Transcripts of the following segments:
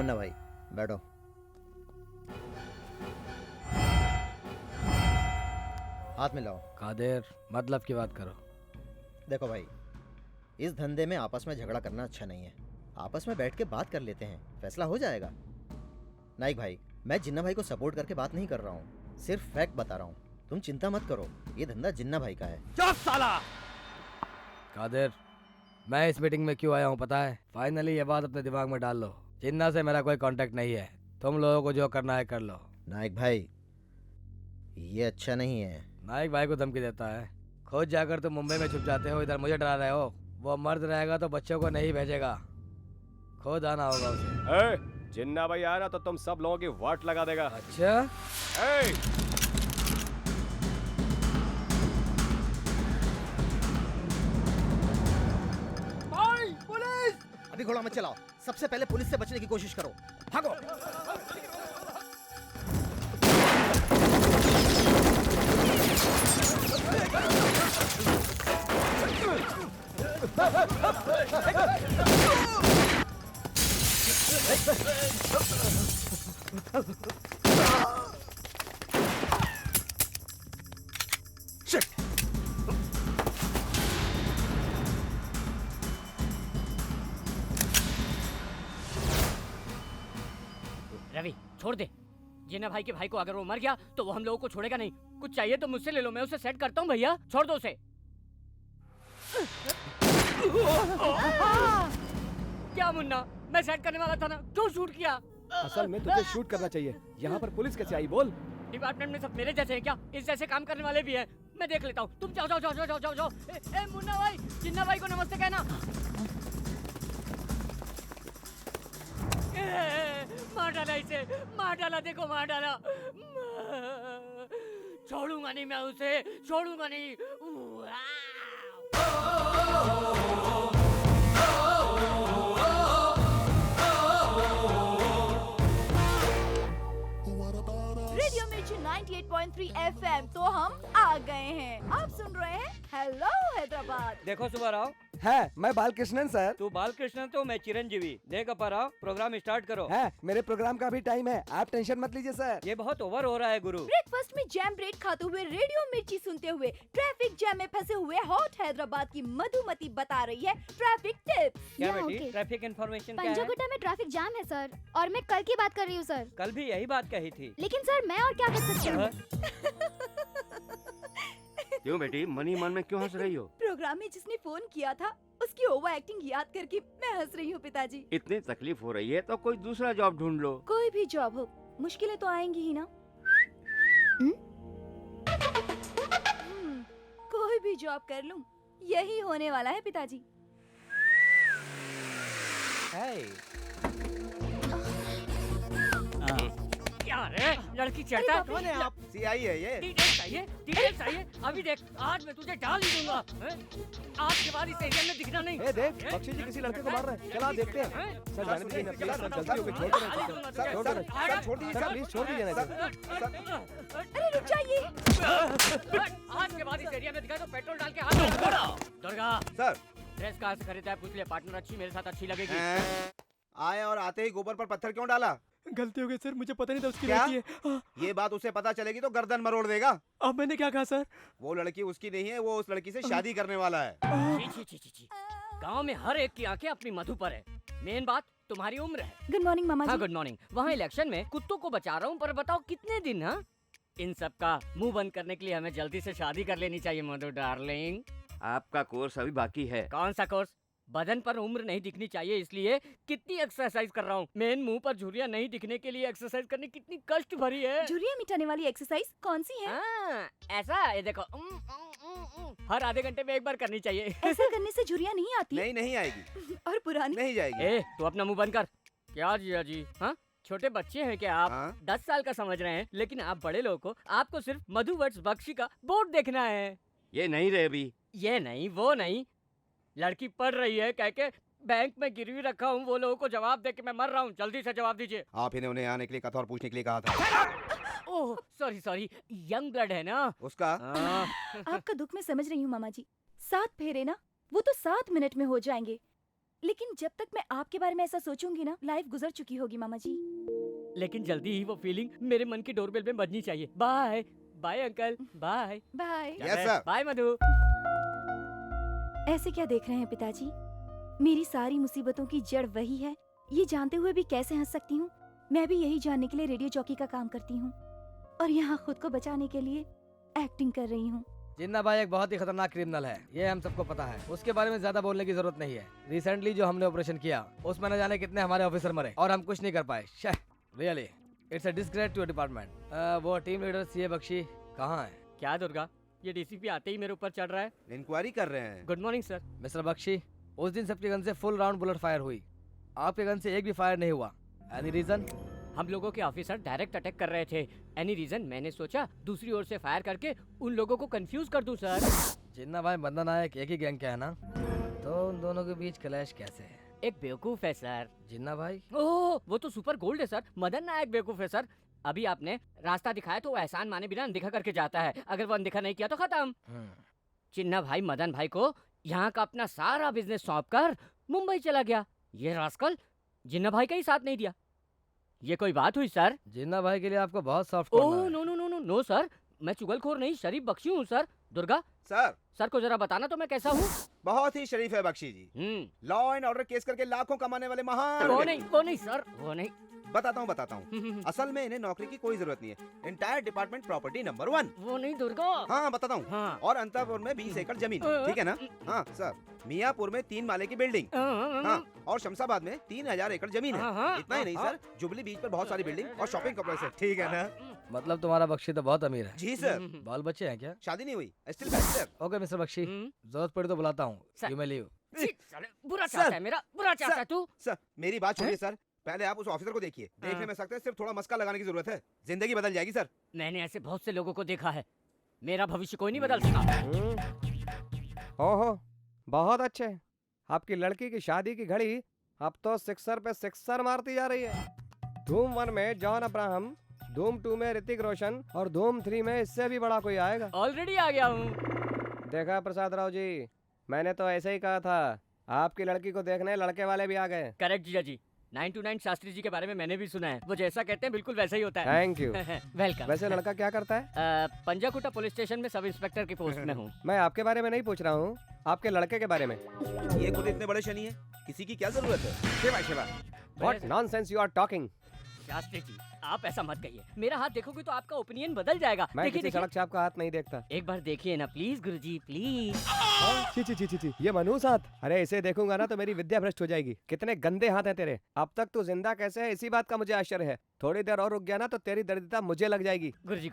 मुन्ना भाई, बैठो। हाथ मिलाओ। कादिर, मतलब की बात करो। देखो भाई, इस धंधे में आपस में झगड़ा करना अच्छा नहीं है। आपस में बैठ के बात कर लेते हैं, फैसला हो जाएगा। नाइक भाई, मैं जिन्ना भाई को सपोर्ट करके बात नहीं कर रहा हूँ, सिर्फ फैक्ट बता रहा हूँ। तुम चिंता मत करो, ये धंधा जिन्ना भाई का है। चुप साला! कादिर, मैं इस मीटिंग में क्यों आया हूँ पता है? फाइनली ये बात अपने दिमाग में डाल लो, जिन्ना से मेरा कोई कांटेक्ट नहीं है। तुम लोगों को जो करना है कर लो। नाइक भाई, ये अच्छा नहीं है। नाइक भाई को धमकी देता है। खुद जाकर तुम मुंबई में छुप जाते हो, इधर मुझे डरा रहे हो। वो मर्द रहेगा तो बच्चों को नहीं भेजेगा, खुद आना होगा उसे। जिन्ना भाई आया ना तो तुम सब लोगों की वाट लगा देगा। अच्छा? पुलिस! अभी घोड़ा मत चलाओ, सबसे पहले पुलिस से बचने की कोशिश करो। भागो! रवि, छोड़ दे। जिन्ना भाई के भाई को अगर वो मर गया तो वो हम लोगों को छोड़ेगा नहीं। कुछ चाहिए तो मुझसे ले लो, मैं उसे सेट करता हूँ। भैया छोड़ दो उसे। क्या मुन्ना, मैं सेट करने वाला था ना, क्यों शूट किया? असल में तुझे शूट करना चाहिए। यहाँ पर पुलिस कैसे आई बोल? डिपार्टमेंट में सब मेरे जैसे हैं क्या? इस जैसे काम करने वाले भी हैं। मैं देख लेता हूँ, तुम जाओ जाओ जाओ जाओ जाओ जाओ। ए मुन्ना भाई, जिन्ना भाई को नमस्ते कहना। मार डाला इसे, मार डाला, देखो मार डाला। छोड़ूंगा नहीं मैं उसे, छोड़ूंगा नहीं। रेडियो मिर्ची 98.3 FM तो हम आ गए हैं। आप सुन रहे हैं हेलो हैदराबाद। देखो सुबह राव, है मैं बालकृष्णन सर। तू बालकृष्ण तो मैं चिरंजीवी। देख अपा राव, प्रोग्राम स्टार्ट करो। है मेरे प्रोग्राम का भी टाइम है, आप टेंशन मत लीजिए सर। ये बहुत ओवर हो रहा है गुरु। ब्रेकफास्ट में जैम ब्रेड खाते हुए, रेडियो मिर्ची सुनते हुए, ट्रैफिक जैम में फंसे हुए हॉट हैदराबाद की मधुमती बता रही है ट्रैफिक टिप्स। क्या या, बेटी, ओके। ट्रैफिक इन्फॉर्मेशन क्या है? पंजागुट्टा में ट्रैफिक जाम है सर, और मैं कल की बात कर रही हूँ सर। कल भी यही बात कही थी। लेकिन सर मैं और क्या कर सकती हूँ? क्यों बेटी, मनी मन में क्यों हंस रही हो? प्रोग्राम में जिसने फोन किया था उसकी ओवर एक्टिंग याद करके मैं हंस रही हूँ पिताजी। इतनी तकलीफ हो रही है तो कोई दूसरा जॉब ढूंढ लो। कोई भी जॉब हो, मुश्किलें तो आएंगी ही ना। कोई भी जॉब कर लूं, यही होने वाला है पिताजी। क्या रे, लड़की चढ़ता है? कौन है आप? सीआई है ये। डिटेल्स चाहिए, डिटेल्स चाहिए। अभी देख, आज मैं तुझे डाल ही दूंगा। आज के बाद इस एरिया में दिखना नहीं। देख, बख्शी जी किसी लड़के को मार रहे हैं। चला देखते हैं। सर जाने दीजिए ना प्लीज, सर गलती हो गई, छोड़ दीजिए सर, छोड़ दीजिए सर, प्लीज छोड़ दीजिए ना सर। अरे रुक जाइए। आज के बाद इस एरिया में दिखा तो पेट्रोल डाल के हाथ में छोड़ा। दुर्गा सर, ड्रेस कहाँ से खरीदा है पूछ ले, पार्टनर अच्छी मेरे साथ अच्छी लगेगी। आए और आते ही गोबर पर पत्थर क्यों डाला? गलती हो गई सर, मुझे पता नहीं था उसकी क्या? लड़की है। ये बात उसे पता चलेगी तो गर्दन मरोड़ देगा। अब मैंने क्या कहा सर? वो लड़की उसकी नहीं है, वो उस लड़की से शादी करने वाला है। छी छी छी छी। गाँव में हर एक की आंखें अपनी मधु पर है। मेन बात तुम्हारी उम्र है। गुड मॉर्निंग मामा हाँ जी। Good morning. वहाँ इलेक्शन में कुत्तों को बचा रहा हूँ, पर बताओ कितने दिन? हाँ, इन सब का मुंह बंद करने के लिए हमें जल्दी से शादी कर लेनी चाहिए मधु डार्लिंग। आपका कोर्स अभी बाकी है। कौन सा कोर्स? बदन पर उम्र नहीं दिखनी चाहिए इसलिए कितनी एक्सरसाइज कर रहा हूँ। मेन मुंह पर झुर्रियाँ नहीं दिखने के लिए एक्सरसाइज करनी कितनी कष्ट भरी है। झुर्रियाँ मिटाने वाली एक्सरसाइज कौन सी है? ऐसा ये देखो, हर आधे घंटे में एक बार करनी चाहिए। ऐसा करने से झुर्रियाँ नहीं आती? नहीं आएगी। और पुरानी? नहीं जाएगी। ए, तू अपना मुंह बंद कर। क्या जिया जी, हाँ छोटे बच्चे हैं क्या आप? हाँ? 10 साल का समझ रहे हैं, लेकिन आप बड़े लोगों को, आपको सिर्फ मधुवर्ष बख्शी का बोर्ड देखना है। ये नहीं रहे अभी। ये नहीं वो नहीं, लड़की पढ़ रही है कह के बैंक में गिरवी रखा हूँ, वो लोगों को जवाब दे के मैं मर रहा हूँ। जल्दी से जवाब दीजिए। आप इन्हें उन्हें आने के लिए कहा था और पूछने के लिए कहा था। Oh sorry sorry, young blood है ना उसका। आपका दुख मैं समझ रही हूँ मामा जी। 7 फेरे ना, वो तो 7 मिनट में हो जाएंगे, लेकिन जब तक मैं आपके बारे में ऐसा सोचूंगी ना, लाइफ गुजर चुकी होगी मामा जी। लेकिन जल्दी ही वो फीलिंग मेरे मन की डोरबेल पे बजनी चाहिए। Bye bye uncle, bye bye. Yes, sir. Bye Madhu. ऐसे क्या देख रहे हैं पिताजी? मेरी सारी मुसीबतों की जड़ वही है, ये जानते हुए भी कैसे हंस सकती हूँ? मैं भी यही जानने के लिए रेडियो जॉकी का काम करती हूँ और यहाँ खुद को बचाने के लिए एक्टिंग कर रही हूँ। जिन्ना भाई एक बहुत ही खतरनाक क्रिमिनल है, ये हम सबको पता है। उसके बारे में ज्यादा बोलने की जरूरत नहीं है। रिसेंटली जो हमने ऑपरेशन किया उसमें न जाने कितने हमारे ऑफिसर मरे और हम कुछ नहीं कर पाए। Really it's a disgrace to department. वो टीम लीडर सीए बख्शी कहाँ है? क्या दुर्गा, ये डीसीपी आते ही मेरे ऊपर चढ़ रहा है। इंक्वायरी कर रहे हैं। Good morning sir. Mister Bakshi, उस दिन सबके गन से फुल राउंड बुलेट फायर हुई, आपके गन से एक भी फायर नहीं हुआ। Any reason? हम लोगों के ऑफिसर डायरेक्ट अटैक कर रहे थे। Any reason? मैंने सोचा दूसरी ओर से फायर करके उन लोगों को कंफ्यूज कर दूं सर। जिन्ना भाई बंदा नायक एक ही गैंग का है ना, तो उन दोनों के बीच क्लैश कैसे है? एक बेवकूफ है सर। जिन्ना भाई ओह, वो तो सुपर गोल्ड है सर। मदन नायक बेवकूफ है सर। अभी आपने रास्ता दिखाया तो वो एहसान माने बिना अनदेखा करके जाता है। अगर वो अनदेखा नहीं किया तो खत्म। चिन्ना भाई मदन भाई को यहाँ का अपना सारा बिजनेस सौंप कर मुंबई चला गया। ये रास्कल जिन्ना भाई का ही साथ नहीं दिया। ये कोई बात हुई सर? जिन्ना भाई के लिए आपको बहुत सॉफ्ट ओह कॉर्नर है। No no no no no sir, मैं चुगलखोर नहीं, शरीफ बख्शी हूँ सर। दुर्गा, सर सर को जरा बताना तो मैं कैसा हूँ। बहुत ही शरीफ है बख्शी जी। लॉ एंड ऑर्डर केस करके लाखों कमाने वाले महान वो व्यक्ति। नहीं वो नहीं सर, वो नहीं। बताता हूँ। असल में इन्हें नौकरी की कोई जरूरत नहीं है। Entire department property number 1। वो नहीं दुर्गा। हाँ बताता हूँ। हाँ। और अंतापुर में 20 एकड़ जमीन, ठीक है ना? हाँ सर, मियापुर में 3 माले की बिल्डिंग, हाँ, और शमशाबाद में 3000 एकड़ जमीन है। इतना ही नहीं सर, जुबली बीच पर बहुत सारी बिल्डिंग और शॉपिंग कॉम्प्लेक्स है, ठीक है ना? मतलब तुम्हारा बख्शी तो बहुत अमीर है। जी सर। बाल बच्चे हैं क्या? शादी नहीं हुई, still bachelor. Okay mister Bakshi, जरूरत पड़ी तो बुलाता हूँ। सर। You may leave. बुरा चाहता है मेरा, बुरा चाहता है तू। सर मेरी बात छोड़िए सर, पहले आप उस ऑफिसर को देखिए। देखने में सकते हैं, सिर्फ थोड़ा मस्का लगाने की जरूरत है, जिंदगी बदल जाएगी सर। मैंने ऐसे बहुत से लोगों को देखा है, मेरा भविष्य कोई नहीं बदल सकता। ओहो, बहुत अच्छे। आपकी लड़की की शादी की घड़ी अब तो सिक्सर पे सिक्सर मारती जा रही है। धूम 1 में जॉन अब्राहम, धूम 2 में ऋतिक रोशन और धूम 3 में इससे भी बड़ा कोई आएगा। ऑलरेडी आ गया हूँ। देखा प्रसाद राव जी, मैंने तो ऐसे ही कहा था। आपकी लड़की को देखने लड़के वाले भी आ गए। करेक्ट जीजा जी। 929 शास्त्री जी के बारे में मैंने भी सुना है। वो जैसा कहते हैं बिल्कुल वैसा ही होता है। Thank you. वेलकम। वैसे लड़का क्या करता है? पंजाकुटा पुलिस स्टेशन में सब इंस्पेक्टर की पोस्ट में हूँ। मैं आपके बारे में नहीं पूछ रहा हूँ, आपके लड़के के बारे में। ये खुद इतने बड़े शनि है, किसी की क्या जरूरत है? Shiva Shiva, what nonsense you are talking. Shastri ji आप ऐसा मत कहिए, मेरा हाथ देखोगे तो आपका ओपिनियन बदल जाएगा। मैं देखिए किसी देखिए, सड़क से आपका हाथ नहीं देखता। एक बार देखिए ना प्लीज गुरुजी प्लीज। ची, ये मनहूस हाथ। अरे इसे देखूंगा ना तो मेरी विद्या भ्रष्ट हो जाएगी। कितने गंदे हाथ हैं तेरे। अब तक तू जिंदा कैसे है, इसी बात का मुझे आश्चर्य है। थोड़ी देर और रुक गया ना तो तेरी दरिद्रता मुझे लग जाएगी। गुरुजी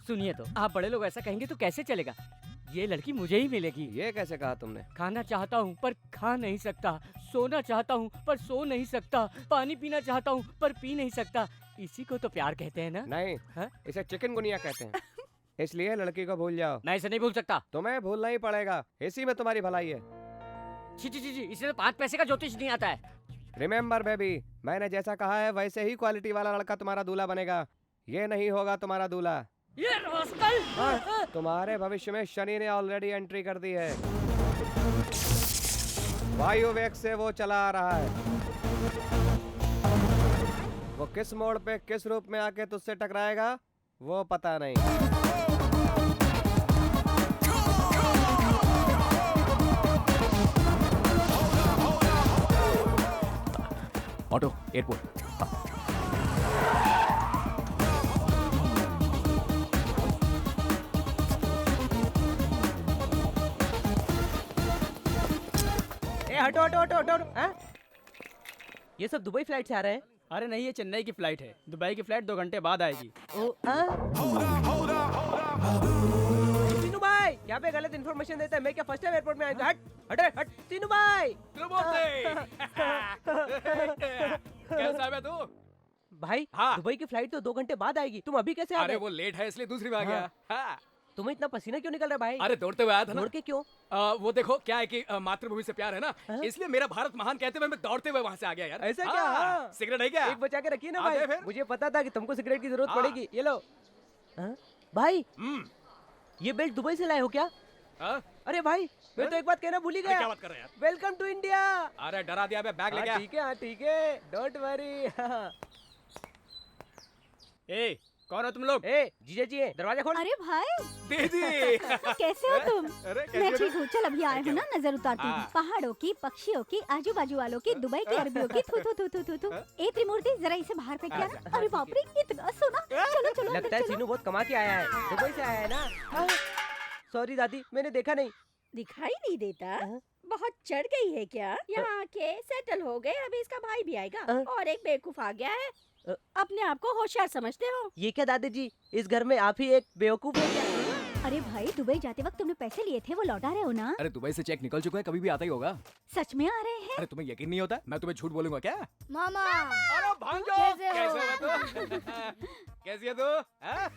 सुनिए तो, आप बड़े लोग ऐसा कहेंगे तो कैसे चलेगा। ये लड़की मुझे ही मिलेगी। ये कैसे कहा तुमने? खाना चाहता हूँ पर खा नहीं सकता, सोना चाहता हूँ पर सो नहीं सकता, पानी पीना चाहता हूँ पर पी नहीं सकता। इसी को तो प्यार कहते हैं ना? नहीं, इसे चिकनगुनिया कहते हैं। इसलिए लड़की को भूल जाओ। मैं इसे नहीं भूल सकता। तुम्हें भूलना ही पड़ेगा, इसी में तुम्हारी भलाई है। जी इसे तो 5 पैसे का ज्योतिष नहीं आता है। रिमेम्बर बेबी, मैंने जैसा कहा है वैसे ही क्वालिटी वाला लड़का तुम्हारा दूल्हा बनेगा। ये नहीं होगा तुम्हारा दूल्हा। ये रास्कल! तुम्हारे भविष्य में शनि ने ऑलरेडी एंट्री कर दी है। वायु वेग से वो चला आ रहा है। वो किस मोड़ पे किस रूप में आके तुझसे टकराएगा वो पता नहीं। Auto airport. हटो हटो हटो हटो हाँ? ये सब दुबई फ्लाइट से आ रहे हैं। अरे नहीं, ये चेन्नई की फ्लाइट है। दुबई की फ्लाइट 2 घंटे बाद आएगी। तीनू भाई यहाँ पे गलत इन्फॉर्मेशन देता है। मैं क्या फर्स्ट टाइम एयरपोर्ट में आया? हट हट हट तीनू भाई। कैसा है तू? भाई हाँ। दुबई की फ्लाइट तो 2 घंटे बाद आएगी, तुम अभी कैसे आ अरे गए? वो लेट है इसलिए दूसरी में आ गया। हाँ। तुम्हें इतना पसीना क्यों निकल रहा है भाई? अरे दौड़ते हुए आया था ना। दौड़ के क्यों? वो देखो क्या है कि मातृभूमि से प्यार है ना, इसलिए मेरा भारत महान कहते हुए मैं दौड़ते हुए वहाँ से आ गया यार। ऐसा क्या? हाँ। सिगरेट है क्या? एक बचा के रखिए ना आ भाई, गए फिर? मुझे पता था कि तुमको सिगरेट की जरूरत हाँ। पड़ेगी। ये लो। हाँ? भाई ये बेल्ट दुबई से लाए हो क्या? हाँ? अरे भाई मैं तो एक बात कहना भूल ही अरे क्या गया। बात कर रहे हैं यार? Welcome to India. अरे डरा दिया बे, बैग लेके आ। ठीक है, हाँ ठीक है, डोंट वरी। ए, कौन हो तुम लोग? ए जीजा जी है, दरवाजा खोल। अरे भाई दीदी। कैसे हो तुम? अरे मैं कैसी हो ठीक हूँ। चल अभी आए हो ना, नजर उतारती हूँ। हाँ। पहाड़ों की, पक्षियों की, आजू बाजू वालों की, दुबई के अरबियों की। थू थू थू थू थू थू। ए त्रिमूर्ति जरा इसे बाहर फेंक के आना। अरे बाप रे, इतना सोना। चलो चलो लगता है अंदर चलो। सीनू बहुत कमा के आया है, दुबई से आया है ना। सॉरी दादी, मैंने देखा नहीं। दिखाई नहीं देता? बहुत चढ़ गई है क्या? यहाँ आके सेटल हो गए, अभी इसका भाई भी आएगा और एक बेवकूफ आ गया है। अपने आप को होशियार समझते हो? ये क्या दादी जी, इस घर में आप ही एक बेवकूफ है क्या? अरे भाई, दुबई जाते वक्त तुमने पैसे लिए थे, वो लौटा रहे हो ना? अरे दुबई से चेक निकल चुका है, कभी भी आता ही होगा। सच में आ रहे हैं? अरे तुम्हें यकीन नहीं होता? मैं तुम्हें झूठ बोलूंगा क्या? मामा अरे भांजो, कैसे हो? कैसे हो तू? कैसी है तू? हाँ?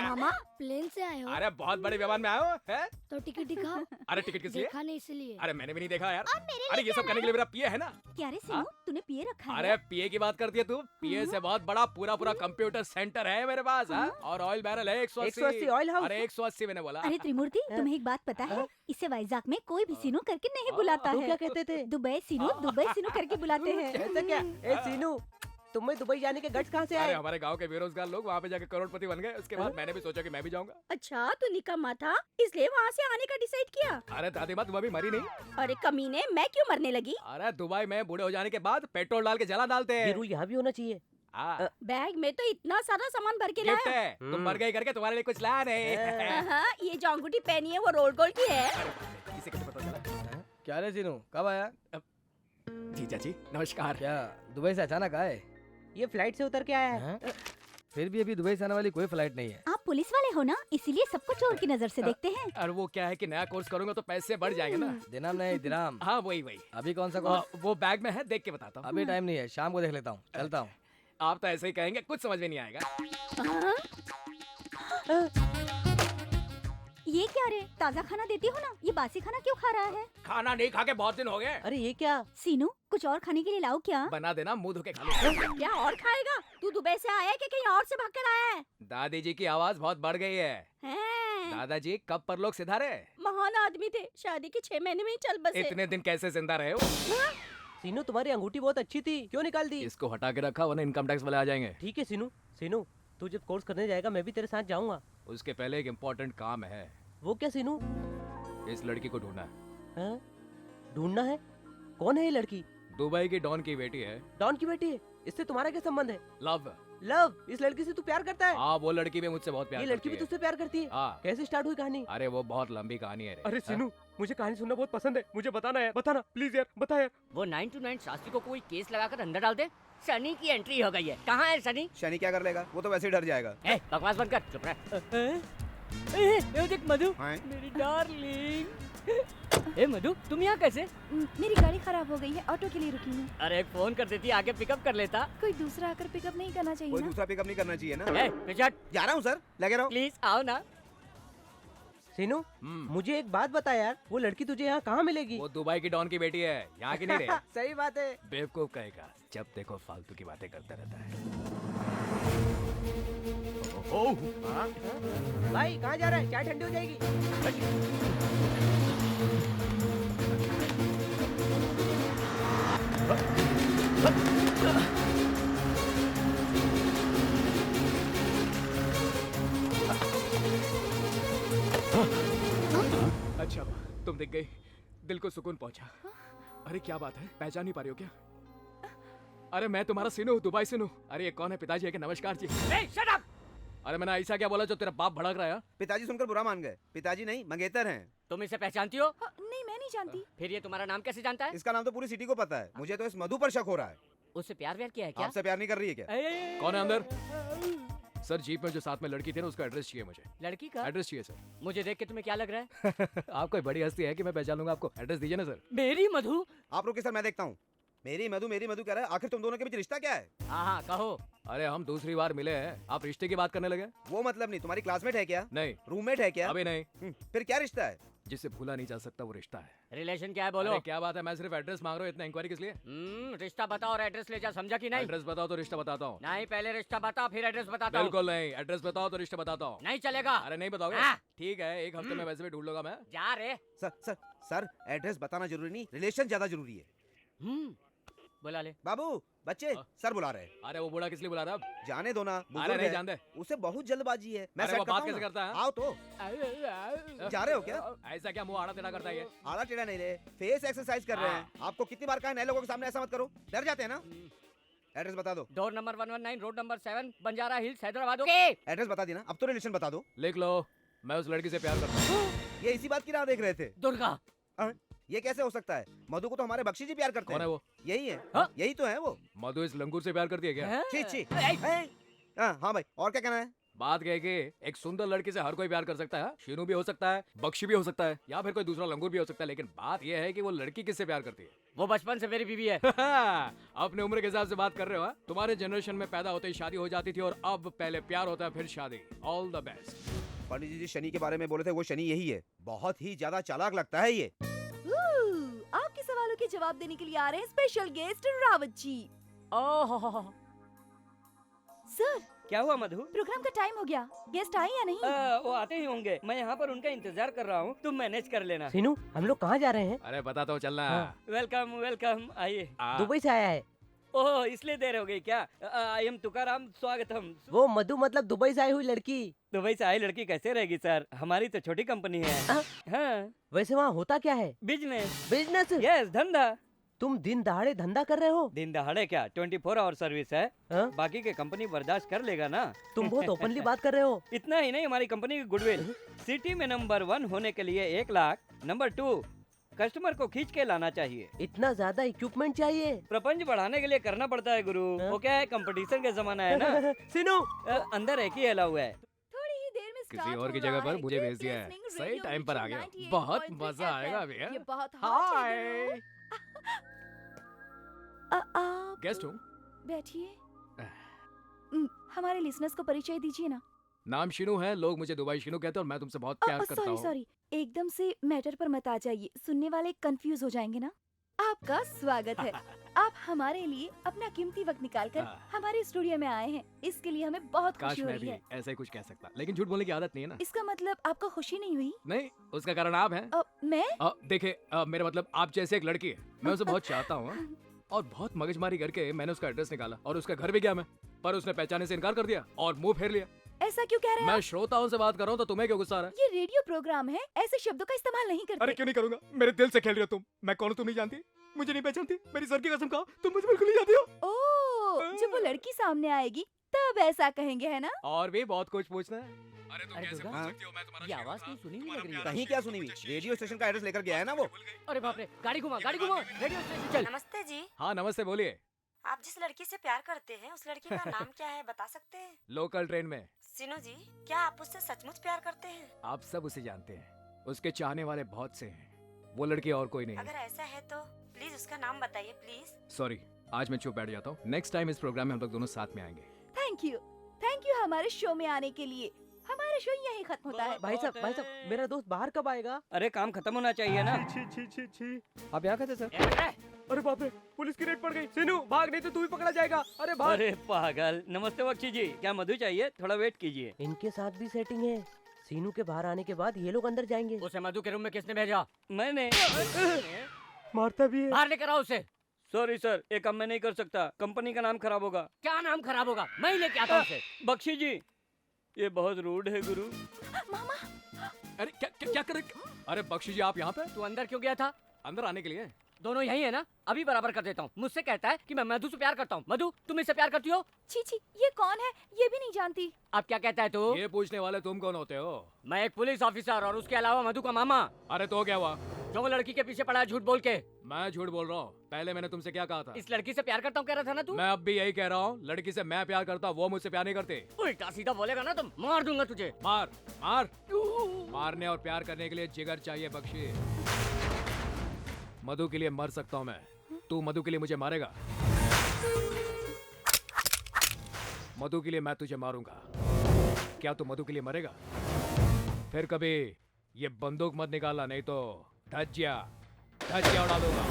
मामा प्लेन से आए हो अरे बहुत बड़े विमान में आए हो, हैं? तो टिकट दिखाओ। अरे टिकट किस लिए? देखा नहीं इसलिए। अरे मैंने भी नहीं देखा यार। अरे ये सब करने के लिए मेरा पीए है ना। क्या रे सीनू, तूने पिए रखा है? अरे पीए की बात करती है तू? पीए से बहुत बड़ा पूरा कंप्यूटर सेंटर है मेरे पास, हाँ? और ऑयल बैरल है 180 ऑयल हाउस। अरे 180 मैंने बोला। अरे त्रिमूर्ति, तुम्हें एक बात पता है? इसे वाइजाक में कोई भी सीनू करके नहीं बुलाता तू है। क्या कहते थे? दुबई सीनू करके बुलाते हैं। ऐसा क्या? ए सीनू, तुम्हें दुबई जाने के गट्स कहाँ से अरे आए? हमारे गांव के बेरोजगार लोग वहाँ पे जाके करोड़पति बन गए। उसके बाद मैंने भी सोचा कि मैं भी जाऊंगा। अच्छा, तू निकम्मा था इसलिए वहाँ से आने का डिसाइड किया? अरे दादी माँ, तुम अभी मरी नहीं? अरे कमीने, मैं क्यों मरने लगी? अरे दुबई में बूढ़े हो जाने के बाद पेट्रोल डाल के जला डालते ये हैं। रूल यहाँ भी होना चाहिए। हाँ, बैग में तो इतना सारा सामान भर के गिफ्ट लाया। है। तुम मर गई करके तुम्हारे लिए कुछ लाया नहीं। हाँ, ये जो अंगूठी पहनी है वो रोल गोल्ड की है। किसे कैसे पता चला? क्या रे सीनू, कब आया? जीजा जी नमस्कार। क्या दुबई से अचानक आए? ये फ्लाइट से उतर के आया है। हैं? फिर भी अभी दुबई से आने वाली कोई फ्लाइट नहीं है। आप पुलिस वाले हो ना, इसीलिए सबको चोर की नजर से देखते हैं। और वो क्या है कि नया कोर्स करूंगा तो पैसे बढ़ जाएंगे ना। दिनाम नहीं दिनाम। हाँ वही। अभी कौन सा कोर्स? वो बैग में है, देख के बताता हूँ। अभी टाइम नहीं है, शाम को देख लेता हूँ। चलता हूँ। आप तो ऐसे ही कहेंगे, कुछ समझ में नहीं आएगा। ये क्या रे, ताजा खाना देती हो ना, ये बासी खाना क्यों खा रहा है? खाना नहीं खा के बहुत दिन हो गए। अरे ये क्या? सीनू, कुछ और खाने के लिए लाओ क्या? बना देना, मुंह धो के खा लो। क्या और खाएगा? तू दुबई से आया है कि कहीं और से भाग कर आया है? दादी जी की आवाज बहुत बढ़ गई है। हैं? दादाजी कब परलोक सिधारे? महान आदमी थे, शादी के 6 महीने में ही चल बसे। इतने दिन कैसे जिंदा रहे हो? सीनू, तुम्हारी अंगूठी बहुत अच्छी थी, क्यों निकाल दी? इसको हटा के रखा, वरना इनकम टैक्स वाले आ जाएंगे। ठीक है सीनू, सीनू तू जब कोर्स करने जाएगा मैं भी तेरे साथ जाऊंगा। उसके पहले एक इम्पोर्टेंट काम है। वो क्या सीनू? इस लड़की को ढूंढना है। हाँ? ढूंढना है? कौन है ये लड़की? दुबई की डॉन की बेटी है। डॉन की बेटी है? इससे तुम्हारा क्या संबंध है? लव। लव? इस लड़की से तू प्यार करता है? हाँ, वो लड़की भी मुझसे बहुत प्यार ये लड़की भी करती है। तुझसे प्यार करती है? हाँ। कैसे स्टार्ट हुई कहानी? अरे वो बहुत लंबी कहानी है रे। अरे सीनू, मुझे कहानी सुनना बहुत पसंद है, मुझे बताना है, बताना प्लीज यार, बता यार। वो 929 शास्त्री को कोई केस लगाकर अंदर डाल दे। सनी की एंट्री हो गई है। कहाँ है सनी? शनि क्या कर लेगा, वो तो वैसे ही डर जाएगा। ए, बकवास बंद कर, चुप रह। ए, देख मधु, मेरी डार्लिंग। ए मधु, तुम यहाँ कैसे? मेरी गाड़ी खराब हो गई है, ऑटो के लिए रुकी हूँ। अरे एक फोन कर देती, आगे पिकअप कर लेता। कोई दूसरा आकर पिकअप नहीं करना चाहिए कोई ना? दूसरा पिकअप नहीं करना चाहिए ना। ए, पीछे हट। जा रहा हूँ सर, लगे रहो। प्लीज आओ ना। सीनू, मुझे एक बात बता यार, वो लड़की तुझे यहाँ कहाँ मिलेगी? वो दुबई की डॉन की बेटी है, यहाँ की नहीं रे। सही बात है। बेवकूफ कहेगा, जब देखो फालतू की बातें करता रहता है। भाई कहाँ जा रहा है? चाय ठंडी हो जाएगी। अच्छा तुम दिख गई, दिल को सुकून पहुंचा। अरे क्या बात है, पहचान नहीं पा रही हो क्या? अरे मैं तुम्हारा सिनू, दुबई सिनू। अरे ये कौन है? पिताजी है कि? नमस्कार जी। Shut up. अरे मैंने ऐसा क्या बोला जो तेरा बाप भड़क रहा है? पिताजी सुनकर बुरा मान गए। पिताजी नहीं, मंगेतर हैं। तुम इसे पहचानती हो? नहीं, मैं नहीं जानती। फिर ये तुम्हारा नाम कैसे जानता है? इसका नाम तो पूरी सिटी को पता है। मुझे तो इस मधु पर शक हो रहा है। उससे प्यार व्यार किया है क्या? आपसे प्यार नहीं कर रही है क्या? कौन है अंदर? सर जीप में जो साथ में लड़की थी ना, उसका एड्रेस चाहिए मुझे। लड़की का एड्रेस चाहिए सर। मुझे देख के तुम्हें क्या लग रहा है? आप कोई बड़ी हस्ती है कि मैं पहचान लूंगा आपको? एड्रेस दीजिए ना सर। मेरी मधु? आप रुकिए सर, मैं देखता हूँ। मेरी मधु कह रहा है। आखिर तुम दोनों के बीच रिश्ता क्या है? हाँ हाँ कहो। अरे हम दूसरी बार मिले हैं, आप रिश्ते की बात करने लगे? वो मतलब नहीं, तुम्हारी क्लासमेट है क्या? नहीं। रूममेट है क्या? अभी नहीं। फिर क्या रिश्ता है? जिसे भूला नहीं जा सकता वो रिश्ता है। रिलेशन क्या है बोलो? अरे क्या बात है, मैं सिर्फ एड्रेस मांग रहा हूँ, इतना इंक्वायरी किस लिए? रिश्ता बताओ और एड्रेस ले जा, समझा कि नहीं? एड्रेस बताओ तो रिश्ता बताता हूँ। नहीं, पहले रिश्ता बता फिर एड्रेस बताता हूँ। बिल्कुल नहीं, एड्रेस बताओ तो रिश्ता बताता हूँ। नहीं चलेगा। अरे नहीं बताओगे? हाँ। ठीक है, एक हफ्ते में वैसे भी ढूंढ लूंगा मैं। जा रे। सर एड्रेस बताना जरूरी नहीं, रिलेशन ज्यादा जरूरी है। बुला ले। बाबू बच्चे सर बुला रहे हैं। अरे वो बूढ़ा किस लिए बुला रहा है? जाने दो ना, अरे बुजुर्ग नहीं है, जानते। उसे बहुत जल्दबाजी है। मैं अरे सेट वो करता बात हूँ कैसे ना। करता है? आओ तो। जा रहे हो क्या? ऐसा क्या मुंह आड़ा टेढ़ा करता है ये? आला टेढ़ा नहीं रे, फेस एक्सरसाइज कर रहे हैं। आपको कितनी बार कहा नए लोगों के सामने ऐसा मत करो, डर जाते हैं ना। एड्रेस बता दो। Door number 119, road number 7, Banjara hills, Hyderabad. Okay. Address बता दी ना, अब तो रिलेशन बता दो। लिख लो, मैं उस लड़की से प्यार करता हूँ। ये इसी बात की राह देख रहे थे। दुर्गा। ये कैसे हो सकता है? मधु को तो हमारे बख्शी जी प्यार करते कौन हैं। है वो? यही है। यही तो है वो। मधु इस लंगूर से प्यार करती है क्या? छी छी। हाँ भाई, और क्या कहना है? बात कह के एक सुंदर लड़की से हर कोई प्यार कर सकता है। शीनू भी हो सकता है, बख्शी भी हो सकता है, या फिर कोई दूसरा लंगूर भी हो सकता है, लेकिन बात यह है कि वो लड़की किससे प्यार करती है। वो बचपन से मेरी बीवी है। अपने उम्र के हिसाब से बात कर रहे हो? तुम्हारे जनरेशन में पैदा होते ही शादी हो जाती थी, और अब पहले प्यार होता है फिर शादी। All the best. Pandit ji Shani के बारे में बोले थे, वो शनि यही है। बहुत ही ज्यादा चालाक लगता है ये। आपके सवालों के जवाब देने के लिए आ रहे हैं special guest Rawat ji. Oh sir, क्या हुआ मधु? प्रोग्राम का टाइम हो गया, गेस्ट आए या नहीं? वो आते ही होंगे, मैं यहाँ पर उनका इंतजार कर रहा हूँ, तुम मैनेज कर लेना। सीनू, हम लोग कहाँ जा रहे हैं? अरे पता तो चलना। वेलकम वेलकम, आइए। दुबई से आया है। ओह, इसलिए देर हो गई क्या? आई एम तुकाराम, स्वागतम। वो मधु मतलब दुबई से आई हुई लड़की। दुबई से आई लड़की कैसे रहेगी सर? हमारी तो छोटी कंपनी है। हाँ। वैसे वहाँ होता क्या है? बिजनेस। बिजनेस? यस, धंधा। तुम दिन दहाड़े धंधा कर रहे हो? दिन दहाड़े क्या, 24 आवर सर्विस है। बाकी के कंपनी बर्दाश्त कर लेगा ना। तुम बहुत ओपनली बात कर रहे हो। इतना ही नहीं, हमारी कंपनी की गुडविल सिटी में नंबर 1 होने के लिए 1 लाख, नंबर 2 कस्टमर को खींच के लाना चाहिए। इतना ज्यादा इक्विपमेंट चाहिए? प्रपंच बढ़ाने के लिए करना पड़ता है गुरु। वो क्या है, कंपटीशन का जमाना है ना। सीनू, अंदर एक ही अलाउ है। थोड़ी ही देर में किसी और की जगह पर मुझे भेज दिया है। सही टाइम पर आ गया, बहुत मजा आएगा अभी। ये बहुत हाय। आप गेस्ट हूँ। बैठिए। हमारे लिसनर्स को परिचय दीजिए ना। नाम शीनू है, लोग मुझे दुबई शीनू कहते हैं, और मैं तुमसे बहुत प्यार करता हूँ। सॉरी, एकदम से मैटर पर मत आ जाइए, सुनने वाले कंफ्यूज हो जाएंगे ना। आपका स्वागत है। आप हमारे लिए अपना कीमती वक्त निकालकर हमारे स्टूडियो में आए हैं, इसके लिए हमें बहुत काश खुशी हो मैं रही भी है। ऐसा ही कुछ कह सकता, लेकिन झूठ बोलने की आदत नहीं है ना। इसका मतलब आपको खुशी नहीं हुई? नहीं, उसका कारण आप हैं। मैं? देखिए, मेरा मतलब आप जैसे एक लड़की है, मैं उसे बहुत चाहता हूँ, और बहुत मगजमारी करके मैंने उसका एड्रेस निकाला और उसका घर भी गया मैं, पर उसने पहचाने से इनकार कर दिया और मुंह फेर लिया। ऐसा क्यों कह रहे हैं? मैं श्रोताओं से बात कर रहा हूँ, तो तुम्हें क्यों गुस्सा आ रहा है? ये रेडियो प्रोग्राम है, ऐसे शब्दों का इस्तेमाल नहीं करते। अरे क्यों नहीं करूंगा, मेरे दिल से खेल रही हो तुम। मैं कौन हूँ तुम नहीं जानती, मुझे नहीं पहचानती, मेरी सर की कसम खाओ, तुम मुझे बिल्कुल नहीं जानती हो। ओह, जब वो लड़की सामने आएगी तब ऐसा कहेंगे, है ना? और भी बहुत कुछ पूछना है। अरे तुम कैसे दुर्गा, पूछ सकती हो, मैं तुम्हारा ये आवाज कहीं सुनी हुई लग रही है। कहीं क्या सुनी हुई, रेडियो स्टेशन का एड्रेस लेकर गया है ना वो। अरे बाप रे, गाड़ी घुमा, रेडियो स्टेशन चल। नमस्ते जी। हाँ नमस्ते, बोलिए। आप जिस लड़की से प्यार करते हैं उस लड़की का नाम क्या है, बता सकते हैं? लोकल ट्रेन में। सिनो जी, क्या आप उससे सचमुच प्यार करते हैं? आप सब उसे जानते हैं, उसके चाहने वाले बहुत से हैं, वो लड़की और कोई नहीं है। अगर ऐसा है तो प्लीज उसका नाम बताइए प्लीज। सॉरी, आज मैं चुप बैठ जाता हूँ, नेक्स्ट टाइम इस प्रोग्राम में हम लोग दोनों साथ में आएंगे। थैंक यू हमारे शो में आने के लिए। हमारा शो यहीं खत्म होता है। भाई साहब, मेरा दोस्त बाहर कब आएगा? अरे काम खत्म होना चाहिए ना। आप यहाँ कैसे सर? अरे बाप रे, पुलिस की रेड पड़ गई। सीनू भाग, नहीं तो तू भी पकड़ा जाएगा। अरे भाग। अरे पागल। नमस्ते बख्शी जी, क्या मधु चाहिए? थोड़ा वेट कीजिए। इनके साथ भी सेटिंग है। सीनू के बाहर आने के बाद ये लोग अंदर जाएंगे। उसे मधु के रूम में किसने भेजा? मैंने। मारता भी है। बाहर लेकर आओ उसे। सॉरी सर, ये काम मैं नहीं कर सकता, कंपनी का नाम खराब होगा। क्या नाम खराब होगा? मैं ही लेके आता हूँ उसे। बख्शी जी, ये बहुत रूड है गुरु। मामा। अरे क्या कर रहे? अरे बख्शी जी, आप यहाँ पे? तू अंदर क्यों गया था? अंदर आने के लिए। दोनों यही है ना? अभी बराबर कर देता हूँ। मुझसे कहता है कि मैं मधु से प्यार करता हूँ। मधु, तुम इससे प्यार करती हो? छी, ये कौन है? ये भी नहीं जानती। अब क्या कहता है तू? ये पूछने वाले तुम कौन होते हो? मैं एक पुलिस ऑफिसर और उसके अलावा मधु का मामा। अरे तो क्या हुआ? जो लड़की के पीछे पड़ा है झूठ बोल के। मैं झूठ बोल रहा हूँ? पहले मैंने तुमसे क्या कहा था? इस लड़की से प्यार करता हूँ कह रहा था ना तू? मैं अब भी यही कह रहा हूँ, लड़की से मैं प्यार करता, वो मुझसे प्यार नहीं करते। उल्टा सीधा बोलेगा ना तो मार दूंगा तुझे। मार। मारने और प्यार करने के लिए जिगर चाहिए बख्शी। मधु के लिए मर सकता हूँ मैं, तू मधु के लिए मुझे मारेगा? मधु के लिए मैं तुझे मारूंगा, क्या तू मधु के लिए मरेगा? फिर कभी ये बंदूक मत निकालना, नहीं तो धज्जिया उड़ा दूंगा।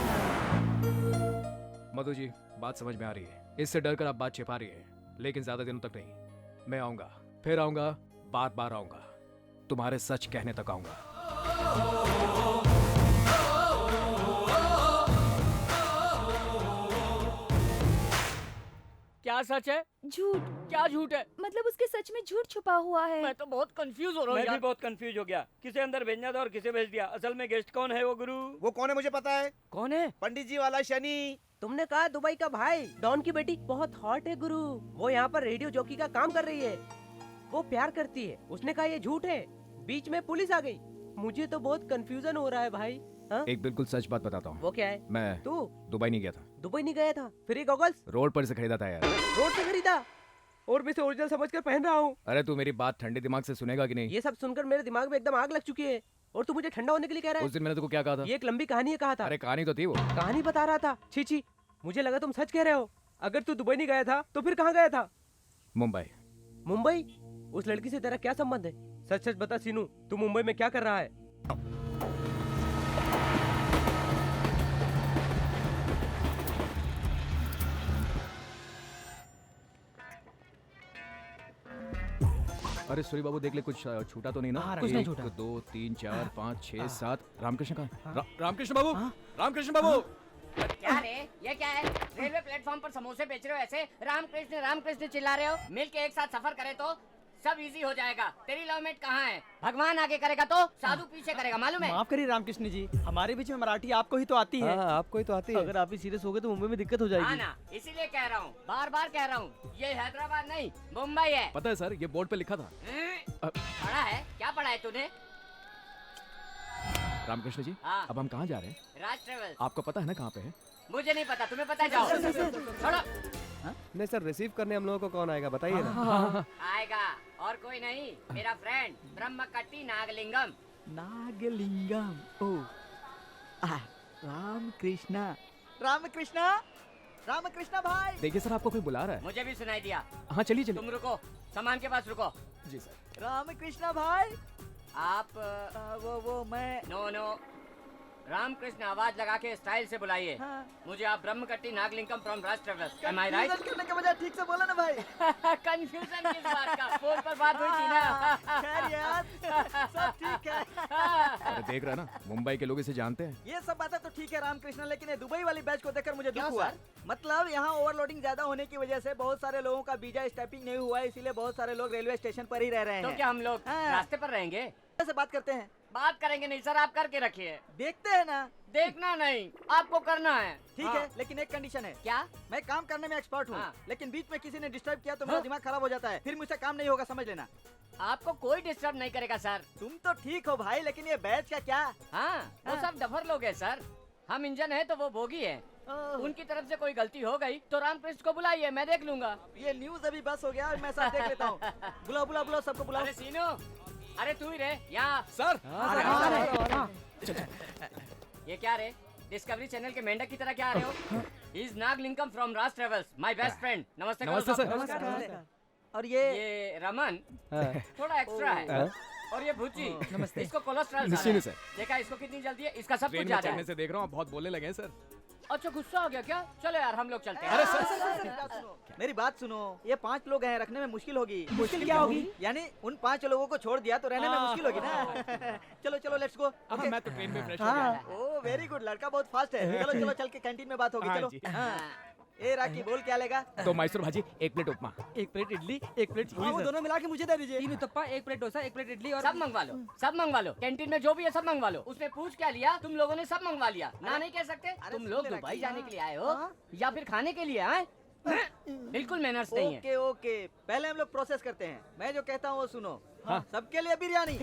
मधु जी, बात समझ में आ रही है। इससे डर कर आप बात छिपा रही है, लेकिन ज्यादा दिनों तक नहीं। मैं आऊंगा, फिर आऊंगा, बार बार आऊंगा, तुम्हारे सच कहने तक आऊंगा। क्या सच है? झूठ। क्या झूठ है? मतलब उसके सच में झूठ छुपा हुआ है। मैं तो बहुत कंफ्यूज हो रहा हूँ मैं भी यार। बहुत कंफ्यूज हो गया, किसे अंदर भेजना था और किसे भेज दिया। असल में गेस्ट कौन है वो गुरु? वो कौन है मुझे पता है। कौन है? पंडित जी वाला शनि। तुमने कहा दुबई का भाई डॉन की बेटी बहुत हॉट है गुरु। वो यहाँ पर रेडियो जॉकी का काम कर रही है। वो प्यार करती है। उसने कहा ये झूठ है। बीच में पुलिस आ गई। मुझे तो बहुत कंफ्यूजन हो रहा है भाई। हाँ? एक बिल्कुल सच बात बताता हूँ। वो क्या है? मैं तू दुबई नहीं गया था, दुबई नहीं गया था? फिर ये गॉगल्स रोड पर से खरीदा था यार। रोड से खरीदा और मैं इसे ओरिजिनल समझकर पहन रहा हूँ। अरे तू मेरी बात ठंडे दिमाग से सुनेगा कि नहीं? ये सब सुनकर मेरे दिमाग में एकदम आग लग चुकी है। और तू मुझे ठंडा होने के लिए कह रहा उस दिन मैंने तुमको क्या कहा था? है? ये एक लंबी कहानी है कहा था। अरे कहानी तो थी वो। कहानी बता रहा था। छी छी, मुझे लगा तुम सच कह रहे हो। अगर तू दुबई नहीं गया था तो फिर कहाँ गया था? मुंबई। मुंबई? उस लड़की से तेरा क्या संबंध है? सच सच बता सीनू, तू मुंबई में क्या कर रहा है? अरे सूरी बाबू देख ले, कुछ छूटा तो नहीं ना? कुछ नहीं छूटा। 1 2 3 4 5 6 7। रामकृष्ण कहाँ है? रामकृष्ण बाबू, रामकृष्ण बाबू। क्या रे? ये क्या है? रेलवे प्लेटफॉर्म पर समोसे बेच रहे हो ऐसे? रामकृष्ण चिल्ला रहे हो? मिल के एक साथ सफर करे तो सब इजी हो जाएगा। तेरी लवमेट कहाँ है? भगवान आगे करेगा तो साधु पीछे करेगा, मालूम है? माफ करिए रामकृष्ण जी, हमारे बीच में मराठी आपको ही तो आती है। हाँ, आपको ही तो आती है। अगर आप ही सीरियस हो गए तो मुंबई में दिक्कत हो हाँ जाएगी। ना, इसीलिए कह रहा हूँ, बार बार कह रहा हूँ, ये हैदराबाद नहीं मुंबई है। पता है सर, ये बोर्ड पे लिखा था। पढ़ा है? क्या पढ़ा है तूने? रामकृष्ण जी, हाँ। अब हम कहाँ जा रहे हैं? राज ट्रेवल्स। आपको पता है ना कहाँ पे है? मुझे नहीं पता, तुम्हें पता है, जाओ। छोड़ो। नहीं सर, रिसीव करने हम लोगों को कौन आएगा बताइए ना। आएगा और कोई नहीं, मेरा फ्रेंड ब्रह्मकट्टी नागलिंगम। नागलिंगम। ओह, रामकृष्णा भाई। देखिए सर, आपको कोई बुला रहा है। मुझे भी सुनाई दिया। हाँ चलिए चलिए। तुम रुको, सामान के पास रुको। जी सर। रामकृष्णा भाई। आप वो मैं। नो रामकृष्ण आवाज लगा के स्टाइल से बुलाइए। हाँ। मुझे आप Brahmakatti Nagalingam from Raj Travels. Am I right? करने के बजाय ठीक से बोला ना भाई। कंफ्यूजन किस बात का? फोन पर बात हुई थी ना। खैर यार, सब ठीक है। अरे देख रहा ना, मुंबई के लोग इसे जानते हैं। ये सब बातें तो ठीक है रामकृष्ण, लेकिन ये दुबई वाली बैच को देखकर मुझे दुख हुआ। सर? मतलब यहाँ ओवरलोडिंग ज्यादा होने की वजह से बहुत सारे लोगों का वीजा स्टैंपिंग नहीं हुआ है, इसीलिए बहुत सारे लोग रेलवे स्टेशन पर ही रह रहे हैं। तो क्या हम लोग हाँ। रास्ते पर रहेंगे? से बात करते हैं। बात करेंगे नहीं सर, आप करके रखिए। देखते हैं ना। देखना नहीं, आपको करना है। ठीक हाँ। है, लेकिन एक कंडीशन है। क्या? मैं काम करने में एक्सपर्ट हूँ, हाँ। लेकिन बीच में किसी ने डिस्टर्ब किया तो मेरा हाँ। दिमाग खराब हो जाता है, फिर मुझसे काम नहीं होगा, समझ लेना। आपको कोई डिस्टर्ब नहीं करेगा सर। तुम तो ठीक हो भाई, लेकिन ये बैच का क्या? हाँ, वो हाँ। सब डफर लोग हैं सर। हम इंजन है तो वो बोगी है। उनकी तरफ से कोई गलती हो गई तो रामकृष्ण को बुलाइए, मैं देख लूंगा। ये न्यूज अभी बस हो गया, मैं सब देख लेता हूँ। बुलाओ सबको बुलाओ। अरे सीनो, अरे तू ही रे यहाँ। सर। ये क्या रे? डिस्कवरी चैनल के मेंढक की तरह क्या आ रहे हो? Is Nagalingam from Raj Travels, my best friend. नमस्ते करो नमस्ते सब। सर। नमस्कार। और ये रमन थोड़ा एक्स्ट्रा है। और ये भुच्ची, नमस्ते। इसको कोलेस्ट्रॉल निश्चित है सर। देखा इसको कितनी जल्दी है, इसका सब कुछ ट्रेन में ज्यादा चढ़ने है। से देख रहा हूँ, आप बहुत बोलने लगे हैं सर। अच्छा गुस्सा आ गया क्या? चलो यार हम लोग चलते हैं। अरे सर, मेरी बात सुनो, ये 5 लोग हैं, रखने में मुश्किल होगी। मुश्किल क्या होगी? यानी उन 5 लोगों को छोड़ दिया तो रहने में मुश्किल होगी ना। चलो लेट्स गो। हाँ, मैं तो ट्रेन में फ्रेश हो गया। ओह वेरी गुड, लड़का बहुत फास्ट है। चलो चल के कैंटीन में बात होगी। हाँ चलो। जी। ए राकी, बोल क्या लेगा? तो मैसूर भाजी, 1 प्लेट उपमा। 1 प्लेट इडली, 1 प्लेट पूरी। वो दोनों मिला के मुझे दे दीजिए। 3 उत्तप्पा, 1 प्लेट डोसा, 1 प्लेट इडली और सब मंगवा लो, सब मंगवा लो। कैंटीन में जो भी है सब मंगवा लो। उसने पूछ क्या लिया? तुम लोगों ने सब मंगवा लिया, ना नहीं कह सकते। तुम लोग सुन ले दुबई राकी, जाने हाँ। के लिए आए हो या फिर खाने के लिए आए? बिल्कुल मैनर्स नहीं है। ओके ओके, पहले हम लोग प्रोसेस करते हैं। मैं जो कहता हूँ वो सुनो। हाँ। सबके लिए बिरयानी।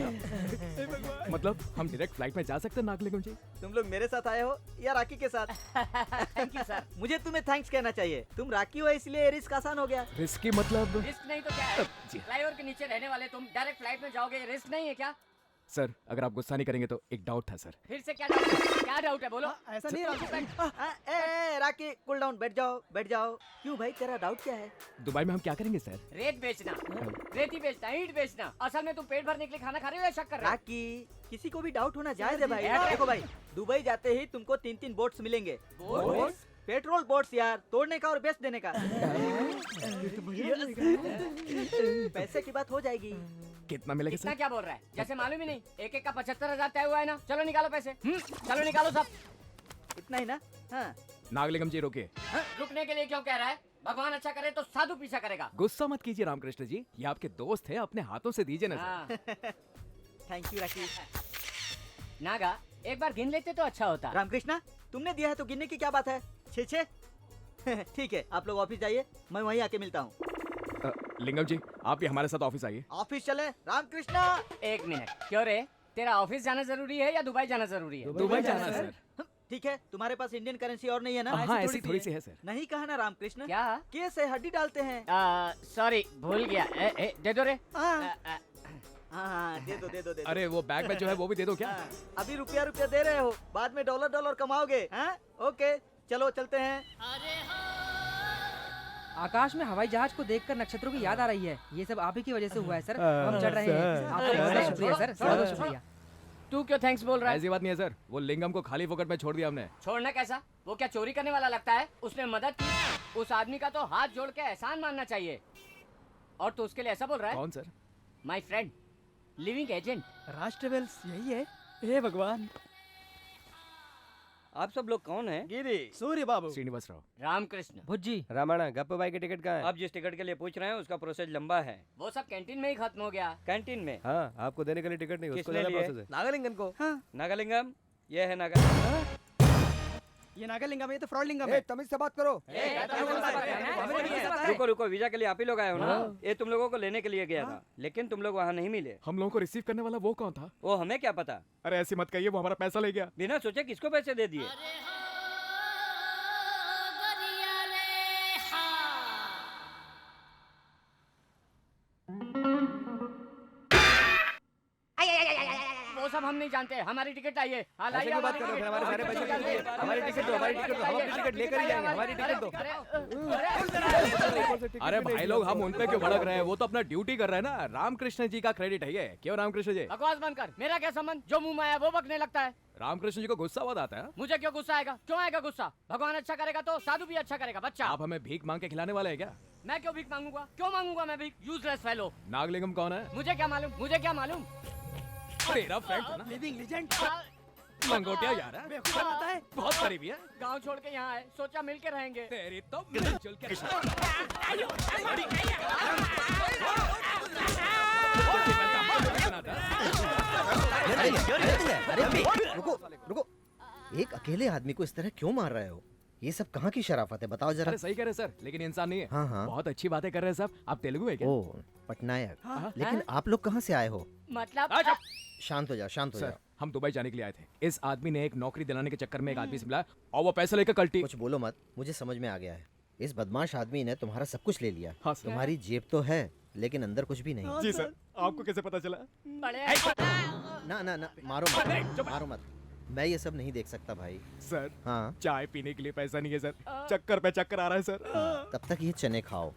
मतलब हम डायरेक्ट फ्लाइट में जा सकते हैं नागलिंगम जी? तुम लोग मेरे साथ आए हो या राकी के साथ? Thank you sir. मुझे तुम्हें थैंक्स कहना चाहिए। तुम राकी हो इसलिए रिस्क आसान हो गया। रिस्की मतलब? रिस्क नहीं तो क्या है? फ्लाईओवर के नीचे रहने वाले तुम डायरेक्ट फ्लाइट में जाओगे, रिस्क नहीं है क्या? सर अगर आप गुस्सा नहीं करेंगे तो एक डाउट था सर। फिर से क्या डाउट है बोलो। ऐसा नहीं है राकी, कूल डाउन, बैठ जाओ। क्यों भाई, तेरा डाउट क्या है? दुबई में हम क्या करेंगे सर? रेत बेचना, रेती बेचना, ईंट बेचना। असल में तुम पेट भरने के लिए खाना खा रहे हो या शक कर रहे हो? राकी, किसी को भी डाउट होना जायज है भाई। देखो भाई, दुबई जाते ही तुमको 3-3 बोट्स मिलेंगे। बोट्स? पेट्रोल बोट्स यार, तोड़ने का और बेच देने का। पैसे की बात हो जाएगी। कितना मिलेगा इतना सर? क्या बोल रहा है, जैसे मालूम ही नहीं। एक एक का 75,000 तय हुआ है ना। चलो निकालो पैसे। चलो निकालो सब। इतना ही ना? हाँ। नागलिंगम जी रोकिए। रुकने के लिए क्यों कह रहा है? भगवान अच्छा करे तो साधु पीछा करेगा। गुस्सा मत कीजिए रामकृष्ण जी, ये आपके दोस्त हैं, अपने हाथों से दीजिए ना सर। थैंक यू राकी। नागा, एक बार गिन लेते तो अच्छा होता। रामकृष्णा, तुमने दिया है तो गिनने की क्या बात है? 6-6। ठीक है, आप लोग ऑफिस जाइए, मैं वहीं आके मिलता हूँ। लिंगम जी आप भी हमारे साथ ऑफिस आइए। ऑफिस चले रामकृष्णा। एक मिनट, क्यों रे? तेरा ऑफिस जाना जरूरी है या दुबई जाना जरूरी है? दुबई जाना सर। ठीक है, तुम्हारे पास इंडियन करेंसी और नहीं है ना? हाँ ऐसी थोड़ी सी है सर। नहीं कहा ना रामकृष्ण? क्या? केस है, हड्डी डालते हैं। सॉरी भूल गया। दे दो रे। हाँ, दे दो। अरे वो बैग में जो है वो भी दे दो क्या? अभी रुपया दे रहे हो, बाद में डॉलर कमाओगे। हाँ, ओके, चलो चलते हैं। आकाश में हवाई जहाज को देखकर नक्षत्रों की याद आ रही है। ये सब आप ही की वजह से हुआ है सर। हम चढ़ रहे हैं। आपका बहुत शुक्रिया सर, बहुत शुक्रिया। तू क्यों थैंक्स बोल रहा है? ऐसी बात नहीं है सर, वो लिंगम को खाली फोकट में छोड़ दिया हमने। छोड़ना कैसा? वो क्या चोरी करने वाला लगता है? उसने मदद की। उस आदमी का तो हाथ जोड़ के एहसान मानना चाहिए। और तू उसके लिए ऐसा बोल रहा है? कौन sir? My friend, living agent. Raj travels यही है? हे भगवान। आप सब लोग कौन हैं? गिरी, सूर्य बाबू, श्रीनिवास राव, रामकृष्ण, भुज्जी, रामायण गप्पू भाई की टिकट कहाँ है? आप जिस टिकट के लिए पूछ रहे हैं उसका प्रोसेस लंबा है। वो सब कैंटीन में ही खत्म हो गया। कैंटीन में? हाँ, आपको देने के लिए टिकट नहीं, उसको किसने ज्यादा लिए? प्रोसेस है। नागालिंगम को। हाँ, नागालिंगम, ये है नागालिंगम। ये नागालिंगम, ये तो फ्रॉडलिंगम ए, है। तमीज से बात करो। रुको वीजा के लिए आप ही लोग आए हो ना? ये तुम लोगों को लेने के लिए गया था, लेकिन तुम लोग वहाँ नहीं मिले। हम लोगों को रिसीव करने वाला वो कौन था? वो हमें क्या पता। अरे ऐसी मत कहिए, वो हमारा पैसा ले गया। बिना सोचे किसको पैसे दे दिए? वो सब हम नहीं जानते। हमारी टिकट चाहिए। ऐसे क्यों बात कर रहे हो? फिर हमारे सारे पैसे क्यों लिए? हमारी टिकट दो, हमारी टिकट दो, हम अपनी टिकट लेकर ही जाएंगे। हमारी टिकट दो। अरे भाई लोग हम उन पे क्यों भड़क रहे हैं? वो तो अपना ड्यूटी कर रहे हैं ना। रामकृष्ण जी का क्रेडिट है ये। क्यों रामकृष्ण जी? बकवास बंद कर। मेरा क्या संबंध? जो मुंह में आया वो बकने लगता है। रामकृष्ण जी को गुस्सा बहुत आता है। मुझे क्यों गुस्सा आएगा? क्यों आएगा गुस्सा? भगवान अच्छा करेगा तो साधु भी अच्छा करेगा। बच्चा, आप हमें भीख मांग के खिलाने वाले हैं क्या? मैं क्यों भीख मांगूंगा? क्यों मांगूंगा मैं भीख? Useless fellow. नागलिंगम कौन है? मुझे क्या मालूम? मुझे क्या मालूम? तेरा फ्रेंड था ना? Living legend. लंगोटिया यार है। बहुत करीबी है। गांव छोड़ के यहाँ आए, सोचा मिल के रहेंगे। तेरी तो मिलजुल के अरे रुको, एक अकेले आदमी को इस तरह क्यों मार रहे हो? ये सब कहाँ की शराफत है, बताओ जरा। अरे सही कह रहे सर, लेकिन इंसान नहीं है। हाँ। बहुत अच्छी बातें कर रहे हैं साहब। आप तेलुगु है क्या? ओ पटनायक। लेकिन आप लोग कहाँ से आए हो? मतलब शांत हो जाओ। हम दुबई जाने के लिए आए थे। इस आदमी ने एक नौकरी दिलाने के चक्कर में एक आदमी से मिला और वो पैसा लेकर कल्टी। कुछ बोलो मत, मुझे समझ में आ गया है। इस बदमाश आदमी ने तुम्हारा सब कुछ ले लिया। हाँ, सर। तुम्हारी जेब तो है लेकिन अंदर कुछ भी नहीं। जी सर, आपको कैसे पता चला? ना मारो मत। मैं ये सब नहीं देख सकता भाई। सर, हाँ, चाय पीने के लिए पैसा नहीं है सर। चक्कर पे चक्कर आ रहा है सर। तब तक ये चने खाओ।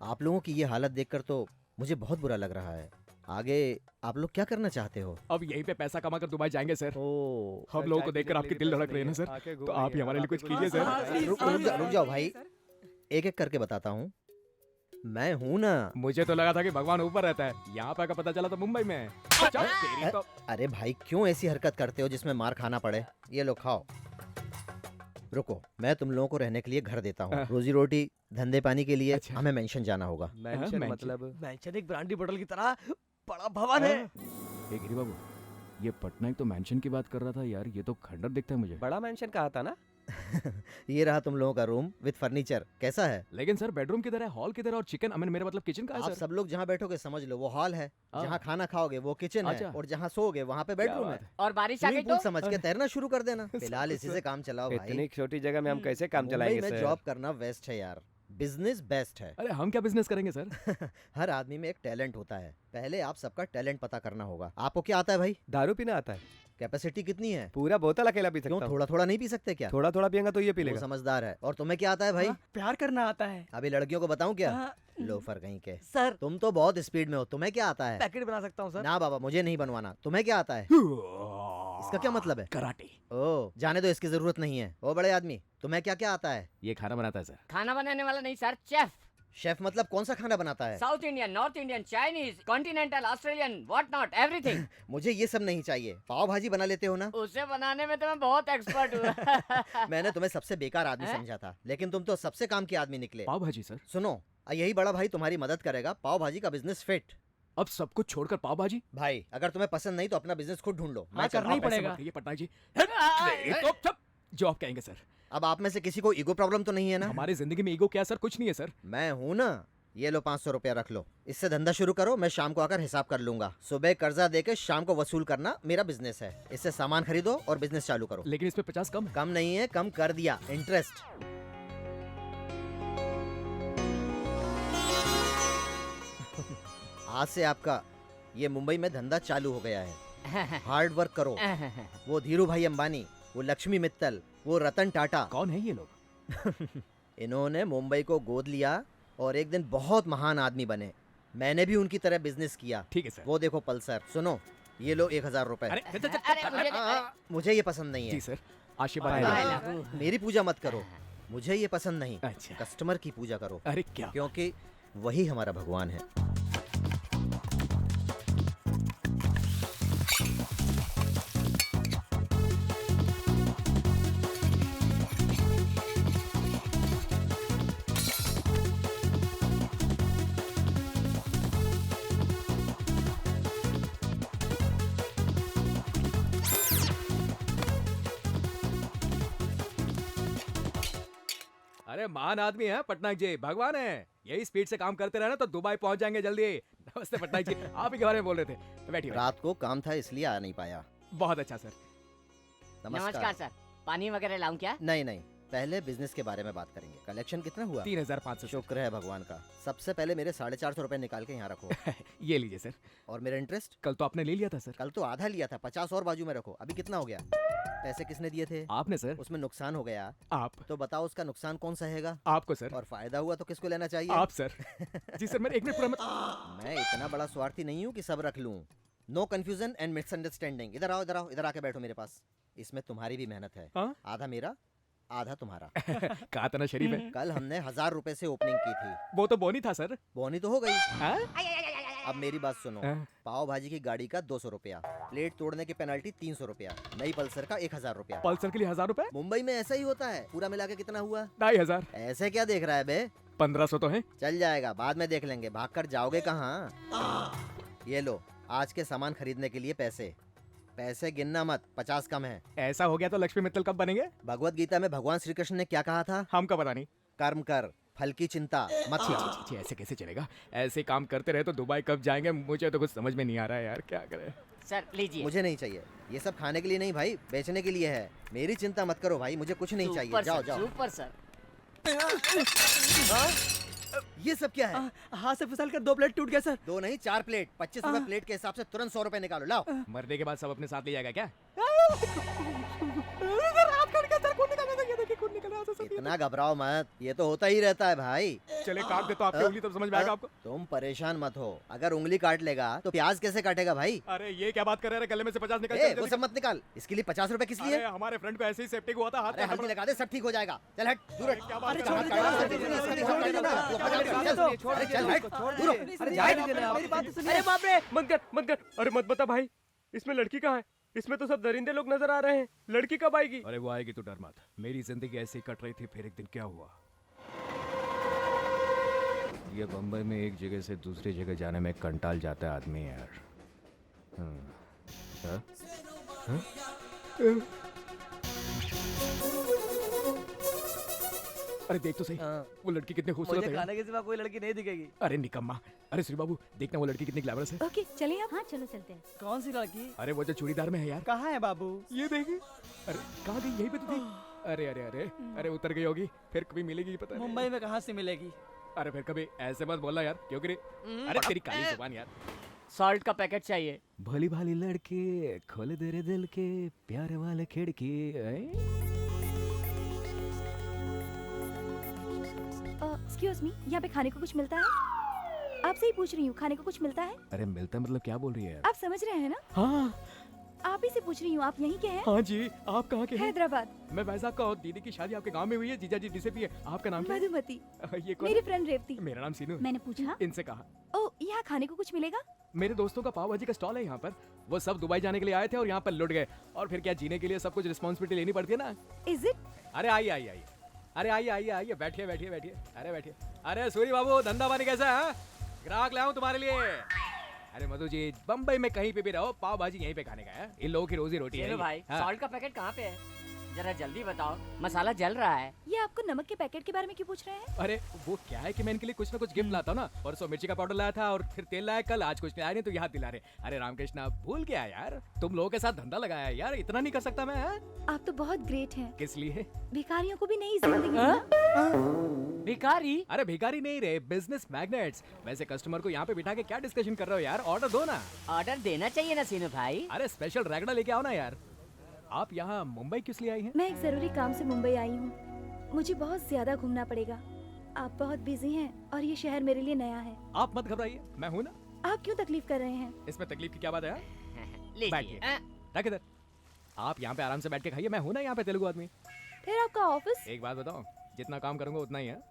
आप लोगों की ये हालत देखकर तो मुझे बहुत बुरा लग रहा है। आगे आप लोग क्या करना चाहते हो? अब यहीं पे पैसा कमा कर दुबई जाएंगे सर। हम लोगों को देखकर आपकी दिल धड़क रही है ना सर, तो आप ही हमारे लिए कुछ कीजिए सर। रुक जाओ भाई, एक एक करके बताता हूँ। मैं हूँ ना। मुझे तो लगा था कि भगवान ऊपर रहता है, यहाँ पे का पता चला तो मुंबई में है। तेरी तो... अरे भाई क्यों ऐसी हरकत करते हो जिसमें मार खाना पड़े? ये लो खाओ। रुको, मैं तुम लोगों को रहने के लिए घर देता हूँ। रोजी रोटी धंधे पानी के लिए हमें मेंशन जाना होगा। मतलब मेंशन एक ब्रांडी बोतल की तरह बड़ा भवन है। गिरी बाबू, ये पटना तो मेंशन की बात कर रहा था यार, ये तो खंडर दिखता है मुझे। बड़ा मेंशन कहा था ना? ये रहा तुम लोगों का रूम विद फर्नीचर। कैसा है? लेकिन सर बेडरूम किधर है, हॉल किधर है और चिकन, मेरे मतलब किचन का है आप सर? सब लोग जहाँ बैठोगे समझ लो वो हॉल है, जहाँ खाना खाओगे वो किचन है, और जहाँ सोओगे वहाँ पे बेडरूम है। और बारिश आ गई तो समझ के तैरना शुरू कर देना। फिलहाल इसी से काम चलाओ भाई। इतनी छोटी जगह में हम कैसे काम चलाएंगे मुंबई में जॉब करना वेस्ट है यार। बिजनेस बेस्ट है। अरे हम क्या बिजनेस करेंगे सर? हर आदमी में एक टैलेंट होता है, पहले आप सबका टैलेंट पता करना होगा। आपको क्या आता है भाई? दारू पीना आता है। कैपेसिटी कितनी है? पूरा बोतल अकेला पी सकता क्यों हूँ। थोड़ा थोड़ा नहीं पी सकते क्या? थोड़ा थोड़ा पियेगा तो ये पी वो लेगा। समझदार है। और तुम्हें क्या आता है भाई? प्यार करना आता है अभी लड़कियों को बताऊं क्या? हाँ। लोफर कहीं के। सर तुम तो बहुत स्पीड में हो, तुम्हें क्या आता है? पैकेट बना सकता हूँ सर। ना बाबा, मुझे नहीं बनवाना। तुम्हें क्या आता है? इसका क्या मतलब है? कराटे। ओ, जाने दो, इसकी जरूरत नहीं है। ओ बड़े आदमी, तुम्हें क्या क्या आता है? ये खाना बनाता है सर। खाना बनाने वाला नहीं सर, शेफ। शेफ मतलब कौन सा खाना बनाता है? South Indian, north Indian, Chinese, continental, Australian, what not, everything. मुझे ये सब नहीं चाहिए। पाव भाजी बना लेते हो ना? उसे बनाने में तो मैं बहुत एक्सपर्ट हूँ। मैंने तुम्हें सबसे बेकार आदमी समझा था, लेकिन तुम तो सबसे काम के आदमी निकले। पाव भाजी सर। सुनो, यही बड़ा भाई तुम्हारी मदद करेगा। पाव भाजी का बिजनेस फिट। अब सब कुछ छोड़कर पाव भाजी? भाई अगर तुम्हें पसंद नहीं तो अपना बिजनेस खुद ढूंढ लो। हाँ, मैं चल करना रहा ही हूँ। पड़ेगा। ये पटनायक जी, तो सब जो आप कहेंगे सर। अब आप में से किसी को ईगो प्रॉब्लम तो नहीं है ना? हमारी जिंदगी में ईगो क्या सर? कुछ नहीं है सर। मैं हूँ ना। ये लो 500 रुपया रख लो, इससे धंधा शुरू करो। मैं शाम को आकर हिसाब कर लूंगा। सुबह कर्जा देके शाम को वसूल करना मेरा बिजनेस है। इससे सामान खरीदो और बिजनेस चालू करो। लेकिन इसमें 50 कम है। कम नहीं है, कम कर दिया। इंटरेस्ट। आज से आपका ये मुंबई में धंधा चालू हो गया है। हार्ड वर्क करो। वो धीरू भाई अंबानी, वो लक्ष्मी मित्तल, वो रतन टाटा। कौन है ये लोग? इन्होंने मुंबई को गोद लिया और एक दिन बहुत महान आदमी बने। मैंने भी उनकी तरह बिजनेस किया। ठीक है सर। वो देखो पल्सर। सुनो, ये लो 1000 रुपए। मुझे ये पसंद नहीं है। जी सर, आशीर्वाद। मेरी पूजा मत करो, मुझे ये पसंद नहीं। अच्छा। कस्टमर की पूजा करो। अरे क्या? क्योंकि वही हमारा भगवान है। अरे महान आदमी है पटनायक जी, भगवान है। यही स्पीड से काम करते रहना तो दुबई पहुंच जाएंगे जल्दी। नमस्ते पटनायक जी, आप ही के बारे में बोल रहे थे। बैठिए। रात को काम था इसलिए आ नहीं पाया। बहुत अच्छा सर। नमस्कार सर, पानी वगैरह लाऊं क्या? नहीं नहीं, पहले बिजनेस के बारे में बात करेंगे। कलेक्शन कितना हुआ? 3500। शुक्र है भगवान का। सबसे पहले मेरे 450 रुपए निकाल के यहाँ रखो। ये लीजिए सर। और मेरा इंटरेस्ट? कल तो आपने ले लिया था सर। कल तो आधा लिया था, 50 और बाजू में रखो। अभी कितना हो गया? पैसे किसने दिए थे? आपने सर। उसमें नुकसान हो गया। आप। तो बताओ उसका नुकसान कौन सहेगा? आपको सर। और फायदा हुआ तो किसको लेना चाहिए? आप सर। जी सर, मैंने 1 मिनट पूरा मैं इतना बड़ा स्वार्थी नहीं हूँ कि सब रख लूँ। No confusion and misunderstanding. इधर आओ, इधर आओ, इधर आके बैठो मेरे पास। इसमें तुम्हारी भी मेहनत है। आधा मेरा, आधा तुम्हारा। कहा था ना शरीफ है। कल हमने 1000 रुपए से ओपनिंग की थी। वो तो बोनी था सर। बोनी तो हो गई। अब मेरी बात सुनो। पाव भाजी की गाड़ी का 200 रुपया, प्लेट तोड़ने की पेनल्टी 300 रुपया, नई पल्सर का 1000 रुपया। पल्सर के लिए 1000 रुपए? मुंबई में ऐसा ही होता है। पूरा मिला के कितना हुआ? 2500। ऐसे क्या देख रहा है बे? 1500 तो है। चल जाएगा, बाद में देख लेंगे। भाग कर जाओगे कहाँ? ये लो, आज के सामान खरीदने के लिए पैसे। पैसे गिनना मत, 50 कम है। ऐसा हो गया तो लक्ष्मी मित्तल कब बनेंगे? भगवत गीता में भगवान श्री कृष्ण ने क्या कहा था? हमको पता नहीं। कर्म कर, फल की चिंता मत कर। ऐसे कैसे चलेगा? ऐसे काम करते रहे तो दुबई कब जाएंगे? मुझे तो कुछ समझ में नहीं आ रहा है यार, क्या करें? सर लीजिए। मुझे नहीं चाहिए। ये सब खाने के लिए नहीं भाई, बेचने के लिए है। मेरी चिंता मत करो भाई, मुझे कुछ नहीं चाहिए। जाओ जाओ। Super sir. ये सब क्या है? हाथ से फिसल कर 2 प्लेट टूट गया सर। 2 नहीं 4 प्लेट। 25 रुपए प्लेट के हिसाब से तुरंत 100 रुपए निकालो। लाओ। मरने के बाद सब अपने साथ ले जाएगा क्या? इतना घबराओ मत, ये तो होता ही रहता है भाई। चले काट दे तो आपकी उंगली तो समझ में आएगा आपको। तुम परेशान मत हो, अगर उंगली काट लेगा तो प्याज कैसे काटेगा भाई? अरे ये क्या बात कर रहे हैं? गले में से 50 निकल। वो सब मत निकाल। इसके लिए 50 रुपए किस लिए? हमारे फ्रेंड को ऐसे ही सेप्टिक हुआ था। हाथ हल्दी लगा दे, सब ठीक हो जाएगा। चल हट, दूर हट। अरे बाप रे, मत कर। अरे मत बता भाई, इसमें लड़की कहाँ है? इसमें तो सब दरिंदे लोग नजर आ रहे हैं। लड़की कब आएगी? अरे वो आएगी तो डर मत। मेरी जिंदगी ऐसे ही कट रही थी, फिर एक दिन क्या हुआ? ये बम्बई में एक जगह से दूसरी जगह जाने में कंटाल जाता है आदमी यार। अरे देख तो सही, वो लड़की कितनी खूबसूरत है। मुझे खाने के सिवा कोई लड़की नहीं दिखेगी। अरे निकम्मा। अरे श्री बाबू, देखना वो लड़की कितनी ग्लैमरस है। ओके चलिए आप। हाँ चलो चलते हैं। कौन सी लड़की? अरे वो जो चूड़ीदार में है यार। कहाँ है बाबू? ये देखिए। अरे कहाँ गई? यही पे तो थी। अरे अरे अरे अरे उतर गई होगी, फिर कभी मिलेगी पता नहीं। मुंबई में कहाँ से मिलेगी? अरे फिर कभी ऐसे मत बोलना यार, क्यों रे? अरे तेरी काली जुबान यार। सॉल्ट का पैकेट चाहिए। भोली भाली लड़के खोल दे रे दिल के प्यार वाले खिड़की। एक्सक्यूज मी, यहाँ पे खाने को कुछ मिलता है? आपसे ही पूछ रही हूँ, खाने को कुछ मिलता है? अरे मिलता मतलब क्या बोल रही है यार? आप समझ रहे हैं ना? हाँ आप ही से पूछ रही हूँ, आप यहीं के हैं? हाँ जी, आप कहाँ के हैं? हैदराबाद। मैं वैसा का हूँ, दीदी की शादी आपके गांव में हुई है, जीजा जी डिसअपीयर। आपका नाम क्या है? मधुमती। ये कौन? मेरी फ्रेंड रेवती। मेरा नाम सीनू। मैंने पूछा। इनसे कहा। ओ, यहाँ खाने को कुछ मिलेगा? मेरे दोस्तों का पाव भाजी का स्टॉल है यहाँ पर। वो सब दुबई जाने के लिए आए थे और यहाँ पर लुट गए। और फिर क्या, जीने के लिए सब कुछ रिस्पॉन्सिबिलिटी लेनी पड़ती है ना। Is it? अरे आइए आइए आइए, अरे आइए आइए आइए, बैठिए बैठिए बैठिए, अरे बैठिए। अरे सूरी बाबू, धंधा पानी कैसा है? ग्राहक ले आऊं तुम्हारे लिए? अरे मधु जी, बम्बई में कहीं पे भी रहो, पाव भाजी यहीं पे खाने का है। इन लोगों की रोजी रोटी है। भाई, हाँ। सॉल्ट का पैकेट कहाँ पे है? जरा जल्दी बताओ, मसाला जल रहा है। ये आपको नमक के पैकेट के बारे में क्यों पूछ रहे हैं? अरे वो क्या है कि मैं इनके लिए कुछ ना कुछ गिफ्ट लाता हूँ ना। परसों मिर्ची का पाउडर लाया था और फिर तेल लाया कल, आज कुछ नहीं आया, नहीं तो याद दिला रहे। अरे रामकृष्ण, आप भूल गया यार, तुम लोगों के साथ धंधा लगाया यार, इतना नहीं कर सकता मैं? आप तो बहुत ग्रेट हैं। किस लिए? भिखारियों को भी नई जिंदगी मिला। भिखारी? अरे भिखारी नहीं रे, बिजनेस मैग्नेट्स। वैसे कस्टमर को यहाँ पे बिठा के क्या डिस्कशन कर रहे हो यार? ऑर्डर दो ना। ऑर्डर देना चाहिए ना सीनू भाई। अरे स्पेशल रगड़ा लेके आओ ना यार। आप यहाँ मुंबई किस लिए आई हैं? मैं एक जरूरी काम से मुंबई आई हूँ। मुझे बहुत ज्यादा घूमना पड़ेगा। आप बहुत बिजी हैं और ये शहर मेरे लिए नया है। आप मत घबराइए, मैं हूँ ना। आप क्यों तकलीफ कर रहे हैं? इसमें तकलीफ की क्या बात है यार? लीजिए। बैठिए, रख इधर। आप यहाँ पे आराम से बैठ के खाइए, मैं हूँ ना यहाँ पे तेलुगु आदमी। फिर आपका ऑफिस? एक बात बताओ, जितना काम करूंगा उतना ही है।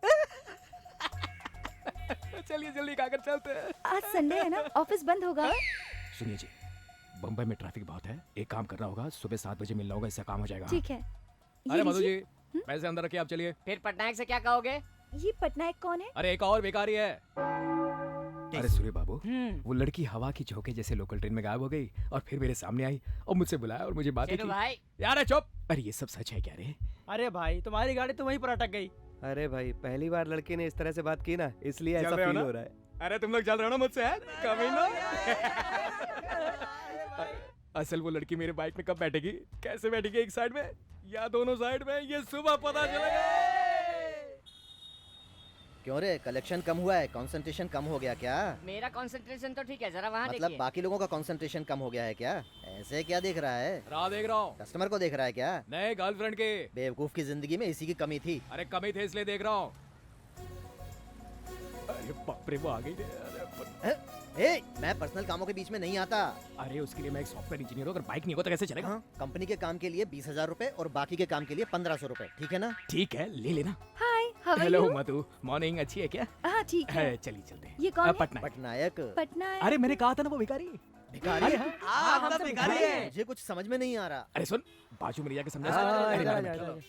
चलिए जल्दी खाकर चलते हैं। आज संडे है ना, ऑफिस बंद होगा। सुनिए जी, बम्बई में ट्रैफिक बहुत है, एक काम करना होगा, सुबह 7 बजे मिलना होगा, इससे काम हो जाएगा। ठीक है। अरे मधु जी, पैसे अंदर रखिए, आप चलिए। फिर पटनायक से क्या कहोगे? ये पटनायक कौन है? अरे एक और बेकारी है। अरे सूर्य बाबू, वो लड़की हवा की झोंके जैसे लोकल ट्रेन में गायब हो गई और फिर मेरे सामने आई और मुझसे बुलाया और मुझे बातें की। भाई यार चुप। अरे ये सब सच है क्या रे? अरे भाई, तुम्हारी गाड़ी तो वहीं पर अटक गई। अरे भाई, पहली बार लड़की ने इस तरह से बात की ना, इसलिए ऐसा फील हो रहा है। अरे तुम लोग जल रहे हो ना मुझसे? कमीना। असल वो लड़की मेरे बाइक में कब बैठेगी, कैसे बैठेगी, एक साइड में या दोनों साइड में, ये सुबह पता चलेगा। क्यों रे, कलेक्शन कम हुआ है? कंसंट्रेशन कम हो गया क्या? मेरा कंसंट्रेशन तो ठीक है, जरा वहाँ मतलब देखिए। बाकी लोगों का कंसंट्रेशन कम हो गया है क्या? ऐसे क्या देख रहा है? राह देख रहा हूँ। कस्टमर को देख रहा है क्या? नहीं, गर्लफ्रेंड के। बेवकूफ की जिंदगी में इसी की कमी थी। अरे कमी थे इसलिए देख रहा हूँ। अरे बाप रे, वो आ गई रे। ए, मैं पर्सनल कामों के बीच में नहीं आता। अरे उसके लिए मैं एक सॉफ्टवेयर इंजीनियर हूँ, अगर बाइक नहीं होगा तो कैसे चलेगा? हाँ, कंपनी के काम के लिए 20,000 रुपए और बाकी के काम के लिए 1500 रुपए, ठीक है ना? ठीक है, ले लेना। Hi, how are hello you? Madhu, morning अच्छी है क्या? हाँ ठीक है। चलिए चलते हैं। ये कौन है? पटनायक। पटनायक। अरे मैंने कहा था ना वो भिखारी। भिखारी? अरे हाँ। हम तो भिखारी हैं। मुझे कुछ समझ में नहीं आ रहा। अरे सुन, बाजू में जाके समझा।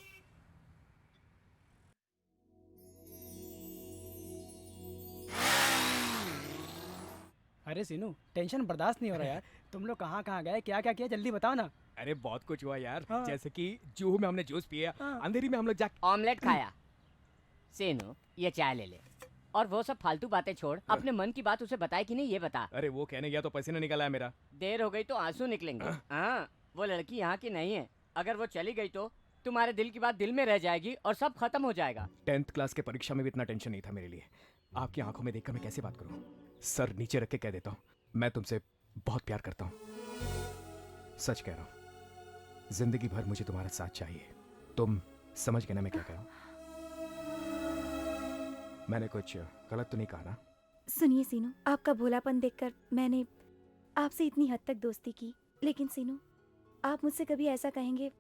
अरे सीनू, टेंशन बर्दाश्त नहीं हो रहा यार। तुम लोग कहाँ कहाँ गए, क्या क्या किया, जल्दी बताओ ना। अरे बहुत कुछ हुआ यार। हाँ। जैसे कि जूहू में हमने जूस पिया, अंधेरी में हम लोग ऑमलेट खाया। सीनू, ये चाय ले ले। और वो सब फालतू बातें छोड़, अपने मन की बात उसे बताए कि नहीं ये बता। अरे वो कहने गया तो पसीना निकला है मेरा। देर हो गई तो आंसू निकलेंगे। हाँ, वो लड़की यहाँ की नहीं है। अगर वो चली गई तो तुम्हारे दिल की बात दिल में रह जाएगी और सब खत्म हो जाएगा। 10th क्लास के परीक्षा में भी इतना टेंशन नहीं था मेरे लिए। आपकी आंखों में देखकर मैं कैसे बात करूं? सर नीचे रख के कह देता हूं, मैं तुमसे बहुत प्यार करता हूं। सच कह रहा हूं, जिंदगी भर मुझे तुम्हारा साथ चाहिए। तुम समझ गए ना मैं क्या कह रहा हूं? मैंने कुछ गलत तो नहीं कहा ना? सुनिए सीनू, आपका भोलापन देखकर मैंने आपसे इतनी हद तक दोस्ती की, लेकिन सीनू आप मुझसे कभी ऐसा कहेंगे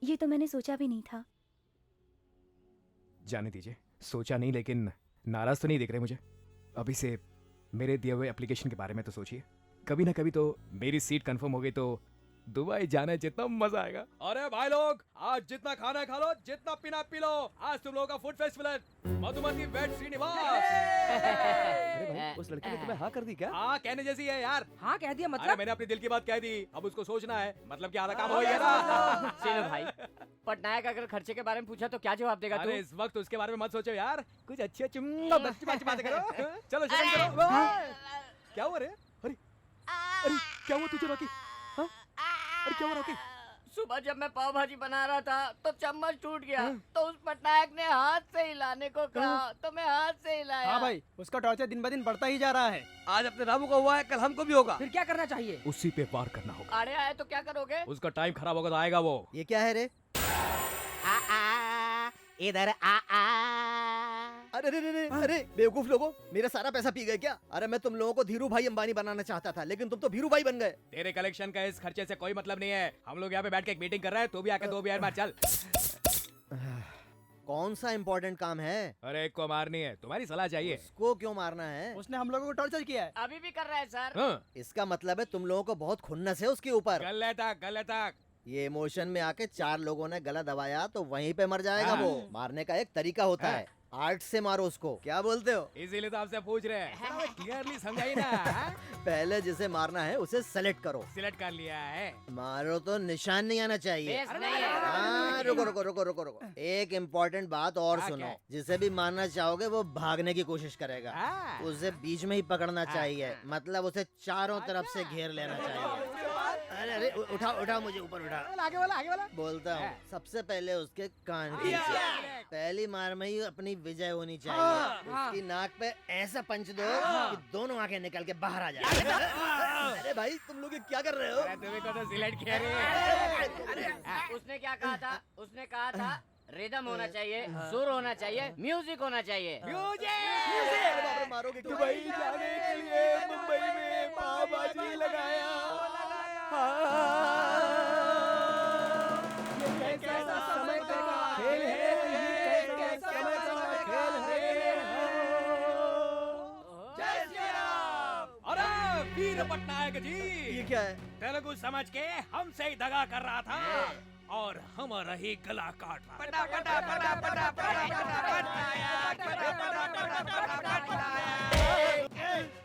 ये तो मैंने सोचा भी नहीं था। जाने दीजिए, सोचा नहीं, लेकिन नाराज तो नहीं दिख रहे मुझे। अभी से मेरे दिए हुए एप्लीकेशन के बारे में तो सोचिए। कभी ना कभी तो मेरी सीट कंफर्म हो गई तो दुबई जाने जितना मजा आएगा। अरे भाई लोग, आज जितना खाना है खा लो, जितना पीना पी लो। आज तुम लोगों का फूड फेस्टिवल है, मधुमती वेट श्रीनिवास। अरे भाई, उस लड़की ने तुम्हें हाँ कर दी क्या? हाँ, कहने जैसी है यार। हाँ कह दिया अरे मतलब? मैंने अपने दिल की बात कह दी, अब उसको सोचना है, मतलब कि आधा काम हो गया ना। सीनू भाई, पटनायक अगर खर्चे के बारे में पूछा तो क्या जवाब देगा तू? अरे इस वक्त उसके बारे में मत सोचो यार, कुछ अच्छी अच्छी बातें करो। चलो चिकन करो। क्या हुआ रे? अरे अरे क्या हुआ तुझे रॉकी? हाँ? अरे क्या हुआ रॉकी? सुबह जब मैं पाव भाजी बना रहा था तो चम्मच टूट गया, तो उस पटनायक ने हाथ से हिलाने को कहा, तो मैं हाथ से हिलाया। हाँ भाई, उसका टॉर्चर दिन ब दिन बढ़ता ही जा रहा है। आज अपने रामू को हुआ है, कल हमको भी होगा। फिर क्या करना चाहिए? उसी पे वार करना होगा। अरे आए तो क्या करोगे? उसका टाइम खराब होगा तो आएगा वो। ये क्या है रे? इधर अरे रे रे रे, अरे बेवकूफ लोगों, मेरा सारा पैसा पी गए क्या? अरे मैं तुम लोगों को धीरू भाई अंबानी बनाना चाहता था, लेकिन तुम तो भीरू भाई बन गए। तेरे कलेक्शन का इस खर्चे से कोई मतलब नहीं है। हम लोग यहाँ पे बैठ के एक मीटिंग कर रहे हैं, तू भी आके 2 बियर मार चल। कौन सा इम्पोर्टेंट काम है? अरे एक को मारनी है, तुम्हारी सलाह चाहिए। उसको क्यों मारना है? उसने हम लोगों को टॉर्चर किया है। अभी भी कर रहा है सर। हाँ। इसका मतलब है तुम लोगों को बहुत खुन्नस है उसके ऊपर। गलत। ये इमोशन में आके 4 लोगों ने गला दबाया तो वहीं पे मर जाएगा वो। मारने का एक तरीका होता है, आर्ट से मारो उसको। क्या बोलते हो? इसीलिए तो आपसे पूछ रहे हैं। क्लियरली समझाई ना। पहले जिसे मारना है उसे सेलेक्ट करो। सिलेक्ट कर लिया है। मारो तो निशान नहीं आना चाहिए। बेस नहीं है। हाँ, रुको। एक इम्पोर्टेंट बात और हाँ, सुनो। क्या है? जिसे भी मारना चाहोगे वो भागने की कोशिश करेगा। उसे बीच में ही पकड़ना चाहिए, मतलब उसे चारों तरफ से घेर लेना चाहिए। अरे उठा मुझे ऊपर उठा। आगे वाला। बोलता हूँ, सबसे पहले उसके कान खींचो। पहली मार में ही अपनी विजय होनी चाहिए। उसकी नाक पे ऐसा पंच दो कि दोनों आंखें निकल के बाहर आ जाए। अरे भाई तुम लोग ये क्या कर रहे हो? तुम्हें तो सिलेक्ट किया उसने क्या कहा था? उसने कहा था रिदम होना चाहिए, सुर होना चाहिए, म्यूजिक होना चाहिए। म्यूजिक! मारोगे क्यों? दुबई जाने के लिए मुंबई में पाव भाजी लगाया। ये कैसा समय का खेल है, ये कैसा समय का खेल है। जय श्री राम। अरे वीर पटनायक जी, ये क्या है? तेलुगु समझ के हमसे ही दगा कर रहा था और हमारा ही गला काट रहा।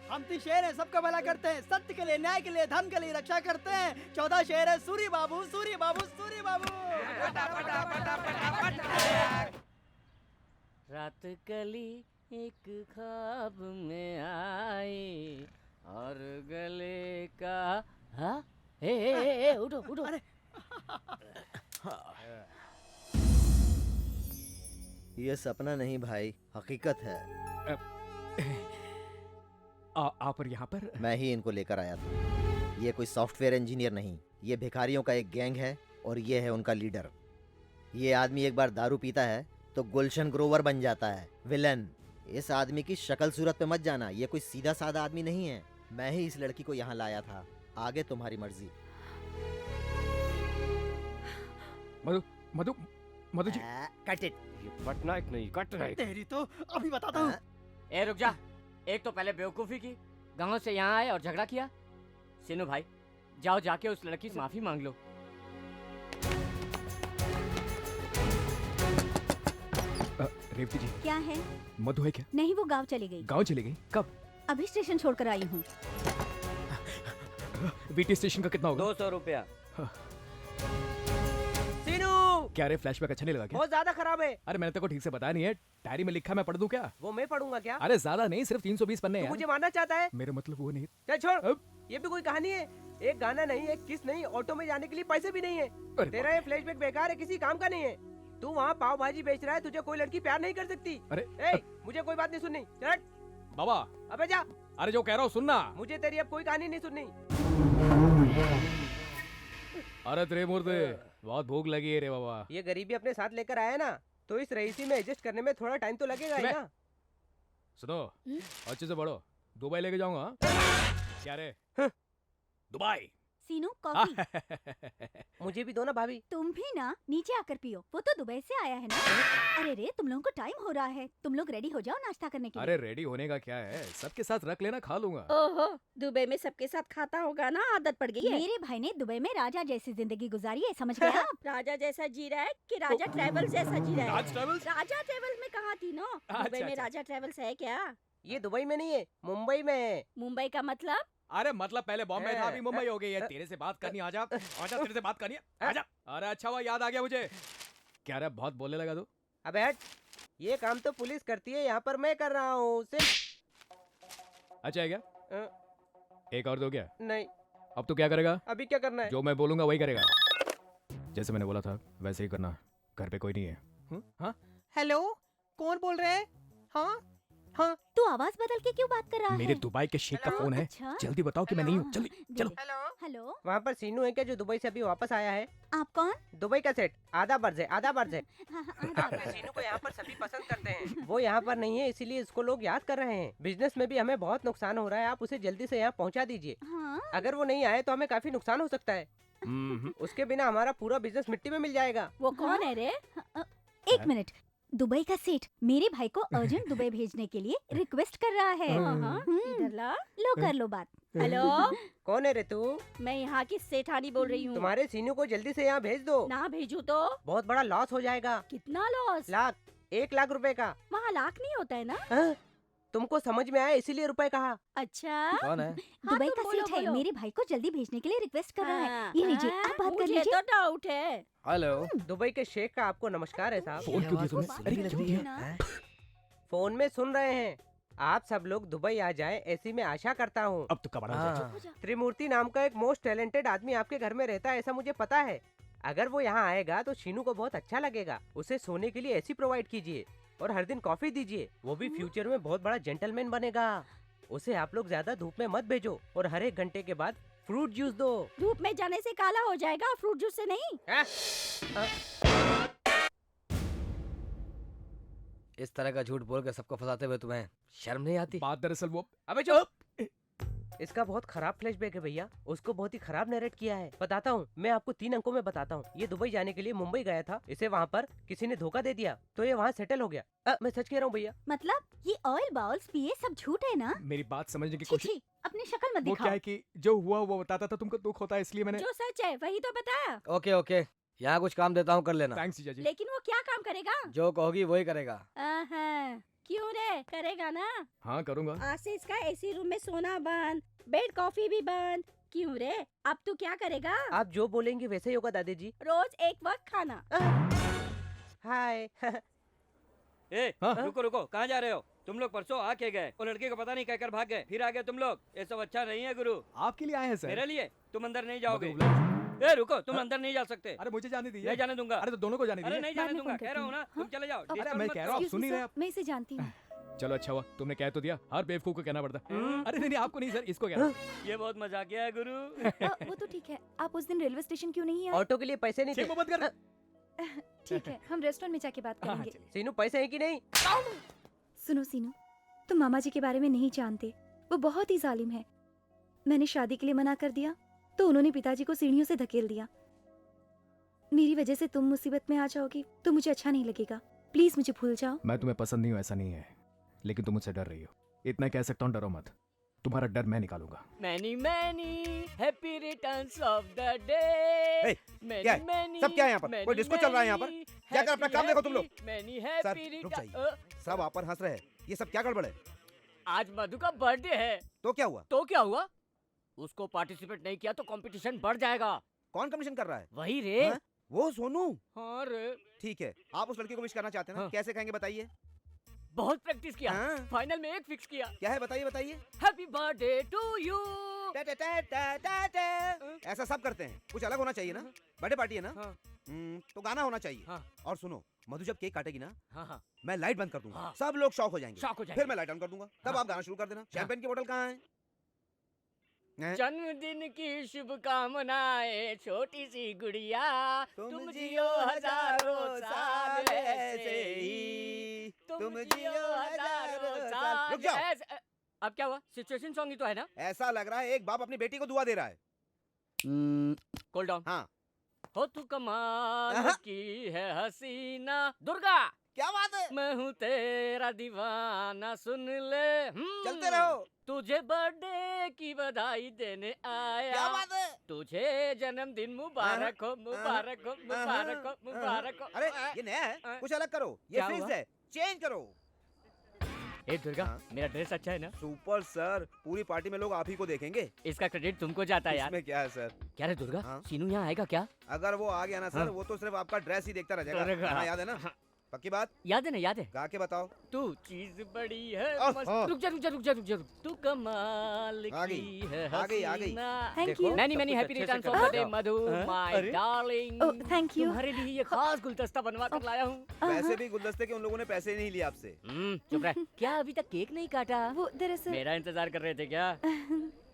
हम तो शेर है, सबका भला करते हैं, सत्य के लिए, न्याय के लिए, धर्म के लिए रक्षा करते हैं। 14 शेर है, सूरी बाबू। रात कली एक ख्वाब में आई और गले का हाँ ए उठो। ये सपना नहीं भाई, हकीकत है। आप और यहाँ पर मैं ही इनको लेकर आया था। ये कोई सॉफ्टवेयर इंजीनियर नहीं, ये भिखारियों का एक गैंग है और ये है उनका लीडर। ये आदमी एक बार दारू पीता है तो गुलशन ग्रोवर बन जाता है, विलन। इस आदमी की शक्ल सूरत पे मत जाना, ये कोई सीधा साधा आदमी नहीं है। मैं ही इस लड़की को यहाँ लाया था, आगे तुम्हारी मर्जी। Madhu ji, cut it. ये पटनायक नहीं, कटनायक। तेरी तो अभी बताता हूँ। ए रुक जा, एक तो पहले बेवकूफी की, गांव से यहाँ आए और झगड़ा किया। सिनू भाई जाओ जाके उस लड़की से माफी मांग लो। रेवती जी, क्या है? मधु है क्या? नहीं, वो गांव चली गई। गांव चली गई? कब? अभी स्टेशन छोड़कर आई हूँ। वीटी स्टेशन का कितना होगा? 200 रुपया। सीनू, क्या रे, फ्लैशबैक अच्छा नहीं लगा क्या? बहुत ज्यादा खराब है। अरे मैंने तेरे को ठीक से बताया नहीं है, डायरी में लिखा, मैं पढ़ दूं क्या? वो मैं पढ़ूंगा क्या? अरे ज्यादा नहीं, सिर्फ 320 पन्ने तू हैं। मुझे मारना चाहता है? मेरा मतलब वो नहीं। चल छोड़, ये भी कोई कहानी है? एक गाना नहीं, एक किस नहीं, ऑटो में जाने के लिए पैसे भी नहीं है। तेरा ये फ्लैशबैक बेकार है, किसी काम का नहीं है। तू वहाँ पाव भाजी बेच रहा है, तुझे कोई लड़की प्यार नहीं कर सकती। अरे मुझे कोई बात नहीं सुननी, चल बाबा। अबे जा। अरे जो कह रहा हूँ सुनना। मुझे तेरी अब कोई कहानी नहीं सुननी। अरे तेरे मुर्दे, बहुत भूख लगी है रे बाबा। ये गरीबी अपने साथ लेकर आया ना, तो इस रईसी में एडजस्ट करने में थोड़ा टाइम तो लगेगा ही ना। सुनो, अच्छे से पढ़ो, दुबई लेके जाऊंगा। क्या रे? दुबई। सीनू, कॉफी। मुझे भी दो ना भाभी। तुम भी ना, नीचे आकर पियो, वो तो दुबई से आया है ना। अरे रे, तुम लोगों को टाइम हो रहा है, तुम लोग रेडी हो जाओ नाश्ता करने के लिए। अरे रेडी होने का क्या है, सबके साथ रख लेना, खा लूंगा। ओहो, दुबई में सबके साथ खाता होगा ना, आदत पड़ गई है। मेरे भाई ने दुबई में राजा जैसी जिंदगी गुजारी है, समझ गया? राजा जैसा जी रहा है कि राजा ट्रेवल्स जैसा जी रहा है? राज ट्रेवल्स? राजा ट्रेवल्स में कहा थी ना, दुबई में राजा ट्रेवल्स है क्या? ये दुबई में नहीं है, मुंबई में है। मुंबई का मतलब? अरे मतलब पहले बॉम्बे था, अभी मुंबई हो गई है। तेरे से बात करनी, आजा आजा, तेरे से बात करनी है, आजा। अरे अच्छा हुआ याद आ गया मुझे। क्या रे, बहुत बोलने लगा तू? अबे हट, ये काम तो पुलिस करती है, यहाँ पर मैं कर रहा हूँ सिर्फ। अच्छा है क्या? एक और दो क्या? नहीं। अब तू क्या करेगा? अभी क्या करना है? जो मैं बोलूंगा वही करेगा। जैसे मैंने बोला था वैसे ही करना। घर पे कोई नहीं है। हाँ हेलो, कौन बोल रहे हैं? हाँ हाँ, तू आवाज बदल के क्यों बात कर रहा मेरे है? दुबई के शेख का फोन है। अच्छा? जल्दी बताओ कि मैं नहीं हूँ। जल्दी चलो। हेलो, वहाँ पर सीनू है क्या जो दुबई से अभी वापस आया है? आप कौन? दुबई का सेट, आधा बर्ज है, आधा बर्ज है। हाँ, हाँ, आपके सीनू को यहाँ पर सभी पसंद करते हैं। वो यहाँ पर नहीं है, इसीलिए इसको लोग याद कर रहे हैं। बिजनेस में भी हमें बहुत नुकसान हो रहा है, आप उसे जल्दी से यहाँ पहुँचा दीजिए। हाँ? अगर वो नहीं आए तो हमें काफी नुकसान हो सकता है। उसके बिना हमारा पूरा बिजनेस मिट्टी में मिल जाएगा। वो कौन है रे? एक मिनट, दुबई का सेठ मेरे भाई को अर्जेंट दुबई भेजने के लिए रिक्वेस्ट कर रहा है। इधर ला। लो कर लो बात। हेलो, कौन है रे तू? मैं यहाँ की सेठानी बोल रही हूँ। तुम्हारे सीनू को जल्दी से यहाँ भेज दो। ना भेजू तो बहुत बड़ा लॉस हो जाएगा। कितना लॉस? लाख, 1 लाख रुपए का। वहाँ लाख नहीं होता है ना? हाँ? तुमको समझ में आया इसीलिए रुपए कहा। अच्छा, कौन है? दुबई का सेठ है, मेरे भाई को जल्दी भेजने के लिए रिक्वेस्ट कर रहा है। ये लीजिए, आप बात कर मुझे लीजिए। तो डाउट है। हेलो, दुबई के शेख का आपको नमस्कार है साहब। फोन क्यों किया तुमने? अरे क्यों किया? फोन में सुन रहे हैं। आप सब लोग दुबई आ जाएं, ऐसी मैं आशा करता हूँ। अब तो कब त्रिमूर्ति नाम का एक मोस्ट टैलेंटेड आदमी आपके घर में रहता है, ऐसा मुझे पता है। अगर वो यहाँ आएगा तो शीनू को बहुत अच्छा लगेगा। उसे सोने के लिए एसी प्रोवाइड कीजिए और हर दिन कॉफी दीजिए। वो भी फ्यूचर में बहुत बड़ा जेंटलमैन बनेगा। उसे आप लोग ज्यादा धूप में मत भेजो और हर 1 घंटे के बाद फ्रूट जूस दो। धूप में जाने से काला हो जाएगा, फ्रूट जूस से नहीं। इस तरह का झूठ बोल के सबको फंसाते हुए तुम्हें शर्म नहीं आती? बात दरअसल वो। अबे चुप! इसका बहुत खराब फ्लैशबैक है भैया। उसको बहुत ही खराब नरेट किया है। बताता हूँ, मैं आपको 3 अंकों में बताता हूँ। ये दुबई जाने के लिए मुंबई गया था। इसे वहाँ पर किसी ने धोखा दे दिया तो ये वहाँ सेटल हो गया। मैं सच कह रहा हूँ भैया। मतलब ये ऑयल बाउल्स पिए सब झूठ है ना? मेरी बात समझने की छी कोशिश। छी, अपनी शक्ल मत वो दिखाओ। क्या है कि जो हुआ वो बताता था, तुमको दुख होता है इसलिए मैंने। जो सच है वही तो बताया। ओके ओके, यहाँ कुछ काम देता हूँ, कर लेना। थैंक्स जीजा जी। लेकिन वो क्या काम करेगा? जो कहोगी वही करेगा। क्यों रे, करेगा ना? हाँ करूँगा। आज से इसका एसी रूम में सोना बंद, बेड कॉफी भी बंद। क्यों रे, अब तू क्या करेगा? आप जो बोलेंगे वैसे ही होगा दादी जी। रोज एक वक्त खाना। हाय। रुको रुको, कहाँ जा रहे हो? तुम लोग परसों आके गए, वो लड़के को पता नहीं कहकर भाग गए, फिर आ गए तुम लोग। ये सब अच्छा नहीं है गुरु। आपके लिए आए हैं सर। मेरे लिए? तुम अंदर नहीं जाओगे। रुको, तुम अंदर नहीं जा सकते। अरे मुझे जाने दीजिए। नहीं जाने दूंगा। अरे तो दोनों को जाने अरे दीजिए। नहीं जाने दूंगा, कह रहा हूँ ना। तुम चले जाओ। अरे मैं कह रहा हूँ, आप सुन ही रहे। मैं इसे जानती हूँ। चलो अच्छा हुआ तुमने कह तो दिया, हर बेवकूफ को कहना पड़ता। अरे नहीं आपको नहीं सर, इसको कह रहा। ये बहुत मजाकिया है गुरु। वो तो ठीक है, आप उस दिन रेलवे स्टेशन क्यों नहीं आए? ऑटो के लिए पैसे नहीं थे। मत कर। ठीक है, हम रेस्टोरेंट में जाके बात करेंगे। सीनू पैसे है कि नहीं? सुनो सीनू, तुम मामा जी के बारे में नहीं जानते। वो बहुत ही जालिम है। मैंने शादी के लिए मना कर दिया तो उन्होंने पिताजी को सीढ़ियों से धकेल दिया। मेरी वजह से तुम मुसीबत में आ जाओगी तो मुझे अच्छा नहीं लगेगा। प्लीज मुझे भूल जाओ। मैं तुम्हें पसंद नहीं हूँ ऐसा नहीं है, लेकिन तुम मुझसे डर रही हो। इतना कह सकता हूँ, डरो मत। तुम्हारा डर मैं निकालूंगा। Many many happy returns of the day. क्या है? सब क्या है यहाँ पर? कोई डिस्को चल रहा है यहाँ पर? जाकर अपना काम देखो तुम लोग। सर रुक जाइए। सब आप पर हंस रहे हैं, ये सब क्या गड़बड़ है? आज मधु का बर्थडे है। तो क्या हुआ? तो क्या हुआ? उसको पार्टिसिपेट नहीं किया तो कंपटीशन बढ़ जाएगा। कौन कमीशन कर रहा है? वही रे। हाँ? वो सोनू। हाँ रे। ठीक है, आप उस लड़की को विश करना चाहते हैं ना? कैसे कहेंगे बताइए? बहुत प्रैक्टिस किया। फाइनल में एक फिक्स किया। क्या है बताइए बताइए। Happy birthday to you. ऐसा सब करते हैं, कुछ अलग होना चाहिए ना। बर्थडे पार्टी है ना। तो गाना होना चाहिए। और सुनो, मधु जब केक काटेगी ना, मैं लाइट बंद कर दूंगा। सब लोग शॉक हो जाएंगे। फिर मैं लाइट ऑन कर दूंगा, तब आप गाना शुरू कर देना। शैंपेन की बोतल कहाँ है? जन्मदिन की शुभकामनाएं छोटी सी गुड़िया, तुम जियो हजारों साल ऐसे ही, तुम जियो हजारों साल। रुक जाओ। अब क्या हुआ? सिचुएशन सॉन्ग ही तो है ना। ऐसा लग रहा है एक बाप अपनी बेटी को दुआ दे रहा है। Cool down. हाँ। हो तू कमाल की है हसीना दुर्गा। क्या बात है? मैं हूँ तेरा दीवाना, सुन ले। चलते रहो। तुझे बर्थडे की बधाई देने आया। क्या बात है? तुझे जन्मदिन मुबारक हो, मुबारक हो, मुबारक हो, मुबारक हो। अरे ये नया है, कुछ अलग करो। ये क्या फिक्स हुआ? है, चेंज करो। ए दुर्गा, मेरा ड्रेस अच्छा है ना? सुपर सर, पूरी पार्टी में लोग आप ही को देखेंगे। इसका क्रेडिट तुमको जाता है यार। इसमें क्या है सर? क्या रे दुर्गा, सीनू यहाँ आएगा क्या? अगर वो आ गया ना सर, वो तो सिर्फ आपका ड्रेस ही देखता रह जाएगा। दुर्गा। गाना याद है ना? पक्की बात? याद है ना, याद है। गा के बताओ। तू चीज बड़ी है मस्त। हाँ। रुक जा रुक जा रुक जा रुक जा। तू कमाल आ गई, की है आ गई, आ गई। हसीना। Thank देखो, you. मैनी सब मैनी कुछ हैप्पी अच्छे से रिटर्न्स कर ऑफ द डे बताओ। मधु हाँ? माय अरे? डार्लिंग। Oh, thank you. तुम्हारे लिए ये खास गुलदस्ता बनवा कर लाया हूँ। वैसे भी गुलदस्ते के उन लोगों ने पैसे ही नहीं लिए आपसे। चुप रह। क्या अभी तक केक नहीं काटा? वो दरअसल मेरा इंतजार कर रहे थे क्या?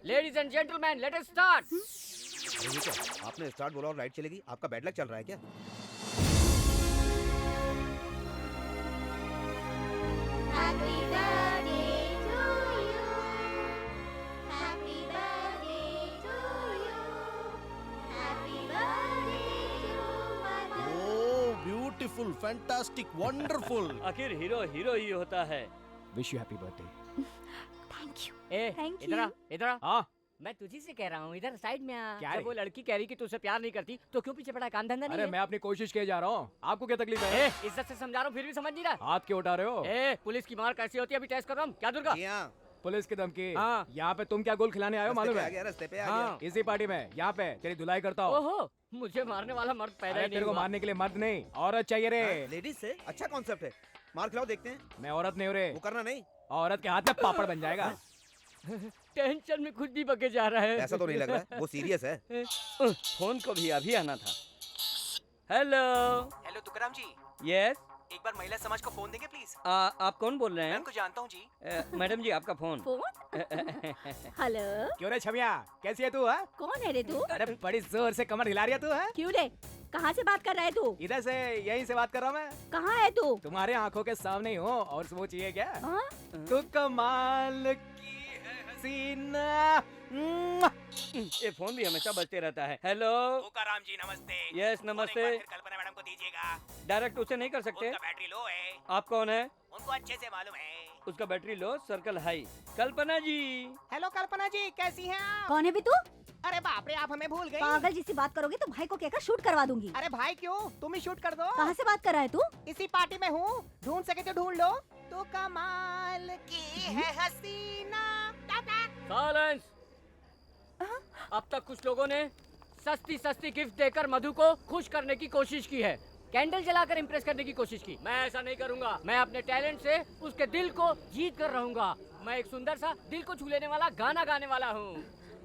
Ladies and gentleman, let us start. अरे ये क्या? आपने स्टार्ट बोला और लाइट चलेगी? आपका बैड लक चल रहा है क्या? Happy birthday to you. Happy birthday to you. Happy birthday to Madhu. Oh, beautiful, fantastic, wonderful. आखिर हीरो हीरो ही होता है। Wish you happy birthday. Thank you. A, Thank इधर आ, you. इधर आ। हाँ मैं तुझी से कह रहा हूँ, इधर साइड में आ। क्या जब रे? वो लड़की कह रही कि तुझसे प्यार नहीं करती, तो क्यों पीछे पड़ा? काम धंधा नहीं अरे है? मैं अपनी कोशिश किए जा रहा हूँ, आपको क्या तकलीफ है? ए, इज्जत से समझा रहा हूँ, फिर भी समझ नहीं रहा। हाथ क्यों उठा रहे हो? ए, पुलिस की मार कैसी होती है अभी टेस्ट कर रहा हूँ। क्या दुर्गा? जी हाँ। पुलिस की धमकी। हाँ। यहाँ पे तुम क्या गोल खिलाने आए हो मालूम आ है? गया, रास्ते पे आ हाँ। गया। इसी पार्टी में यहाँ पे तेरी धुलाई करता हूँ। ओहो, मुझे मारने वाला मर्द पैदा अरे ही नहीं तेरे को हुआ। मारने के लिए मर्द नहीं औरत चाहिए रे। लेडीज से अच्छा कॉन्सेप्ट है। मार खिलाओ, देखते हैं। मैं औरत नहीं हूँ रे। वो करना नहीं। औरत के हाथ में पापड़ बन जाएगा। टेंशन में खुद भी बके जा रहा है। ऐसा तो नहीं लग रहा है, वो सीरियस है। फोन को भी अभी आना था। हेलो। हेलो तुकाराम जी, यस। एक बार महिला समाज को फोन देंगे प्लीज? आप कौन बोल रहे मैं हैं? उनको जानता हूँ जी। मैडम जी आपका फोन। हेलो, क्यों रे छमिया, कैसी है तू? है कौन है रे तू? अरे बड़ी जोर से कमर हिला रही है तू। है क्यों रे? कहाँ से बात कर रहा है तू? इधर से, यहीं से बात कर रहा हूँ मैं। कहाँ है तू? तुम्हारे आंखों के सामने ही हूँ, और वो चाहिए क्या? हाँ? तू कमाल की है हसीना। ये फोन भी हमेशा बजते रहता है। हेलो तुकाराम जी नमस्ते। यस नमस्ते। कल्पना मैडम को दीजिएगा, डायरेक्ट उसे नहीं कर सकते। उनका बैटरी लो है। आप कौन है? उनको अच्छे से मालूम है। उसका बैटरी लो, सर्कल हाई। कल्पना जी। हेलो कल्पना जी, कैसी हैं आप? कौन है भी तू? अरे बाप रे, आप हमें भूल गई। पागल जैसी बात करोगे तो भाई को कहकर शूट करवा दूंगी। अरे भाई क्यों, तुम ही शूट कर दो। कहाँ से बात कर रहा है तू? इसी पार्टी में हूँ, ढूंढ सके तो ढूंढ लो। तो कमाल की है हसीना। साइलेंस। अब तक कुछ लोगों ने सस्ती सस्ती गिफ्ट देकर मधु को खुश करने की कोशिश की है, कैंडल जलाकर इम्प्रेस करने की कोशिश की। मैं ऐसा नहीं करूंगा। मैं अपने टैलेंट से उसके दिल को जीत कर रहूंगा। मैं एक सुंदर सा दिल को छू लेने वाला गाना गाने वाला हूँ।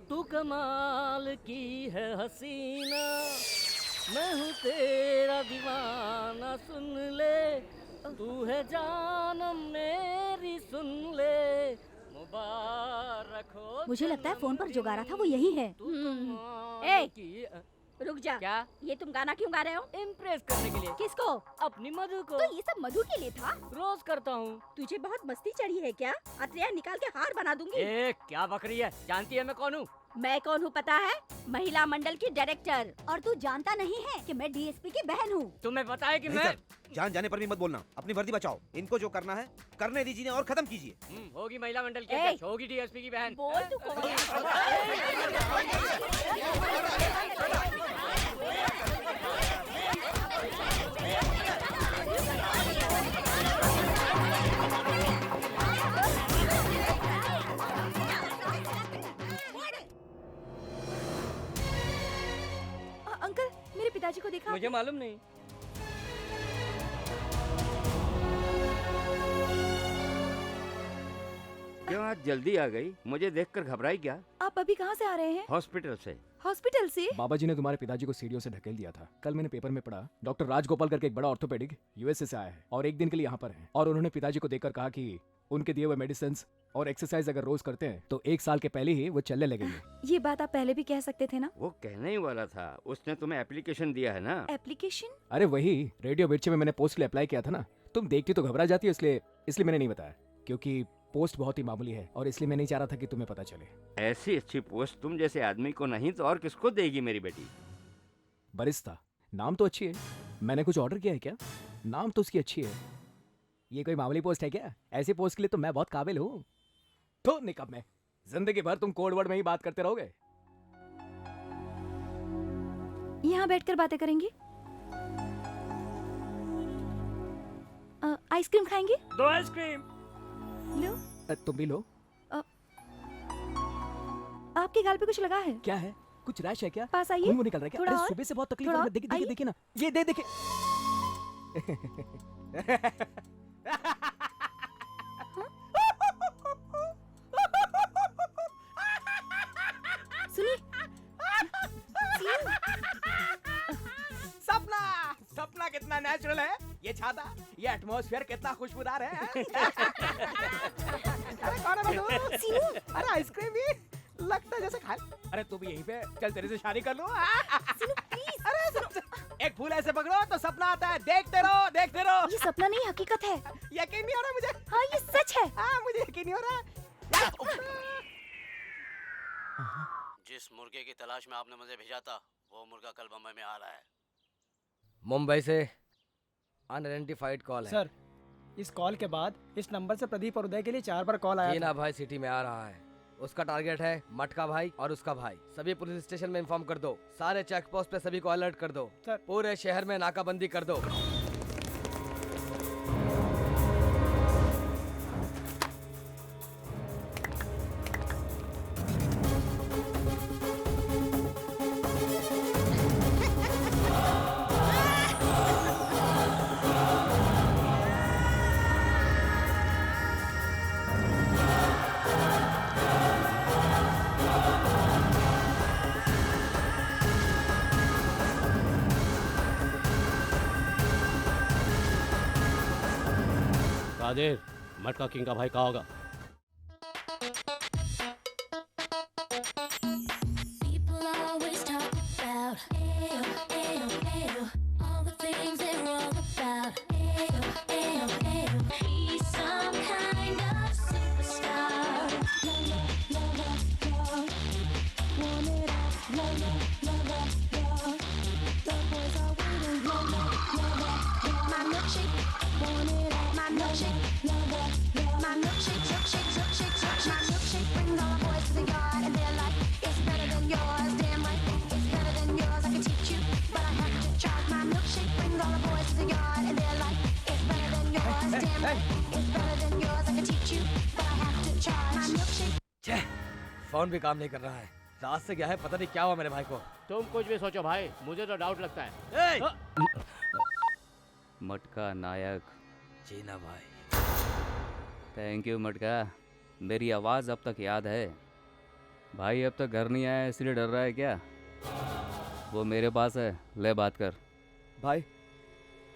तू कमाल की है हसीना, मैं हूँ तेरा दीवाना, सुन ले, तू है जानम मेरी, सुन ले, मुबारक हो। मुझे लगता है फोन पर जो गा रहा था वो यही है। ए, रुक जा। क्या? ये तुम गाना क्यों गा रहे हो? इम्प्रेस करने के लिए। किसको? अपनी मधु को। तो ये सब मधु के लिए था? रोज करता हूँ। तुझे बहुत मस्ती चढ़ी है क्या? अत्रिया निकाल के हार बना दूंगी। ए, क्या बकरी है? जानती है मैं कौन हूँ? मैं कौन हूँ पता है? महिला मंडल की डायरेक्टर। और तू जानता नहीं है कि मैं डीएसपी की बहन हूँ। तुम्हें पता है कि नहीं मैं सर, जान जाने पर भी मत बोलना। अपनी वर्दी बचाओ। इनको जो करना है करने दीजिए और खत्म कीजिए। होगी महिला मंडल की ए! अध्यक्ष, होगी डीएसपी की बहन। बोल तू कौन है? अंकल, मेरे पिताजी को देखा? मुझे मालूम नहीं। क्यों आज जल्दी आ गई? मुझे देखकर घबराई क्या? आप अभी कहाँ से आ रहे हैं? हॉस्पिटल से। हॉस्पिटल से? बाबा जी ने तुम्हारे पिताजी को सीढ़ियों से ढकेल दिया था। कल मैंने पेपर में पढ़ा, डॉक्टर राजगोपाल करके एक बड़ा ऑर्थोपेडिक यूएसए से आया है और एक दिन के लिए यहाँ पर है। और उन्होंने पिताजी को देखकर कहा कि उनके दिए हुए मेडिसिन और एक्सरसाइज अगर रोज करते हैं तो 1 साल के पहले ही वो चलने लगेंगे। ये बात आप पहले भी कह सकते थे ना? वो कहने ही वाला था। उसने तुम्हें एप्लीकेशन दिया है ना? एप्लीकेशन? अरे वही, रेडियो मिर्ची में मैंने पोस्ट के लिए अप्लाई किया था ना। तुम देखती तो घबरा जाती हो, इसलिए मैंने नहीं बताया, क्योंकि पोस्ट बहुत ही मामूली है और इसलिए मैं नहीं चाह रहा था कि तुम्हें पता चले। ऐसी अच्छी पोस्ट तुम जैसे आदमी को नहीं तो और किसको देगी मेरी बेटी? बरिस्ता, नाम तो अच्छी है। मैंने कुछ ऑर्डर किया है क्या? नाम तो उसकी अच्छी है। ये कोई मामूली पोस्ट है क्या? ऐसी पोस्ट के लिए तो मैं बहुत काबिल हूँ। तो निकब में जिंदगी भर तुम कोड वर्ड में ही बात करते रहोगे। यहाँ बैठकर बातें करेंगे? आइसक्रीम खाएंगे? 2 आइसक्रीम। लो। तुम भी लो। आपके गाल पे कुछ लगा है? क्या है? कुछ रैश है क्या? पास आइए। खून निकल रहा है क्या? थोड़ा अरे और, सुबह से बहुत तकलीफ थोड़ा है। और, देखिए आइए। देखिए ना, ये देखिए। सपना सपना कितना नेचुरल है, ये छाता, ये एटमॉस्फेयर कितना खुशबूदार है। अरे कौन है मधु? अरे आइसक्रीम भी लगता है जैसे खा। अरे तू भी यहीं पे, चल तेरे से शादी कर लूं। अरे सुनो, एक फूल ऐसे पकड़ो तो सपना आता है, देखते रहो देखते रहो। ये सपना नहीं हकीकत है। यकीन नहीं हो रहा मुझे। हाँ ये सच है। हाँ मुझे यकीन नहीं हो रहा। जिस मुर्गे की तलाश में आपने मुझे भेजा था, वो मुर्गा कल बम्बई में आ रहा है। मुंबई से अनआइडेंटिफाइड कॉल है। सर, इस कॉल के बाद इस नंबर से प्रदीप और उदय के लिए 4 बार कॉल आया जीना भाई सिटी में आ रहा है। उसका टारगेट है मटका भाई और उसका भाई। सभी पुलिस स्टेशन में इन्फॉर्म कर दो। सारे चेक पोस्ट पे सभी को अलर्ट कर दो। पूरे शहर में नाकाबंदी कर दो। कादिर, मटका किंग का भाई कहाँ होगा? People always talk about ayo, ayo, ayo, all the things they're wrong about. Ayo, ayo, ayo, he's some kind of superstar. Love, love, love, love, want it all. Love, love, love, love, the boys are waiting. Love, love, love, love, my milkshake, want it all. My milkshake, love, love, my milkshake, milkshake, milkshake, milkshake, my milkshake brings all the boys to the yard and they're like, it's better than yours, damn right, it's better than yours. I can teach you, but I have to charge. My milkshake brings all the boys to the yard and they're like, it's better than yours, damn right, it's better than yours. I can teach you, but I have to charge. My milkshake. छे, phone भी काम नहीं कर रहा है। रात से क्या है पता नहीं क्या हुआ मेरे भाई को। तुम कुछ भी सोचो भाई, मुझे तो डाउट लगता है। मटका नायक जीना भाई। थैंक यू मटका, मेरी आवाज़ अब तक याद है। भाई अब तक घर नहीं आया इसलिए डर रहा है क्या? वो मेरे पास है, ले बात कर। भाई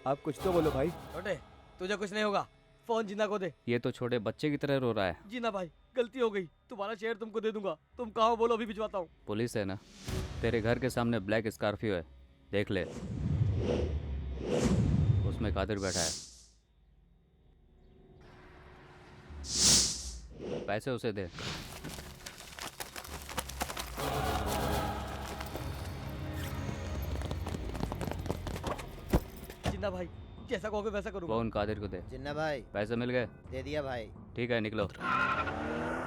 आप कुछ तो बोलो भाई। छोटे, तुझे कुछ नहीं होगा, फोन जीना को दे। ये तो छोटे बच्चे की तरह रो रहा है। जीना भाई गलती हो गई, तुम्हारा शेयर तुमको दे दूंगा। तुम कहाँ हो बोलो, अभी भिजवाता हूँ। पुलिस है ना, तेरे घर के सामने ब्लैक स्कॉर्पियो है, देख ले, उसमें कादिर बैठा है। पैसे उसे दे। जिन्ना भाई जैसा कहोगे वैसा करूंगा। फोन कादिर को दे। जिन्ना भाई पैसे मिल गए? दे दिया भाई। ठीक है निकलो।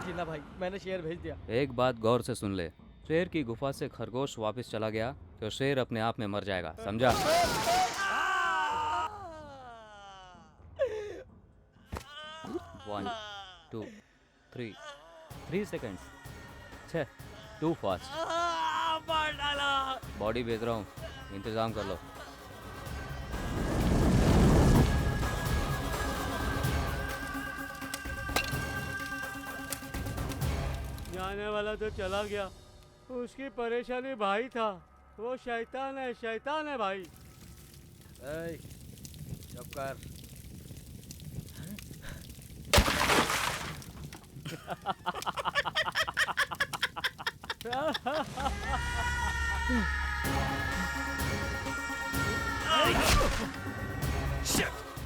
जिन्ना भाई मैंने शेयर भेज दिया। एक बात गौर से सुन ले, शेर की गुफा से खरगोश वापस चला गया तो शेर अपने आप में मर जाएगा, समझा? 1 2 3 3 सेकेंड्स। छे, टू फास्ट। मार डाला। बॉडी भेज रहा हूँ, इंतजाम कर लो। जाने वाला तो चला गया, उसकी परेशानी भाई था। वो शैतान है भाई। चुप कर।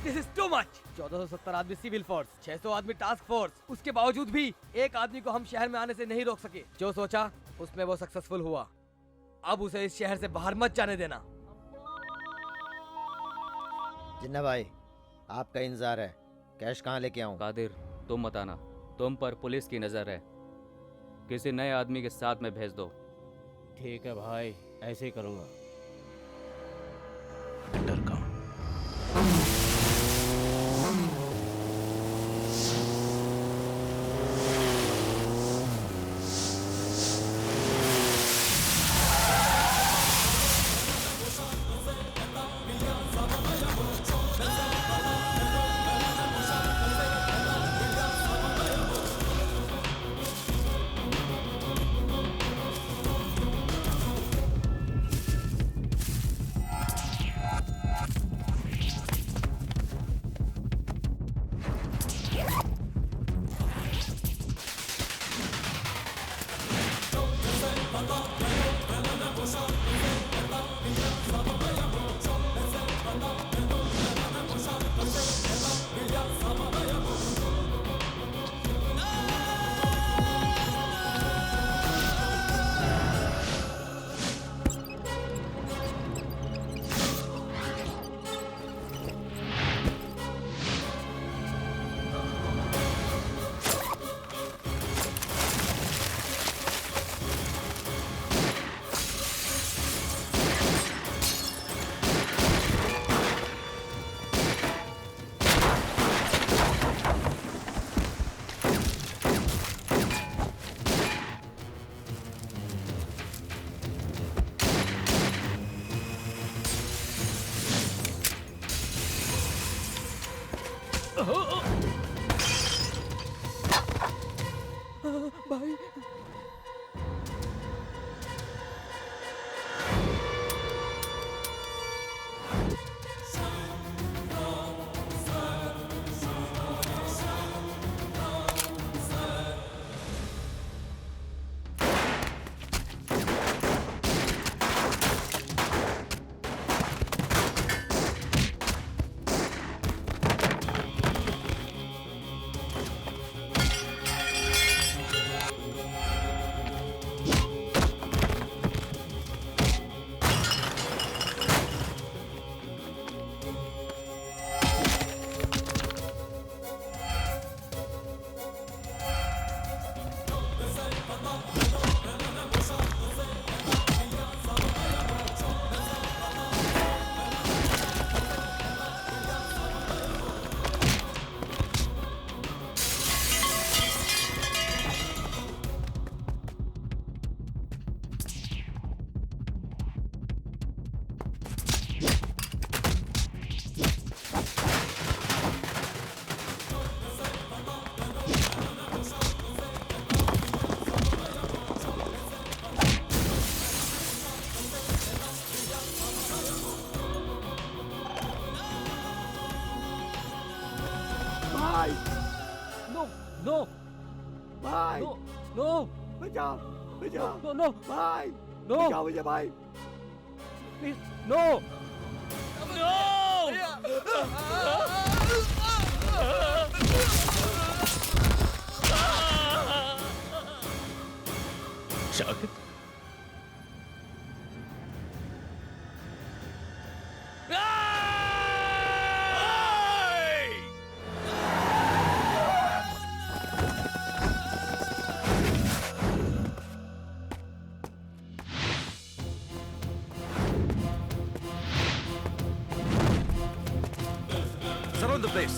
This is too much. 1470 आदमी सिविल फोर्स, 600 आदमी टास्क फोर्स, उसके बावजूद भी एक आदमी को हम शहर में आने से नहीं रोक सके। जो सोचा उसमें वो सक्सेसफुल हुआ। अब उसे इस शहर से बाहर मत जाने देना। जिन्ना भाई आपका इंतजार है, कैश कहाँ लेके आऊँ? कादिर तुम मत आना, तुम पर पुलिस की नजर है, किसी नए आदमी के साथ में भेज दो। ठीक है भाई, ऐसे ही करूँगा। भाई भाई नो नो भाई नो नो बचाओ बचाओ नो नो भाई नो बचाओ मुझे भाई please no Shakib Surround the place.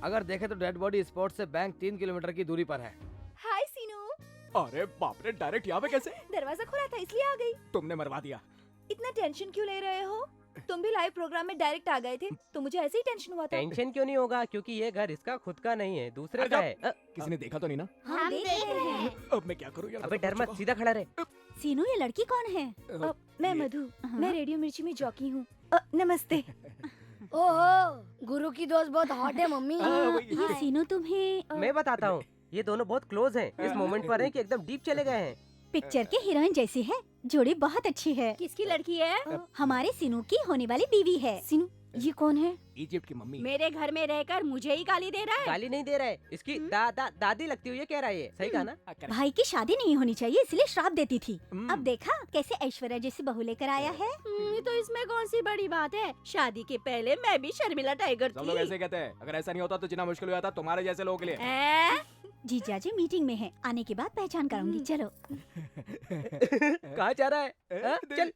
अगर देखें तो डेड बॉडी स्पॉट से बैंक 3 किलोमीटर की दूरी पर है। हाय सीनू। अरे बाप रे, डायरेक्ट यहाँ पे कैसे? दरवाजा खुला था इसलिए आ गई। तुमने मरवा दिया। इतना टेंशन क्यों ले रहे हो? तुम भी लाइव प्रोग्राम में डायरेक्ट आ गए थे तो मुझे ऐसे ही टेंशन हुआ था। टेंशन क्यों नहीं होगा, क्योंकि ये घर इसका खुद का नहीं है, दूसरे का है। किसी ने देखा तो नहीं ना? हम देख रहे हैं। अब मैं क्या करूँ यार? अबे डर मत, सीधा खड़ा रहे। सीनू, ये लड़की कौन है? मैं मधु, मैं रेडियो मिर्ची में जॉकी हूँ। नमस्ते। ओहो, गुरु की दोस्त बहुत हॉट है मम्मी। ये सीनू तुम्हें मैं बताता हूँ, ये दोनों बहुत क्लोज हैं। इस मोमेंट पर है कि एकदम डीप चले गए हैं। पिक्चर के हीरोइन जैसी है, जोड़ी बहुत अच्छी है। किसकी लड़की है? हमारे सीनू की होने वाली बीवी है। सीनू, ये कौन है? इजिप्ट की मम्मी। मेरे घर में रहकर मुझे ही गाली दे रहा है। गाली नहीं दे रहा है, इसकी दादी लगती हुई है, कह रहा है ये। सही कहा ना? भाई की शादी नहीं होनी चाहिए इसलिए श्राप देती थी। अब देखा कैसे ऐश्वर्या जैसी बहू लेकर आया है। तो इसमें कौन सी बड़ी बात है? शादी के पहले मैं भी शर्मिला टाइगर सब लोग थी। ऐसे कहते हैं। अगर ऐसा नहीं होता तो जितना मुश्किल हो जाता तुम्हारे जैसे लोगों के लिए। जीजा जी मीटिंग में है, आने के बाद पहचान कराऊंगी। चलो। कहाँ जा रहा है? चल।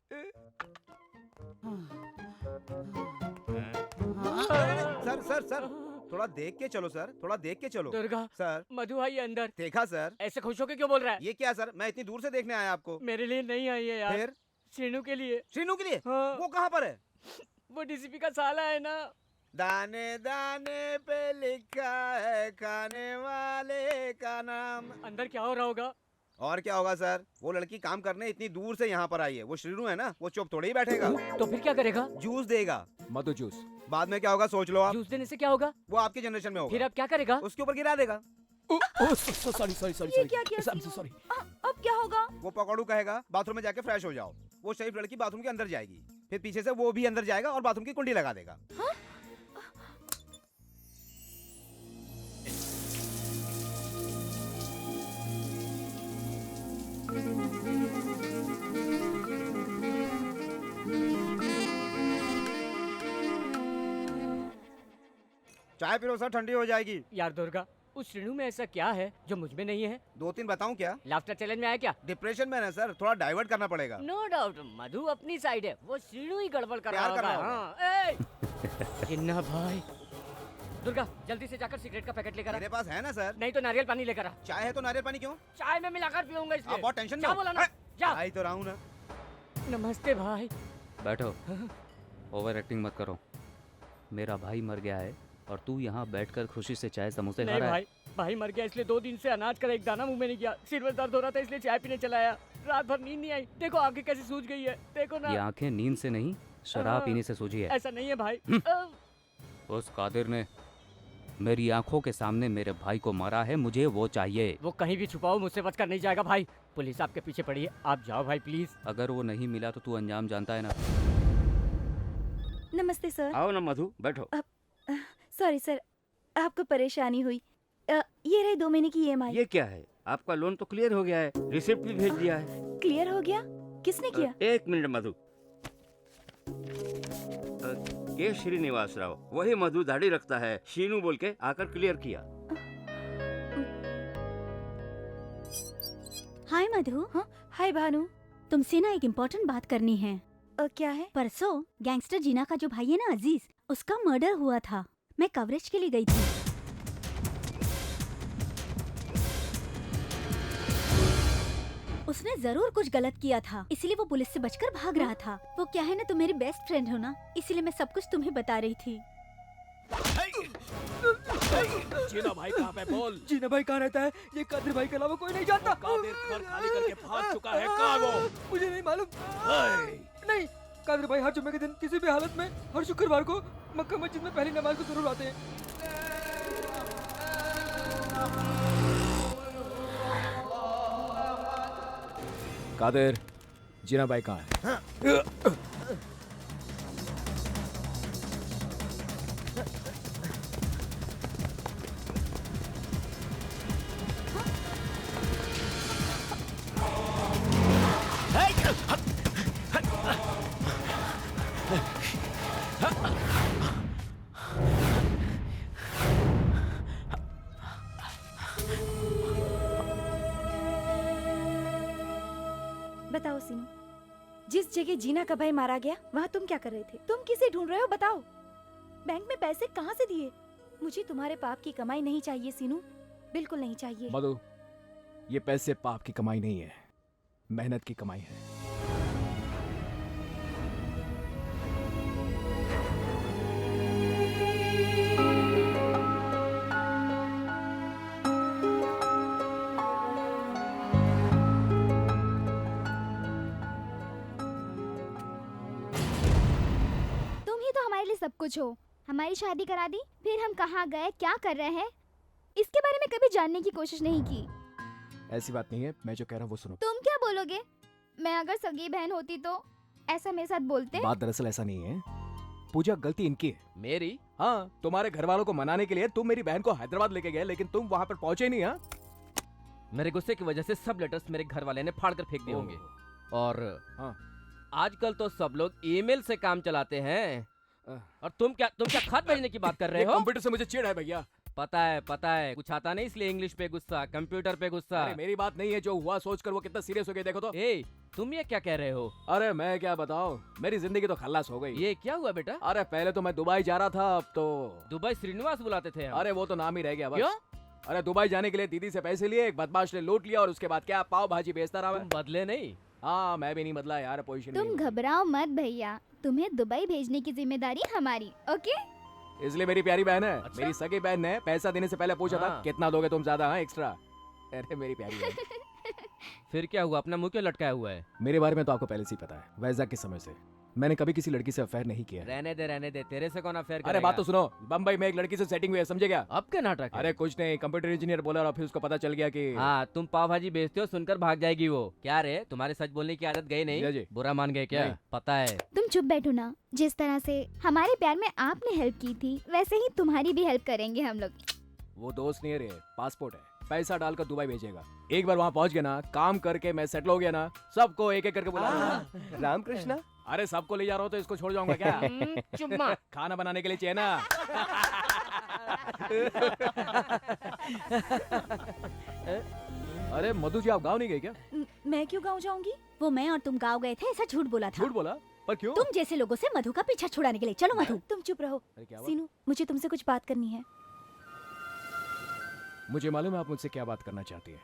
सर सर सर, थोड़ा देख के चलो सर, थोड़ा देख के चलो। दुर्गा सर, मधु आई अंदर। देखा सर? ऐसे खुश होके क्यों बोल रहा है? ये क्या सर, मैं इतनी दूर से देखने आया आपको। मेरे लिए नहीं आई है यार। फिर? श्रीनू के लिए। श्रीनू के लिए? हाँ। वो कहाँ पर है? वो डीसीपी का साला है ना। दाने दाने पे लिखा है खाने वाले का नाम। अंदर क्या हो रहा होगा? और क्या होगा सर, वो लड़की काम करने इतनी दूर से यहाँ पर आई है। वो श्रीनू है ना, वो चुप थोड़ी ही बैठेगा। तो फिर क्या करेगा? जूस देगा। मधु जूस। बाद में क्या होगा सोच लो आप। जूस देने से क्या होगा? वो आपके जनरेशन में होगा। फिर अब क्या करेगा? उसके ऊपर गिरा देगा। सॉरी ये क्या किया सॉरी। अब क्या होगा? वो पकौड़ू कहेगा बाथरूम में जाके फ्रेश हो जाओ। वो शरीफ लड़की बाथरूम के अंदर जाएगी, फिर पीछे से वो भी अंदर जाएगा और बाथरूम की कुंडी लगा देगा। चाय पी लो सर, ठंडी हो जाएगी। यार दुर्गा, उस श्रीनु में ऐसा क्या है जो मुझ में नहीं है? 2-3 बताऊं क्या? लाफ्टर चैलेंज में आया क्या? डिप्रेशन में है सर, थोड़ा डाइवर्ट करना पड़ेगा। नो डाउट, मधु अपनी साइड है, वो श्रीनु ही गड़बड़ कर प्यार रहा कर रहा होगा। हाँ, ए! जिन्ना भाई, दुर्गा जल्दी से जाकर सिगरेट का पैकेट लेकर आ। मेरे पास है ना सर। नहीं तो नारियल पानी लेकर आ। चाय है तो नारियल पानी क्यों? चाय में मिलाकर पीऊंगा इसलिए। आप बहुत टेंशन में क्या हो। बोला ना? जा। आई तो रहा हूं ना। नमस्ते भाई। बैठो, ओवर एक्टिंग मत करो। मेरा भाई मर गया है और तू यहाँ बैठकर खुशी से चाय समोसे खा नहीं रहा है। भाई मर गया इसलिए 2 दिन से अनाज का एक दाना मुंह में नहीं गया। सिर में दर्द हो रहा था इसलिए चाय पीने चला आया। रात भर नींद नहीं आई। देखो आंखें कैसी सूज गई है, देखो ना। ये आंखें नींद से नहीं, शराब पीने से सूजी है। ऐसा नहीं है भाई। उस कादिर ने मेरी आंखों के सामने मेरे भाई को मारा है, मुझे वो चाहिए। वो कहीं भी छुपाओ, मुझसे बचकर नहीं जाएगा भाई। पुलिस आपके पीछे पड़ी है, आप जाओ भाई प्लीज। अगर वो नहीं मिला तो तू अंजाम जानता है ना। नमस्ते सर। आओ ना मधु, बैठो। सॉरी सर, आपको परेशानी हुई। ये रहे 2 महीने की EMI। ये क्या है? आपका लोन तो क्लियर हो गया है, रिसिप्ट भी भेज दिया है। क्लियर हो गया? किसने किया? 1 मिनट मधु। ये श्रीनिवास राव, वही मधु दाढ़ी रखता है, शीनू बोल के आकर क्लियर किया। हाय मधु। हाय भानु। तुमसे ना एक इम्पोर्टेंट बात करनी है। क्या है? परसों गैंगस्टर जीना का जो भाई है ना अजीज, उसका मर्डर हुआ था। मैं कवरेज के लिए गई थी। उसने जरूर कुछ गलत किया था, इसलिए वो पुलिस से बचकर भाग रहा था। वो क्या है ना, तुम मेरी बेस्ट फ्रेंड हो ना, इसलिए मैं सब कुछ तुम्हें बता रही थी। जीना भाई कहाँ पे बोल? जीना भाई कहाँ रहता है? ये कादिर भाई के अलावा कोई नहीं जानता। कादिर घर खाली करके भाग चुका है, कहाँ वो? मुझे नहीं मालूम। नहीं, कादिर भाई हर जुम्मे के दिन किसी भी हालत में हर शुक्रवार को मक्का मस्जिद में पहली नमाज को जरूर आते हैं। कादिर, जीना भाई कहाँ है? बताओ सीनू, जिस जगह जीना का भाई मारा गया वहाँ तुम क्या कर रहे थे? तुम किसे ढूंढ रहे हो बताओ? बैंक में पैसे कहाँ से दिए? मुझे तुम्हारे पाप की कमाई नहीं चाहिए सीनू, बिल्कुल नहीं चाहिए। मधु, ये पैसे पाप की कमाई नहीं है, मेहनत की कमाई है। सब कुछ हो, हमारी शादी करा दी, फिर हम कहाँ गए, क्या कर रहे हैं, इसके बारे में कभी जानने की कोशिश नहीं की। ऐसी बात नहीं है, मैं जो कह रहा हूँ वो सुनो। तुम क्या बोलोगे? मैं अगर सगी बहन होती तो ऐसा मेरे साथ बोलते? बात दरअसल ऐसा नहीं है पूजा, गलती इनकी है। मेरी? हाँ, तुम्हारे घर वालों को मनाने के लिए तुम मेरी बहन को हैदराबाद लेके गए, लेकिन तुम वहाँ पर पहुँचे नहीं। हाँ, मेरे गुस्से की वजह से सब लेटर्स मेरे घर वाले ने फाड़ कर फेंक दिए होंगे। और हाँ, आजकल तो सब लोग ईमेल से काम चलाते हैं, और तुम क्या खत भेजने की बात कर रहे हो? कंप्यूटर से मुझे चिढ़ है भैया। पता है, कुछ आता नहीं इसलिए इंग्लिश पे गुस्सा, कंप्यूटर पे गुस्सा। अरे मेरी बात नहीं है, जो हुआ सोचकर वो कितना सीरियस हो गया देखो तो। ए, तुम ये क्या कह रहे हो? अरे मैं क्या बताऊं, मेरी जिंदगी तो खल्लास हो गई। ये क्या हुआ बेटा? अरे पहले तो मैं दुबई जा रहा था, अब तो दुबई श्रीनिवास बुलाते थे हम। अरे वो तो नाम ही रह गया बस। क्यों? अरे दुबई जाने के लिए दीदी से पैसे लिए, एक बदमाश ने लूट लिया और उसके बाद क्या पाव भाजी बेचता रहा। तुम बदले नहीं? हाँ, मैं भी नहीं बदला यार, पोजीशन। तुम घबराओ मत भैया, तुम्हें दुबई भेजने की जिम्मेदारी हमारी, ओके? इसलिए मेरी प्यारी बहन है। अच्छा? मेरी सगी बहन ने पैसा देने से पहले पूछा था कितना दोगे तुम ज्यादा, हाँ एक्स्ट्रा। अरे मेरी प्यारी बहन। फिर क्या हुआ, अपना मुंह क्यों लटकाया हुआ है? मेरे बारे में तो आपको पहले से ही पता है, वैजाग के समय से मैंने कभी किसी लड़की से अफेयर नहीं किया। रहने दे, तेरे से कौन अफेयर करेगा? अरे बात तो सुनो, बम्बई में एक लड़की से सेटिंग हुई है, समझे क्या? अब क्या नाटक है? अरे कुछ नहीं, कंप्यूटर इंजीनियर बोला और फिर उसको पता चल गया कि हाँ, तुम पाव भाजी बेचते हो, सुनकर भाग जाएगी वो। क्या रे, तुम्हारे सच बोलने की आदत गई नहीं? जी। बुरा मान गए क्या? पता है। तुम चुप बैठो ना, जिस तरह से हमारे प्यार में आपने हेल्प की थी वैसे ही तुम्हारी भी हेल्प करेंगे हम लोग। वो दोस्त नहीं है रे, पासपोर्ट है, पैसा डालकर दुबई भेजेगा। एक बार वहाँ पहुँच गया ना, काम करके मैं सेटल हो गया ना, सबको एक एक करके बुला रामकृष्णा। अरे सबको ले जा रहा हूँ तो इसको छोड़ जाऊंगा क्या? चुम्मा खाना बनाने के लिए चाहिए ना। अरे मधु जी, आप गाँव नहीं गए क्या? मैं क्यों गाँव जाऊंगी? वो मैं और तुम गाँव गए थे ऐसा झूठ बोला था। झूठ बोला? पर क्यों? तुम जैसे लोगों से मधु का पीछा छुड़ाने के लिए। चलो मधु। तुम चुप रहो। अरे क्या हुआ? सीनू, मुझे तुमसे कुछ बात करनी है। मुझे मालूम है आप मुझसे क्या बात करना चाहती है।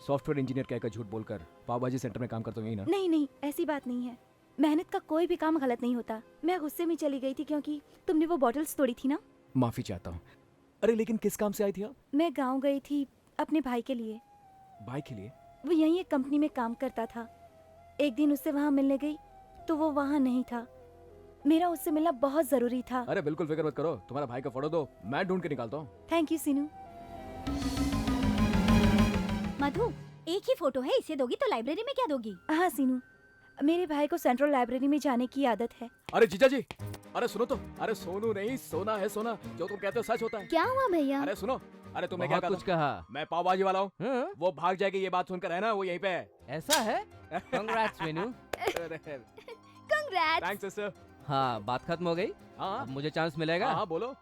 सॉफ्टवेयर इंजीनियर कहकर झूठ बोलकर पाव भाजी सेंटर में काम करते हो यही ना? नहीं नहीं, ऐसी बात नहीं है। मेहनत का कोई भी काम गलत नहीं होता। मैं गुस्से में चली गई थी क्योंकि तुमने वो बॉटल्स तोड़ी थी ना। माफी चाहता हूँ। अरे लेकिन किस काम से आई थी आप? मैं गाँव गई थी अपने भाई के लिए। भाई के लिए? वो यहीं एक कंपनी में काम करता था। एक दिन उससे वहाँ मिलने गई तो वो वहाँ नहीं था। मेरा उससे मिलना बहुत जरूरी था। अरे बिल्कुल फिक्र मत करो, तुम्हारा भाई का फोटो दो, मैं ढूंढ के निकालता हूँ। थैंक यू सीनू। मधु, एक ही फोटो है, इसे दोगी तो लाइब्रेरी में क्या दोगी? हाँ सीनू, मेरे भाई को सेंट्रल लाइब्रेरी में जाने की आदत है। अरे जीजा जी, अरे सुनो तो। अरे सोनू नहीं, सोना है सोना। जो तुम कहते हो सच होता है। क्या हुआ भैया? अरे सुनो, अरे तुमने क्या बहुत कुछ कहा। मैं पाव भाजी वाला हूँ। वो भाग जाएगी ये बात सुनकर, है ना? वो यहीं पे है। ऐसा है? Congrats, Venu. Congrats। Thanks sister. हाँ, बात खत्म हो गई। हाँ, अब मुझे चांस मिलेगा। हाँ बोलो।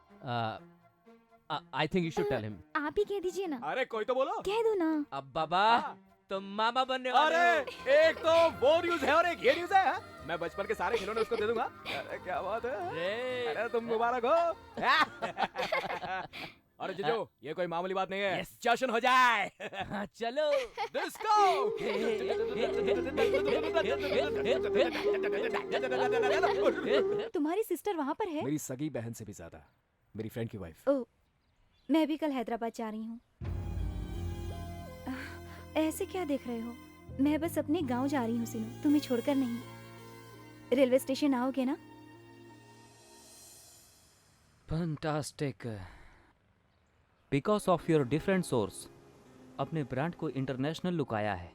I think you should tell him. आप ही कह दीजिए ना। अरे कोई तो बोलो। कह दो ना। अब बाबा, तुम मामा बनने वाले अरे हो। एक तो वो न्यूज है और एक ये न्यूज है। मैं बचपन के सारे खिलौने उसको दे दूंगा। अरे क्या बात है। अरे तुम मुबारक हो। अरे जीजू, ये कोई मामूली बात नहीं है। जश्न हो जाए। चलो डिस्को। तुम्हारी सिस्टर वहाँ पर है? मेरी सगी बहन से भी ज्यादा, मेरी फ्रेंड की वाइफ। ओ, मैं भी कल हैदराबाद जा रही हूँ। ऐसे क्या देख रहे हो? मैं बस अपने गांव जा रही हूँ सीनू, तुम्हें छोड़कर नहीं। रेलवे स्टेशन आओगे ना? Fantastic. Because of your different source अपने ब्रांड को इंटरनेशनल लुक आया है।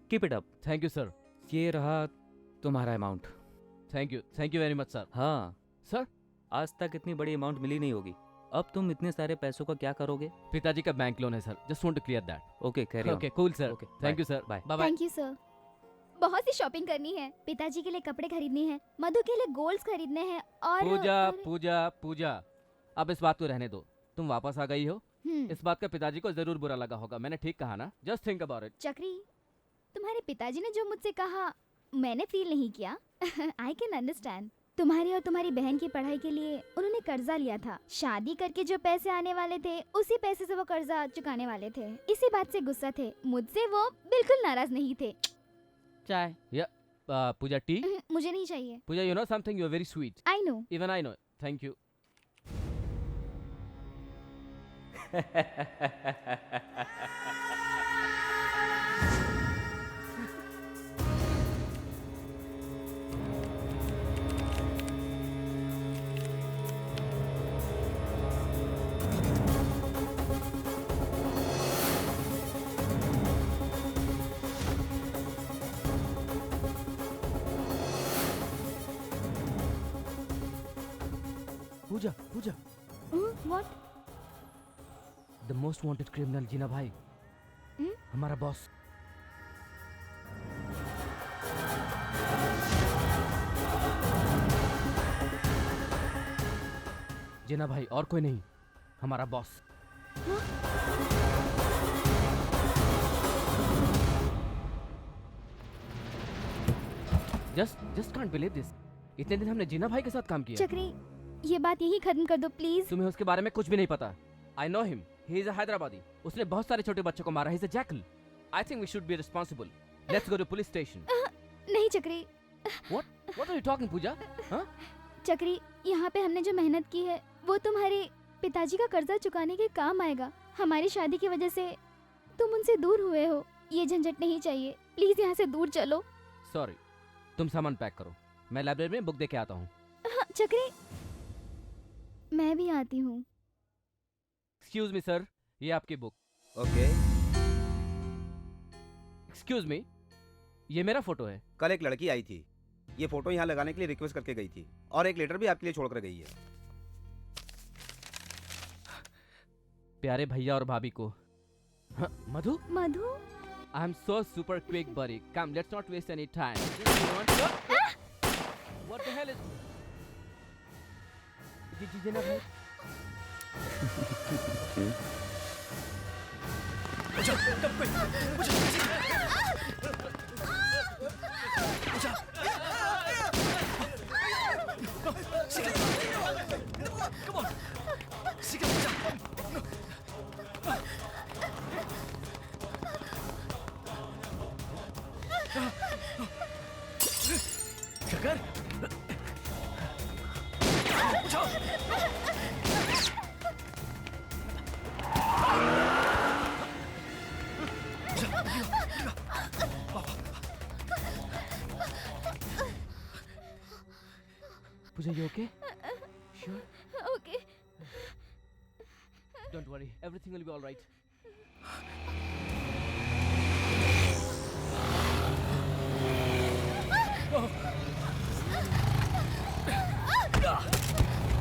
Keep it up. Thank you sir. ये रहा तुम्हारा amount. Thank you very much sir. हाँ सर, आज तक इतनी बड़ी अमाउंट मिली नहीं होगी। अब तुम इतने सारे पैसों का क्या करोगे? पिताजी का बैंक लोन है sir. Just want to clear that. Okay, carry on. Okay, cool sir. Okay, thank you sir. Bye. Bye bye. Thank you sir. बहुत सी शॉपिंग करनी है। पिताजी के लिए कपड़े खरीदने हैं, मधु के लिए गोल्ड्स खरीदने हैं और पूजा, अब इस बात को रहने दो। तुम वापस आ गई हो। इस बात का पिताजी को जरूर बुरा लगा होगा। मैंने ठीक कहा ना? Just think about it. चक्री, तुम्हारे पिताजी ने जो मुझसे कहा मैंने फील नहीं किया। I can understand. तुम्हारी और तुम्हारी बहन की पढ़ाई के लिए उन्होंने कर्जा लिया था। शादी करके जो पैसे आने वाले थे उसी पैसे से वो कर्जा चुकाने वाले थे। इसी बात से गुस्सा थे। मुझसे वो बिल्कुल नाराज नहीं थे। चाय या पूजा टी? मुझे नहीं चाहिए। Pooja, you know something, you are very sweet. I know. Even I know. Thank you. Pooja. What? The most wanted criminal Jeena bhai, हमारा बॉस। जीना भाई, और कोई नहीं, हमारा boss. Just can't believe this. इतने दिन हमने जीना भाई के साथ काम किया। चक्री, ये बात यही खत्म कर दो प्लीज। तुम्हें उसके बारे में कुछ भी नहीं पता। I know him, he is a Hyderabadi. उसने बहुत सारे छोटे बच्चों को मारा। He is a jackal. I think we should be responsible. Let's go to police station. नहीं Chakri. What are you talking Pooja? हाँ? चक्री, यहाँ पे हमने जो मेहनत की है वो तुम्हारे पिताजी का कर्जा चुकाने के काम आएगा। हमारी शादी की वजह से तुम उनसे दूर हुए हो। ये झंझट नहीं चाहिए। प्लीज यहाँ से दूर चलो। सॉरी, तुम सामान पैक करो, मैं लाइब्रेरी में बुक दे के आता हूँ। हाँ, चक्री, मैं भी आती हूँ। एक्सक्यूज मी सर, ये आपकी बुक। ओके। एक्सक्यूज मी, ये मेरा फोटो है। कल एक लड़की आई थी, ये फोटो यहाँ लगाने के लिए रिक्वेस्ट करके गई थी और एक लेटर भी आपके लिए छोड़कर गई है। प्यारे भैया और भाभी को। हाँ, Madhu? I am so super quick buddy. Come, let's not waste any time. What the hell is? Jeena bhai, Pooja, you okay? Sure? Okay. Don't worry, everything will be all right.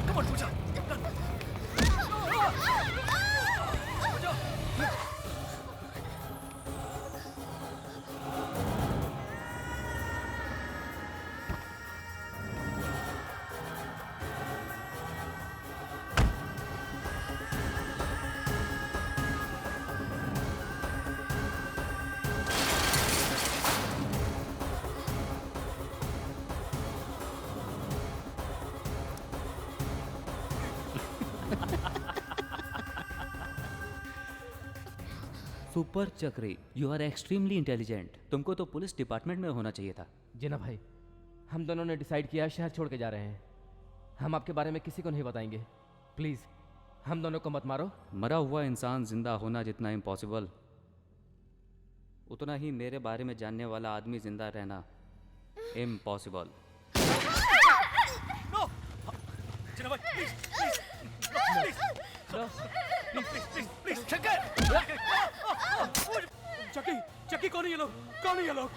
Come on, Pooja. Super चक्री, you are extremely intelligent. तुमको तो police department में होना चाहिए था। जिना भाई, हम दोनों ने डिसाइड किया शहर छोड़ के जा रहे हैं। हम आपके बारे में किसी को नहीं बताएंगे। प्लीज हम दोनों को मत मारो। मरा हुआ इंसान जिंदा होना जितना इम्पॉसिबल, उतना ही मेरे बारे में जानने वाला आदमी जिंदा रहना इम्पॉसिबल। No! जिना भाई, please, please, please, चक्की, चक्की कौन है ये लोग? कौन है ये लोग?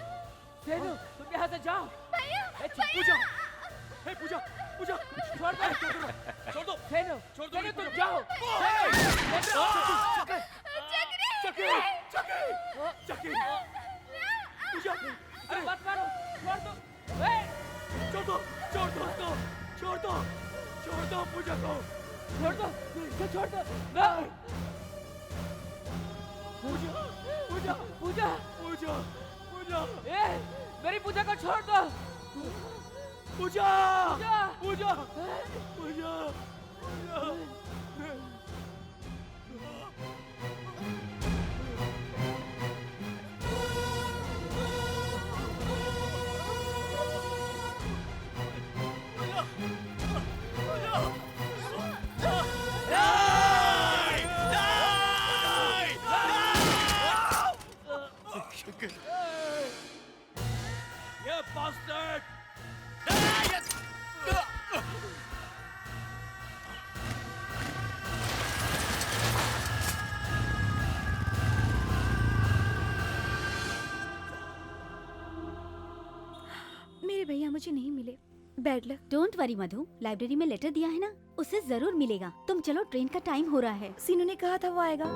तुम यहाँ से जाओ। पूजा, हे पूजा, पूजा, छोड़ दो, छोड़ दो, छोड़ दो, तुम जाओ। चक्की, चक्की, चक्की, पूजा, अरे मत मारो, छोड़ दो, छोड़ दो, छोड़ दो, छोड़ दो, छोड़ दो पूजा को, छोड़ दो, छोड़ दो, पूजा, पूजा, पूजा, पूजा, पूजा, मेरी पूजा को छोड़ दो। पूजा, पूजा, पूजा, ये bastard! मेरे भैया मुझे नहीं मिले। Bad luck. Don't worry Madhu, library में लेटर दिया है ना, उसे जरूर मिलेगा। तुम चलो, ट्रेन का टाइम हो रहा है। सीनू ने कहा था वो आएगा।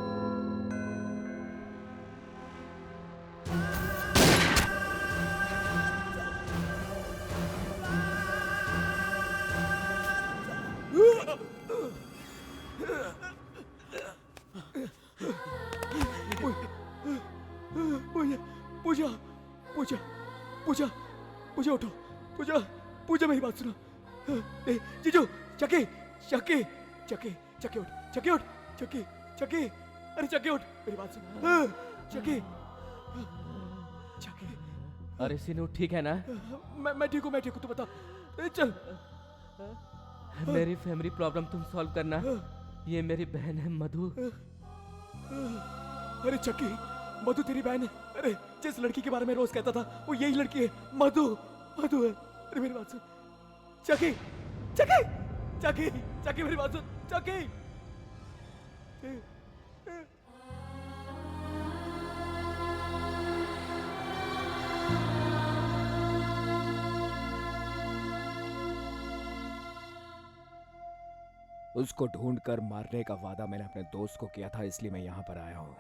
पूजा, पूजा, पूजा, पूजा उठो, पूजा, पूजा मेरी बात सुनो। जीजू, चक्की, चक्की, चक्की, चक्की उठ, चक्की उठ, चक्की, चक्की, अरे चक्की उठ, मेरी बात सुनो, चक्की, चक्की। अरे सीनू ठीक है ना? मैं ठीक हूँ, मैं ठीक हूँ, तू बता। चल। मेरी फैमिली प्रॉब्लम तुम सॉल्व करना। ये मेरी बहन है मधु। अरे चक्की, मधु तेरी बहन है। अरे जिस लड़की के बारे में रोज कहता था वो यही लड़की है, मधु, मधु है। अरे मेरी बात सुन, चक्की, चक्की, चक्की, चक्की, मेरी बात सुन, चक्की। उसको ढूंढकर मारने का वादा मैंने अपने दोस्त को किया था, इसलिए मैं यहाँ पर आया हूँ।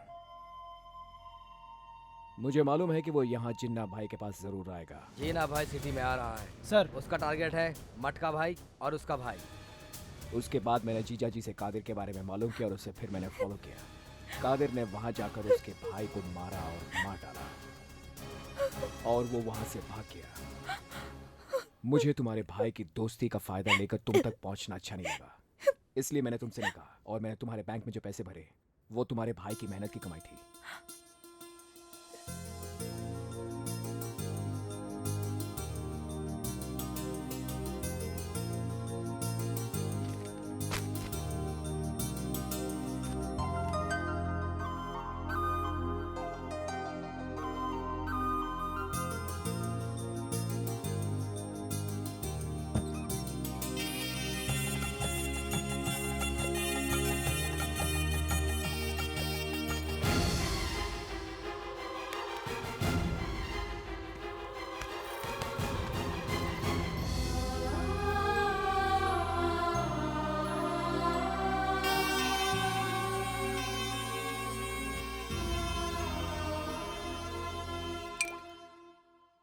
मुझे मालूम है कि वो यहाँ जिन्ना भाई के पास जरूर आएगा। जिन्ना भाई सिटी में आ रहा है सर। उसका टारगेट है मटका भाई और उसका भाई। उसके बाद मैंने जीजा जी से कादिर के बारे में मालूम किया और उसे फिर मैंने फॉलो किया। कादिर ने वहां जाकर उसके भाई को मारा और मार डाला और वो वहां से भाग गया। मुझे तुम्हारे भाई की दोस्ती का फायदा लेकर तुम तक पहुंचना अच्छा नहीं लगा, इसलिए मैंने तुमसे नहीं कहा और मैंने तुम्हारे बैंक में जो पैसे भरे वो तुम्हारे भाई की मेहनत की कमाई थी।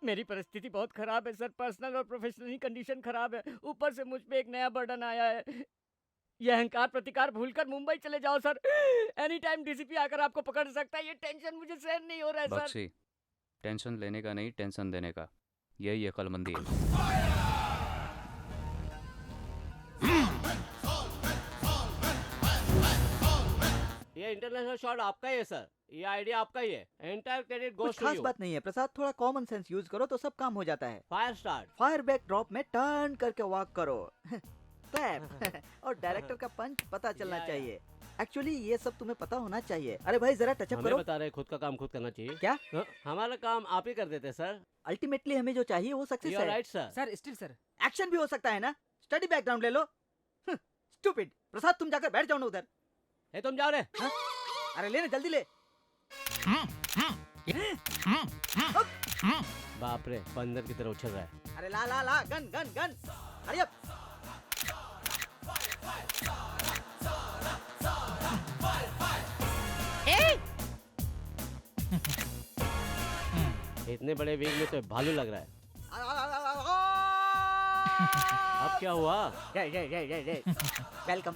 मेरी परिस्थिति बहुत खराब है सर, पर्सनल और प्रोफेशनल कंडीशन खराब है, ऊपर से मुझ पे एक नया बर्डन आया है। ये अहंकार प्रतिकार भूलकर मुंबई चले जाओ सर, एनी टाइम डीसीपी आकर आपको पकड़ सकता है। ये टेंशन मुझे सहन नहीं हो रहा है सर। बख्शी, टेंशन लेने का नहीं, टेंशन देने का, यही अक्लमंदी है। ये इंटरनेशनल शॉट आपका ही है सर, ये आइडिया आपका ही है, एंटायर क्रेडिट गोस कुछ टू खास यू। बात नहीं है प्रसाद, थोड़ा कॉमन सेंस यूज करो तो सब काम हो जाता है। Fire start, fire back drop में टर्न करके वॉक करो। क्लैप और डायरेक्टर का पंच पता चलना चाहिए। एक्चुअली ये सब तुम्हें पता होना चाहिए। अरे भाई जरा टचअप हमें करो। बता रहे खुद का काम खुद करना चाहिए क्या? हमारा काम आप ही कर देते सर। अल्टीमेटली हमें जो चाहिए वो सक्सेस You are है। right, sir. Sir still sir action भी हो सकता है ना। स्टडी बैकग्राउंड ले लो। स्टूपिड। प्रसाद तुम जाकर बैठ जाओ ना उधर। तुम जाओ रे। अरे ले ना जल्दी ले। बाप रे, बंदर की तरह उछल रहा है। अरे ला ला ला गन गन गन। अरे अब इतने बड़े वेग में तो भालू लग रहा है। अब क्या हुआ? वेलकम।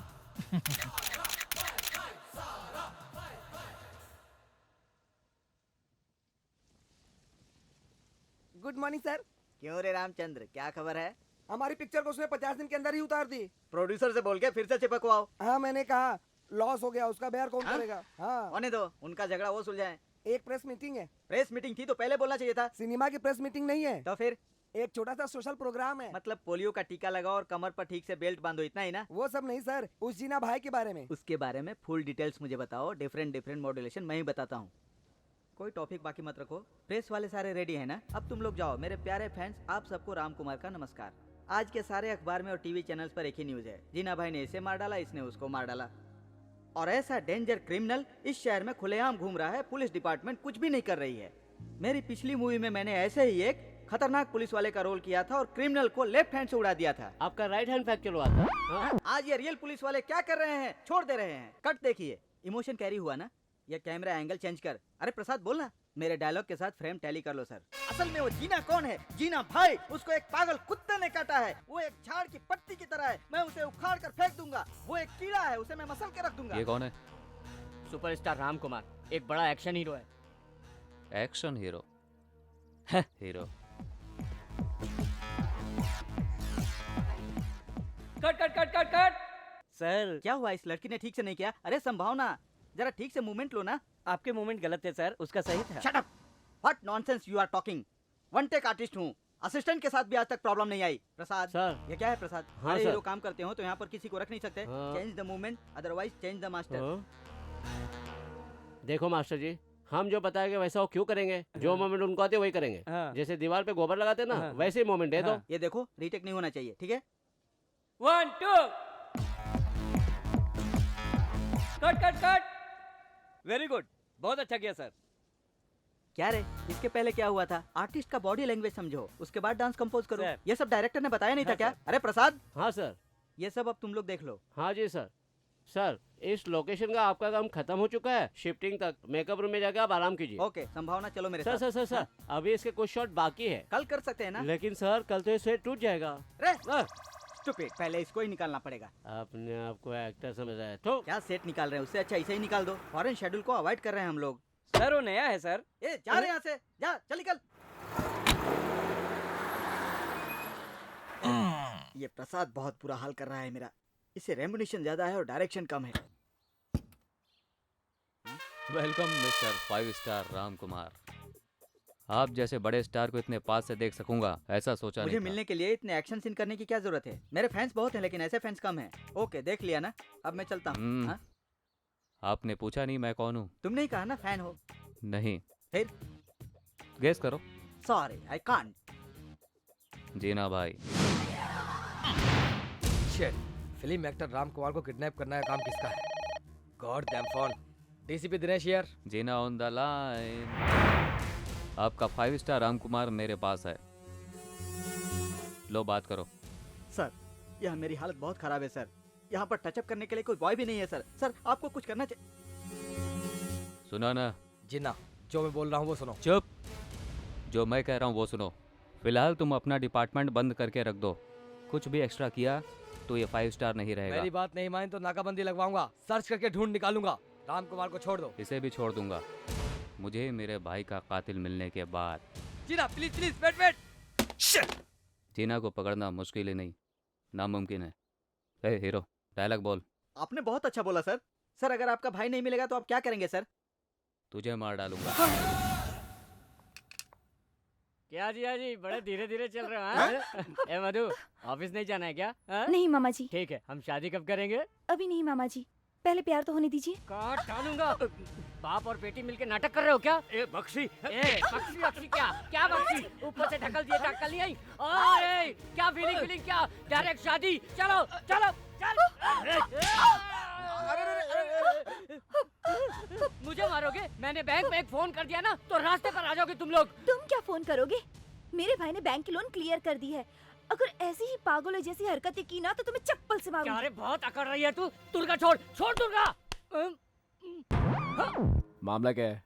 Good morning sir. क्यों रे रामचंद्र, क्या खबर है? हमारी पिक्चर को उसने 50 दिन के अंदर ही उतार दी। प्रोड्यूसर से बोल के फिर से चिपकवाओ। हाँ मैंने कहा, लॉस हो गया, उसका बेयर कौन हाँ? करेगा? हाँ होने दो, उनका झगड़ा वो सुलझाएं। एक प्रेस मीटिंग है। प्रेस मीटिंग थी तो पहले बोलना चाहिए था। सिनेमा की प्रेस मीटिंग नहीं है तो फिर एक छोटा सा सोशल प्रोग्राम है। मतलब पोलियो का टीका लगाओ और कमर पर ठीक से बेल्ट बांधो, इतना ही ना? वो सब नहीं सर, उस जीना भाई के बारे में। उसके बारे में फुल डिटेल्स मुझे बताओ। डिफरेंट मॉड्यूलेशन मैं ही बताता हूँ। कोई टॉपिक बाकी मत रखो। प्रेस वाले सारे रेडी है ना? अब तुम लोग जाओ। मेरे प्यारे फैंस, आप सबको राम कुमार का नमस्कार। आज के सारे अखबार में और टीवी चैनल्स पर एक ही न्यूज है, जीना भाई ने इसे मार डाला, इसने उसको मार डाला। और ऐसा डेंजर क्रिमिनल इस शहर में खुलेआम घूम रहा है, पुलिस डिपार्टमेंट कुछ भी नहीं कर रही है। मेरी पिछली मूवी में मैंने ऐसे ही एक खतरनाक पुलिस वाले का रोल किया था और क्रिमिनल को लेफ्ट हैंड से उड़ा दिया था। आपका राइट हैंड फ्रैक्चर हुआ था। आज ये रियल पुलिस वाले क्या कर रहे हैं? छोड़ दे रहे हैं। कट देखिए, इमोशन कैरी हुआ ना? ये कैमरा एंगल चेंज कर। अरे प्रसाद बोलना। मेरे डायलॉग के साथ फ्रेम टैली कर लो सर। असल में वो जीना कौन है? जीना भाई। उसको एक पागल कुत्ते ने काटा है। वो एक झाड़ की पत्ती की तरह है, मैं उसे उखाड़ कर फेंक दूंगा। वो एक कीड़ा है, उसे मैं मसल के रख दूंगा। ये कौन है? सुपरस्टार राम कुमार, एक बड़ा एक्शन हीरो है। Action hero? Hero. Cut cut cut cut cut. Sir क्या हुआ? इस लड़की ने ठीक से नहीं किया। अरे संभावना, जरा ठीक से मूवमेंट लो ना। आपके मूवमेंट गलत थे सर, उसका सही था। Shut up! What nonsense you are talking? One take artist हूँ, असिस्टेंट के साथ भी आज तक प्रॉब्लम नहीं आई। प्रसाद सर। ये क्या है प्रसाद? हाँ, बड़े सर। हीरो काम करते हो तो यहाँ पर किसी को रख नहीं सकते। हाँ। Change the movement, otherwise change the master. देखो मास्टर जी, हम जो बताएंगे वैसा वो क्यों करेंगे? जो मोमेंट उनको आते वही करेंगे। जैसे दीवार पे गोबर लगाते ना, वैसे ही मोमेंट है। तो ये देखो, रीटेक नहीं होना चाहिए, ठीक है? 1 2 cut cut cut. Very good, बहुत अच्छा किया सर। क्या रे, इसके पहले क्या हुआ था? आर्टिस्ट का बॉडी लैंग्वेज समझो, उसके बाद डांस कंपोज करो। सर। ये सब डायरेक्टर ने बताया नहीं था हाँ, क्या? सर। अरे प्रसाद। हाँ सर। ये सब अब तुम लोग देख लो। हाँ जी सर। सर, इस लोकेशन का आपका काम खत्म हो चुका है। शिफ्टिंग तक मेकअप रूम में जाकर आप आराम कीजिए। ओके, संभावना चलो मेरे सर साथ। सर सर सर, अभी इसके कुछ शॉट बाकी है। कल कर सकते हैं ना? लेकिन सर कल तो ये सेट टूट जाएगा। रे स्टूपिड, पहले इसको ही निकालना पड़ेगा। अपने आप को एक्टर समझ रहा है तो क्या सेट निकाल रहे हैं, उससे अच्छा इसे ही निकाल दो। फॉरेन शेड्यूल को अवॉइड कर रहे हैं हम लोग। सर वो नया है सर। ए जा रहे यहाँ से, जा चल निकल। ये प्रसाद बहुत बुरा हाल कर रहा है मेरा। इसे रेम्युनेशन ज्यादा है और डायरेक्शन कम है। Welcome mister 5 star Ram Kumar. आप जैसे बड़े स्टार को इतने पास से देख सकूंगा ऐसा सोचा मुझे नहीं था। मिलने के लिए इतने एक्शन सीन करने की क्या जरूरत है? मेरे फैंस बहुत हैं लेकिन ऐसे फैंस कम हैं। ओके देख लिया ना, अब मैं चलता हूँ। हाँ? आपने पूछा नहीं मैं कौन हूँ? तुमने ही कहा ना फैन हो। नहीं। फिर? गेस करो। Sorry I can't. Jeena bhai. Shit, film actor Ram Kumar को किडनैप करना का काम किसका है? God damn phone. DCP Dinesh here. Jeena on the line. आपका 5 स्टार राम कुमार मेरे पास है, लो बात करो। सर यह मेरी हालत बहुत खराब है सर। यहाँ पर टचअप करने के लिए कोई बॉय भी नहीं है सर। सर आपको कुछ करना चाहिए। सुना ना? जिन्ना, जो मैं बोल रहा हूँ वो सुनो। चुप। जो मैं कह रहा हूँ वो सुनो। फिलहाल तुम अपना डिपार्टमेंट बंद करके रख दो। कुछ भी एक्स्ट्रा किया तो ये 5 स्टार नहीं रहेगा। मेरी बात नहीं माने तो नाकाबंदी लगवाऊंगा, सर्च करके ढूंढ निकालूंगा। राम कुमार को छोड़ दो। इसे भी छोड़ दूंगा मुझे मेरे भाई का कातिल मिलने के बाद। जीना प्लीज प्लीज वेट वेट। जीना को पकड़ना मुश्किल ही नहीं नामुमकिन है। ए हीरो डायलॉग बोल। आपने बहुत अच्छा बोला सर। सर अगर आपका भाई नहीं मिलेगा तो आप क्या करेंगे सर? तुझे मार डालूंगा। क्या जी बड़े धीरे धीरे चल रहे हो हाँ? ए मधु, ऑफिस नहीं जाना है क्या? नहीं मामा जी। ठीक है, हम शादी कब करेंगे? अभी नहीं मामा जी, पहले प्यार तो होने दीजिए। काट डालूंगा। बाप और बेटी मिलके नाटक कर रहे हो क्या? ए बख्शी क्या बख्शी? ऊपर से ढकल दिए टक्कल नहीं आई। ओए क्या फीलिंग क्या? डायरेक्ट शादी। चलो चलो चल। मुझे मारोगे? मैंने बैंक में एक फोन कर दिया ना तो रास्ते पर आ जाओगे तुम लोग। तुम क्या फोन करोगे? मेरे भाई ने बैंक की लोन क्लियर कर दी है। अगर ऐसी ही पागलों जैसी हरकतें की ना तो तुम्हें चप्पल से मारूंगी। अरे बहुत अकड़ रही है तू। दुर्गा छोड़ दुर्गा। मामला क्या है?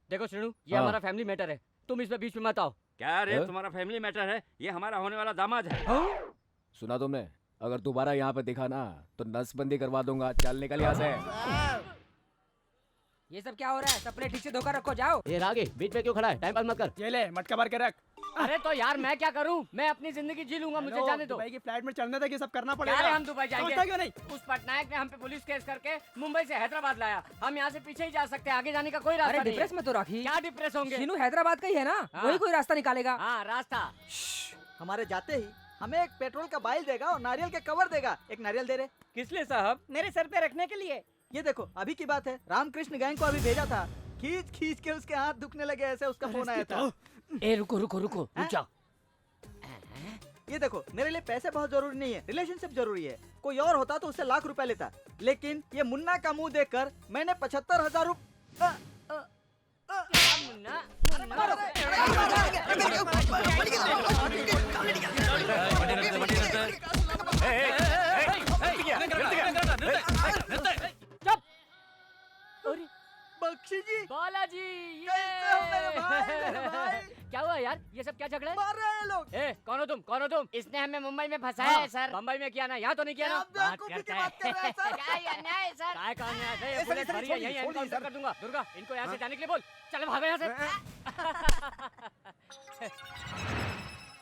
देखो श्रीनु, ये हाँ। हमारा फैमिली मैटर है, तुम इसमें बीच में मत आओ। क्या रे हाँ? तुम्हारा फैमिली मैटर है? ये हमारा होने वाला दामाद है। सुना तुमने? अगर दोबारा यहाँ पे दिखा ना तो नसबंदी करवा दूंगा। चल निकल यहाँ से। ये सब क्या हो रहा है? सपने ठीक से धोखा रखो, जाओ। ये रागे बीच में क्यों खड़ा है? टाइम पास मत कर। ये ले मटका भर के रख। अरे तो यार मैं क्या करूं? मैं अपनी जिंदगी जी लूंगा, मुझे जाने दो। दुबई की फ्लाइट में चलने तक ये सब करना पड़ेगा। क्या रे, हम दुबई जाएंगे? समझता क्यों नहीं? उस पटनायक ने हम पे पुलिस केस करके मुंबई से हैदराबाद लाया। हम यहाँ से पीछे ही जा सकते हैं, आगे जाने का कोई रास्ता अरे नहीं है। डिप्रेस में तो राखी। क्या डिप्रेस होंगे? शीनू हैदराबाद का ही है ना, हाँ। वही कोई रास्ता निकालेगा। हाँ रास्ता। हमारे जाते ही हमें एक पेट्रोल का बाइल देगा और नारियल के कवर देगा। एक नारियल दे रहे। किस लिए साहब? मेरे सर पे रखने के लिए। ये देखो अभी की बात है, रामकृष्ण गैंग को अभी भेजा था। खींच के उसके हाथ दुखने लगे, ऐसे उसका फोन आया था। ए रुको रुक जा। ये देखो मेरे लिए पैसे बहुत जरूरी नहीं है, रिलेशनशिप जरूरी है। कोई और होता तो उससे लाख रुपए लेता, लेकिन ये मुन्ना का मुंह देखकर मैंने 75,000 रुपए। बख्शी जी, बालाजी, कैसे हो मेरे भाई? क्या हुआ यार? ये सब क्या झगड़ा है? मार रहे हैं लोग। ए कौन हो तुम? इसने हमें मुंबई में फंसाया है सर। मुंबई में किया ना, यहाँ तो नहीं किया ना। बात करता है। क्या ये अन्याय है सर? क्या अन्याय है? ये पुलिस भरी है, यहीं एनकाउंटर कर दूंगा। दुर्गा इनको यहाँ से जाने के लिए बोल। चलो भागो यहाँ से।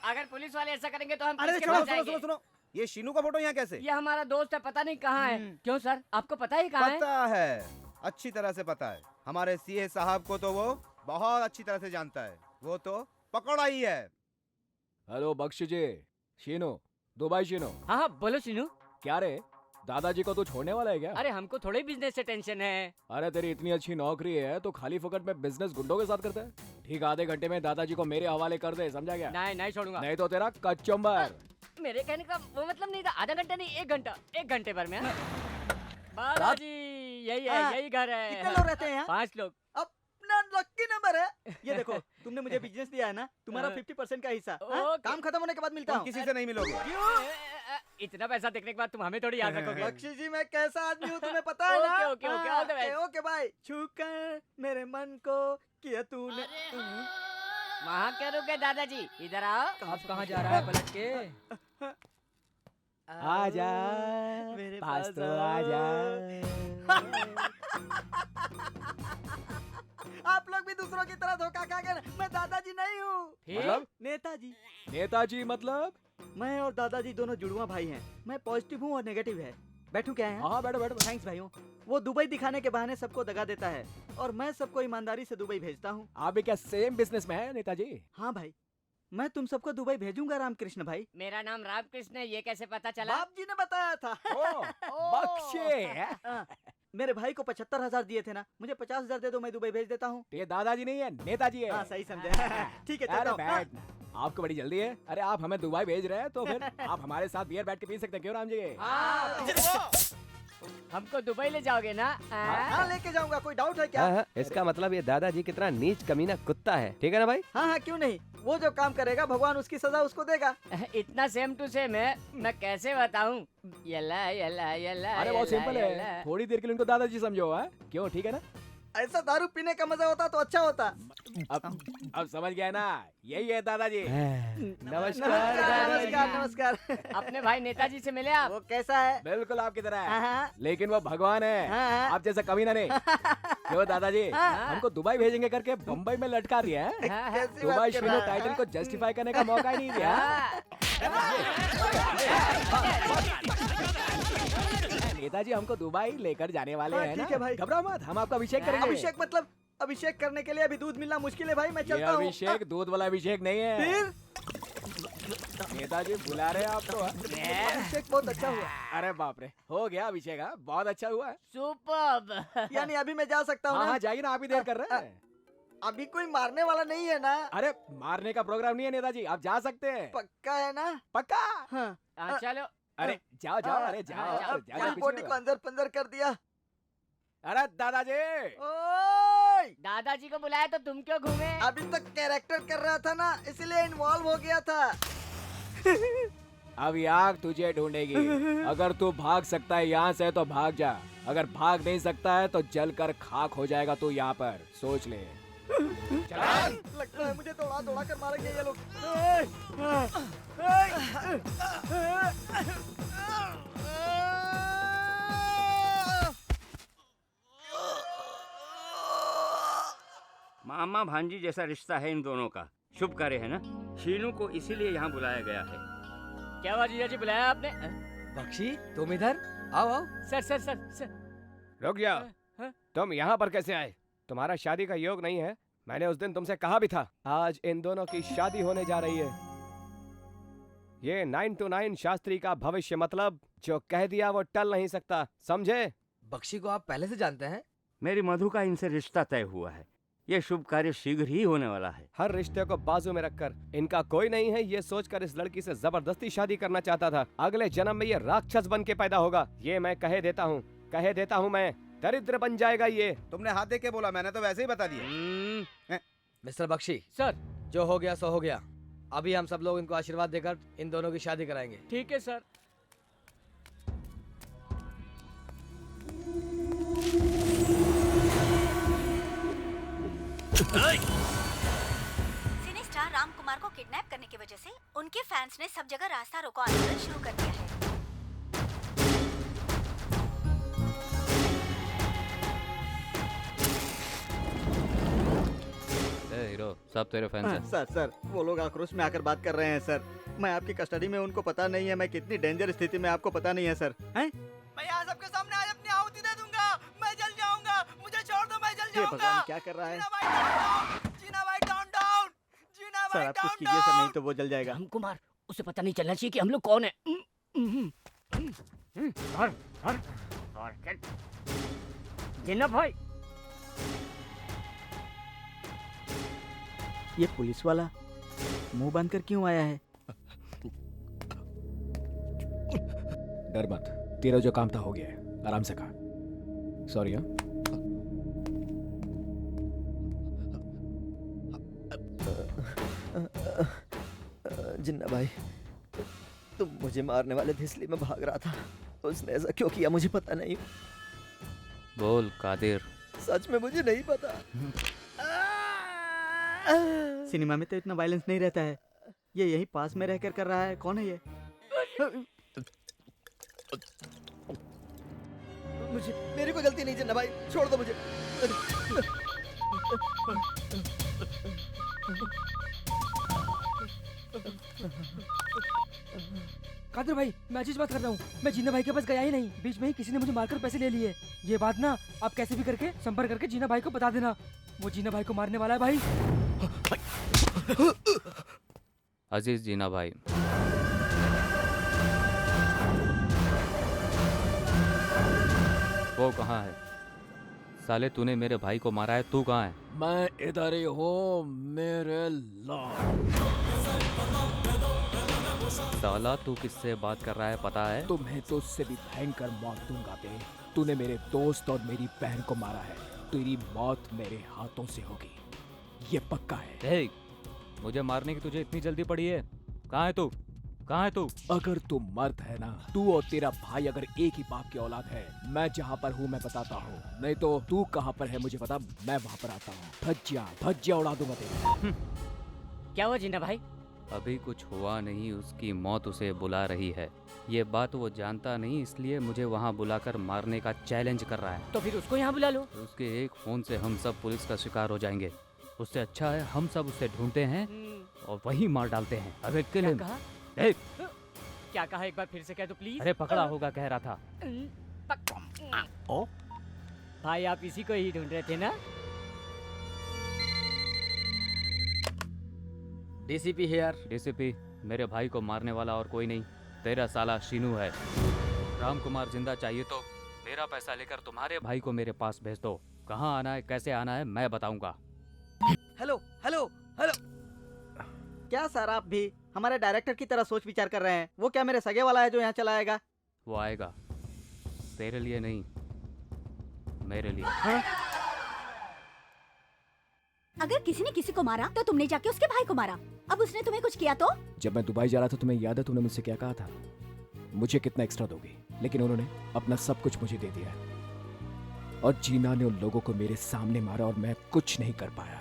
अगर पुलिस वाले ऐसा करेंगे तो हम अरे किसके सुनो पास सुनो जाएंगे? सुनो सुनो, ये शीनू का फोटो यहाँ कैसे? ये हमारा दोस्त है, पता नहीं कहाँ है। क्यों सर, आपको पता है कहाँ है? पता है, अच्छी तरह से पता है। हमारे सीए साहब को तो वो बहुत अच्छी तरह से जानता है। वो तो पकड़ा ही है। हेलो बख्शी जी। शीनू, दुबई शीनू। हाँ बोलो शीनू। क्या रे, दादाजी को तू छोड़ने वाला है क्या? अरे हमको थोड़े बिजनेस से टेंशन है। अरे तेरी इतनी अच्छी नौकरी है तो खाली फुकट में बिजनेस गुंडों के साथ करता है। ठीक आधे घंटे में दादाजी को मेरे हवाले कर दे, समझा क्या? नहीं छोड़ूंगा। नहीं तो तेरा कचुम्बर। मेरे कहने का वो मतलब नहीं था। आधा घंटा नहीं, 1 घंटा। 1 घंटे भर में। बालाजी यही है, यही घर है। कितने लोग रहते हैं यहाँ? 5 लोग। अपना लकी नंबर है। ये देखो तुमने मुझे बिजनेस दिया है ना, तुम्हारा 50% का हिस्सा। हाँ? काम खत्म होने के बाद मिलता हूँ। किसी से नहीं मिलोगे। इतना पैसा देखने के बाद तुम हमें थोड़ी याद रखोगे। बख्शी जी मैं कैसा आदमी हूँ तुम्हें पता है ना? Okay, all the best। Okay bye. छूकर मेरे मन को किया तूने। वहाँ क्या रुके दादाजी, इधर आओ। अब कहाँ जा रहा है पलट के? आजा मेरे पास पास तो आओ। आजा। आप लोग भी दूसरों की तरह धोखा खा गए। मैं दादाजी नहीं हूँ। मतलब? नेताजी। नेताजी मतलब? मैं और दादाजी दोनों जुड़वा भाई हैं। मैं पॉजिटिव हूँ और नेगेटिव है। बैठू क्या है? हाँ बैठो बैठो। थैंक्स भाइयों। वो दुबई दिखाने के बहाने सबको दगा देता है और मैं सबको ईमानदारी से दुबई भेजता हूँ। आप भी क्या सेम बिजनेस में है नेताजी? हाँ भाई, मैं तुम सबको दुबई भेजूंगा रामकृष्ण भाई। मेरा नाम रामकृष्ण है, ये कैसे पता चला? बाप जी ने बताया था। बख्शे। मेरे भाई को 75,000 दिए थे ना, मुझे 50,000 दे दो, मैं दुबई भेज देता हूँ। ये दादाजी नहीं है, नेताजी है। हाँ सही समझे। ठीक है अरे चलता हूँ। हाँ। बैठ, आपको बड़ी जल्दी है। अरे आप हमें दुबई भेज रहे हैं तो फिर आप हमारे साथ बियर बैठ के पी सकते हैं, क्यों राम जी? हमको दुबई ले जाओगे ना? हाँ लेके जाऊंगा, कोई डाउट है क्या? हाँ, इसका मतलब ये दादाजी कितना नीच कमीना कुत्ता है, ठीक है ना भाई? हाँ क्यों नहीं, वो जो काम करेगा भगवान उसकी सजा उसको देगा। इतना सेम टू सेम है, मैं कैसे बताऊं? यला यला यला। अरे बहुत यला, सिंपल यला। है, थोड़ी देर के लिए उनको दादाजी समझो, है क्यों? ठीक है ना? ऐसा दारू पीने का मजा होता तो अच्छा होता। अब समझ गया ना, यही है दादाजी। नमस्कार नमस्कार। अपने भाई नेताजी से मिले आप? वो कैसा है? बिल्कुल आपकी तरह हाँ, है, हाँ। लेकिन वो भगवान है, हाँ। आप जैसा कमीना नहीं। क्यों दादाजी, हमको दुबई भेजेंगे करके बम्बई में लटका दिया है। कैसी दुबई बात कर शिनो रहा है? टाइटल को जस्टिफाई करने का मौका ही नहीं दिया। नेताजी हमको दुबई लेकर जाने वाले हाँ, हैं ठीक ना, है भाई। घबराओ मत, हम आपका अभिषेक करेंगे। अभिषेक मतलब अभिषेक करने के लिए अभी दूध मिलना मुश्किल है भाई, मैं ये चलता हूँ। अभिषेक दूध वाला अभिषेक नहीं है। फिर नेताजी बुला रहे हैं आपको। अभिषेक बहुत अच्छा हुआ। अरे बाप रे, हो गया अभिषेक, हाँ, बहुत अच्छा हुआ है। सुपर्ब। यानी अभी मैं जा सकता हूँ हाँ ना? हाँ जाइए ना, आप ही देर कर रहे हैं। अभी कोई मारने वाला नहीं है ना? अरे मारने का प्रोग्राम नहीं है नेताजी, आप जा सकते हैं। पक्का है ना? पक्का? हाँ। चलो। अरे जाओ जाओ, अरे जाओ जाओ, जाओ, पोटी को अंदर पंदर कर दिया। अरे दादाजी, ओए! दादाजी को बुलाया तो तुम क्यों घूमे? अभी तक कैरेक्टर कर रहा था ना, इसलिए इन्वॉल्व हो गया था। अब आग तुझे ढूंढेगी। अगर तू भाग सकता है यहाँ से तो भाग जा, अगर भाग नहीं सकता है तो जलकर खाक हो जाएगा तू यहाँ पर, सोच ले। लगता है मुझे दौड़ा दौड़ा कर मारेंगे ये लोग। मामा भांजी जैसा रिश्ता है इन दोनों का, शुभ कार्य है ना। शीनू को इसीलिए यहाँ बुलाया गया है। क्या हुआ जीजा जी, बुलाया आपने? बख्शी तुम इधर आओ आओ। Sir sir sir sir. रुक जाओ, तुम यहाँ पर कैसे आए? तुम्हारा शादी का योग नहीं है, मैंने उस दिन तुमसे कहा भी था। आज इन दोनों की शादी होने जा रही है। ये 9 to 9 शास्त्री का भविष्य, मतलब जो कह दिया वो टल नहीं सकता, समझे? बख्शी को आप पहले से जानते हैं? मेरी मधु का इनसे रिश्ता तय हुआ है, ये शुभ कार्य शीघ्र ही होने वाला है। हर रिश्ते को बाजू में रखकर इनका कोई नहीं है, ये सोचकर इस लड़की से जबरदस्ती शादी करना चाहता था। अगले जन्म में ये राक्षस बन के पैदा होगा, ये मैं कह देता हूँ मैं, दरिद्र बन जाएगा ये। तुमने हाथ दे के बोला, मैंने तो वैसे ही बता दिया। मिस्टर बख्शी सर, जो हो गया सो हो गया। अभी हम सब लोग इनको आशीर्वाद देकर इन दोनों की शादी कराएंगे। ठीक है सर। सिने स्टार राम कुमार को किडनैप करने की वजह से उनके फैंस ने सब जगह रास्ता रोको आंदोलन शुरू कर दिया है। हीरो, सब तेरे फैंस हैं। सर वो लोग आक्रोश में आकर बात कर रहे हैं सर। मैं आपकी कस्टडी में, उनको पता नहीं है मैं कितनी डेंजर स्थिति में, आपको पता नहीं है सर। हैं? मैं यहाँ सबके सामने आज अपनी आहुति दे दूंगा, मैं जल जाऊंगा, मुझे छोड़ दो, मैं जल जाऊंगा। भगवान क्या कर रहा है? जीना भाई डाउन डाउन, जीना भाई सर आप कुछ डाउन कीजिए सर, नहीं तो वो जल जाएगा। राम कुमार, उसे पता नहीं चलना चाहिए कि हम लोग कौन है। जिन्ना भाई, ये पुलिस वाला मुंह बंद कर क्यों आया है? डर मत, तेरा जो काम था हो गया है, आराम से खा। सॉरी। हाँ जिन्ना भाई, तुम मुझे मारने वाले थे इसलिए मैं भाग रहा था। उसने ऐसा क्यों किया मुझे पता नहीं। बोल कादिर। सच में मुझे नहीं पता। सिनेमा में तो इतना वायलेंस नहीं रहता है, ये यहीं पास में रहकर कर रहा है। कौन है ये? मुझे, मेरी कोई गलती नहीं जिन्ना भाई, छोड़ दो मुझे। कादिर भाई, मैं अजीज बात कर रहा हूँ। मैं जीना भाई के पास गया ही नहीं, बीच में ही किसी ने मुझे मारकर पैसे ले लिए। ये बात ना आप कैसे भी करके संपर्क करके जीना भाई को बता देना। वो जीना भाई को मारने वाला है भाई। अजीज जीना भाई, वो कहाँ है? साले तूने मेरे भाई को मारा है, तू कहाँ है? मैं इधर ही हूँ मेरे लॉर्ड। साला तू किससे बात कर रहा है पता है? तुम्हें तो उससे भी भयंकर मौत दूंगा बे। तूने मेरे दोस्त और मेरी बहन को मारा है, तेरी मौत मेरे हाथों से होगी, ये पक्का है। हे, मुझे मारने की तुझे इतनी जल्दी पड़ी है? कहाँ है तू? कहाँ है तू? अगर तू मर्द है ना, तू और तेरा भाई अगर एक ही बाप की औलाद है, मैं जहाँ पर हूँ मैं बताता हूँ, नहीं तो तू कहाँ पर है मुझे बता, मैं वहाँ पर आता हूँ। भज्जिया उड़ा दूंगा तेरे। क्या हुआ जीना भाई? अभी कुछ हुआ नहीं, उसकी मौत उसे बुला रही है। ये बात वो जानता नहीं, इसलिए मुझे वहाँ बुलाकर मारने का चैलेंज कर रहा है। तो फिर उसको यहाँ बुला लो। उसके एक फोन से हम सब पुलिस का शिकार हो जाएंगे। उससे अच्छा है हम सब उसे ढूंढते हैं और वही मार डालते हैं। अबे क्या कहा? क्या कहा, एक बार फिर से कह दो प्लीज। अरे पकड़ा होगा कह रहा था। ओ भाई, आप इसी को ही ढूंढ रहे थे ना? DCP here. डीसीपी, मेरे भाई को मारने वाला और कोई नहीं, तेरा साला शीनू है। राम कुमार जिंदा चाहिए तो मेरा पैसा लेकर तुम्हारे भाई को मेरे पास भेज दो। कहाँ आना है, कैसे आना है, मैं बताऊंगा। Hello hello hello. क्या सर आप भी हमारे डायरेक्टर की तरह सोच विचार कर रहे हैं? वो क्या मेरे सगे वाला है जो यहाँ चला आएगा? वो आएगा, तेरे लिए नहीं, मेरे लिए। हाँ? अगर किसी ने किसी को मारा तो तुमने जाके उसके भाई को मारा। अब उसने तुम्हें कुछ किया तो? जब मैं दुबई जा रहा था तुम्हें याद है तूने मुझसे क्या कहा था? मुझे कितना एक्स्ट्रा दोगी? लेकिन उन्होंने अपना सब कुछ मुझे दे दिया और जीना ने उन लोगों को मेरे सामने मारा और मैं कुछ नहीं कर पाया।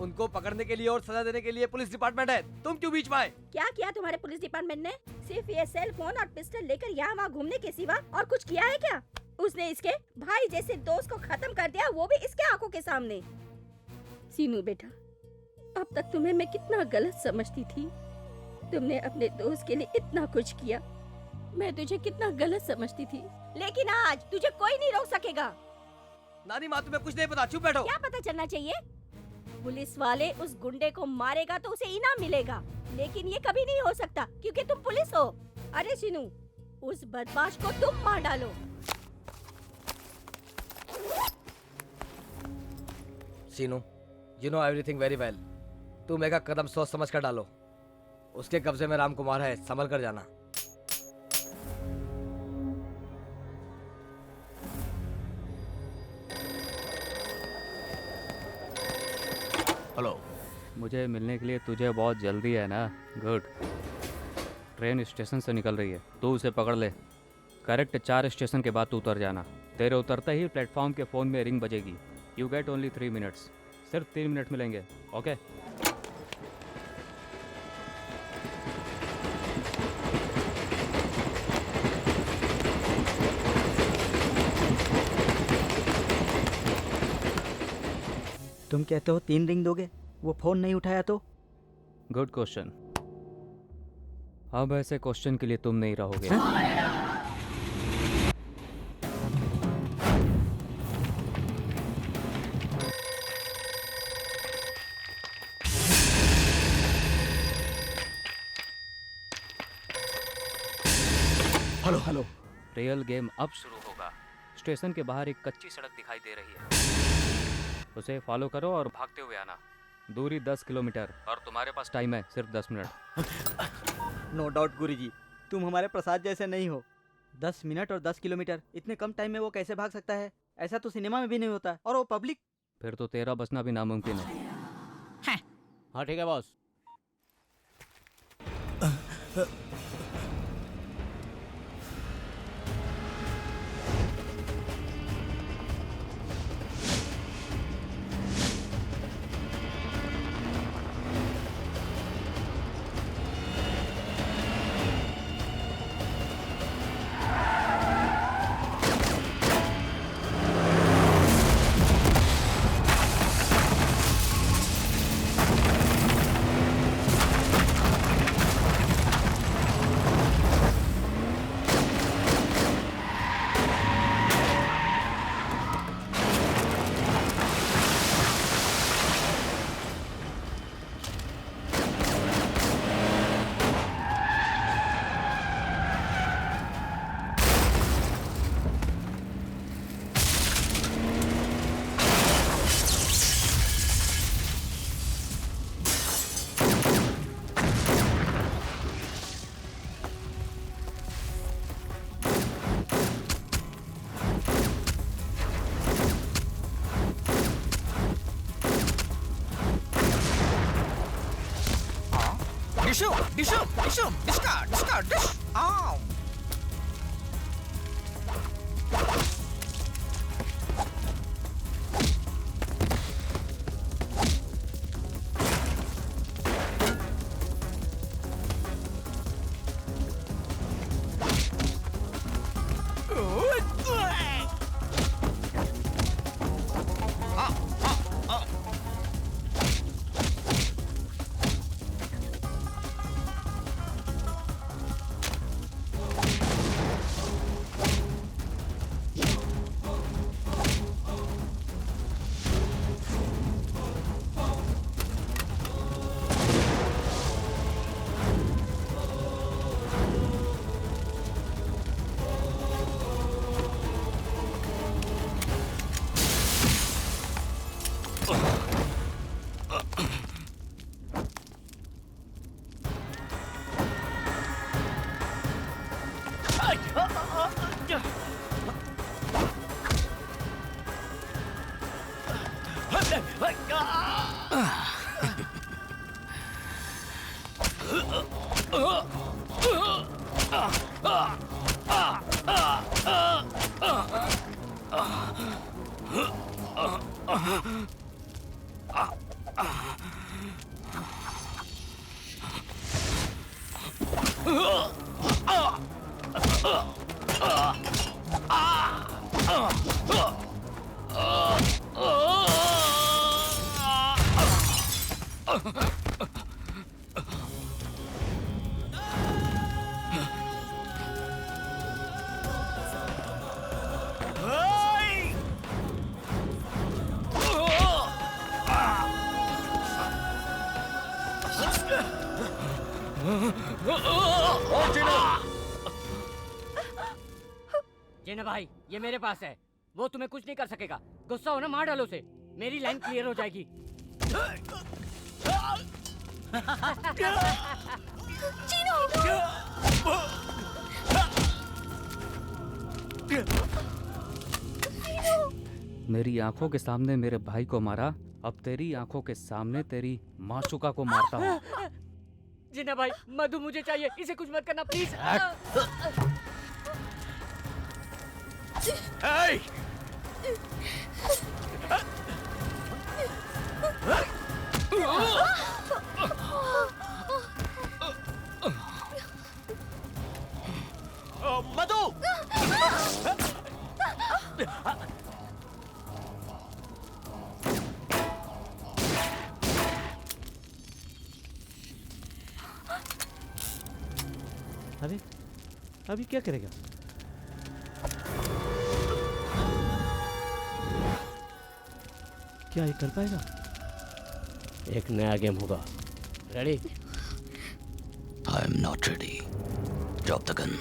उनको पकड़ने के लिए और सजा देने के लिए पुलिस डिपार्टमेंट है, तुम क्यों बीच में आए? क्या किया तुम्हारे पुलिस डिपार्टमेंट ने? सिर्फ ये सेल फोन और पिस्टल लेकर यहाँ वहाँ घूमने के सिवा और कुछ किया है क्या? उसने इसके भाई जैसे दोस्त को खत्म कर दिया, वो भी इसके आंखों के सामने। सीनू बेटा, अब तक तुम्हें मैं कितना गलत समझती थी। तुमने अपने दोस्त के लिए इतना कुछ किया, मैं तुझे कितना गलत समझती थी, लेकिन आज तुझे कोई नहीं रोक सकेगा। नानी माँ, तुम्हें कुछ नहीं पता, चुप बैठो। क्या पता चलना चाहिए? पुलिस वाले उस गुंडे को मारेगा तो उसे इनाम मिलेगा, लेकिन ये कभी नहीं हो सकता क्योंकि तुम पुलिस हो। अरे सीनू, उस बदमाश को तुम मार डालो। सीनू, you know everything very well. तुम एक कदम सोच समझ कर डालो। उसके कब्जे में राम कुमार है, संभल कर जाना। हेलो। मुझे मिलने के लिए तुझे बहुत जल्दी है ना? गुड। ट्रेन स्टेशन से निकल रही है, तू उसे पकड़ ले। करेक्ट 4 स्टेशन के बाद तू उतर जाना। तेरे उतरते ही प्लेटफॉर्म के फ़ोन में रिंग बजेगी। You get only 3 minutes. सिर्फ 3 मिनट मिलेंगे, ओके? तुम कहते हो 3 रिंग दोगे, वो फोन नहीं उठाया तो? Good question. अब ऐसे क्वेश्चन के लिए तुम नहीं रहोगे। Hello hello. रियल गेम अब शुरू होगा। स्टेशन के बाहर एक कच्ची सड़क दिखाई दे रही है, उसे फॉलो करो और भागते हुए आना। दूरी 10 किलोमीटर और तुम्हारे पास टाइम है सिर्फ 10 मिनट। नो डाउट गुरुजी, तुम हमारे प्रसाद जैसे नहीं हो। 10 मिनट और 10 किलोमीटर, इतने कम टाइम में वो कैसे भाग सकता है? ऐसा तो सिनेमा में भी नहीं होता, और वो पब्लिक। फिर तो तेरा बचना भी नामुमकिन है। हाँ ठीक है बॉस। डिशो डिशो डिशो डिस्का डिस्का डिश आओ जीना भाई ये मेरे पास है, वो तुम्हें कुछ नहीं कर सकेगा। गुस्सा हो ना, मार डालो उसे, मेरी लाइन क्लियर हो जाएगी। मेरी आंखों के सामने मेरे भाई को मारा, अब तेरी आंखों के सामने तेरी माशुका को मारता हूँ। जीना भाई, मधु मुझे चाहिए, इसे कुछ मत करना प्लीज। Hey! मधु! अभी क्या करेगा? क्या ये कर पाएगा? एक नया गेम होगा। Ready? I am not ready. Drop the gun.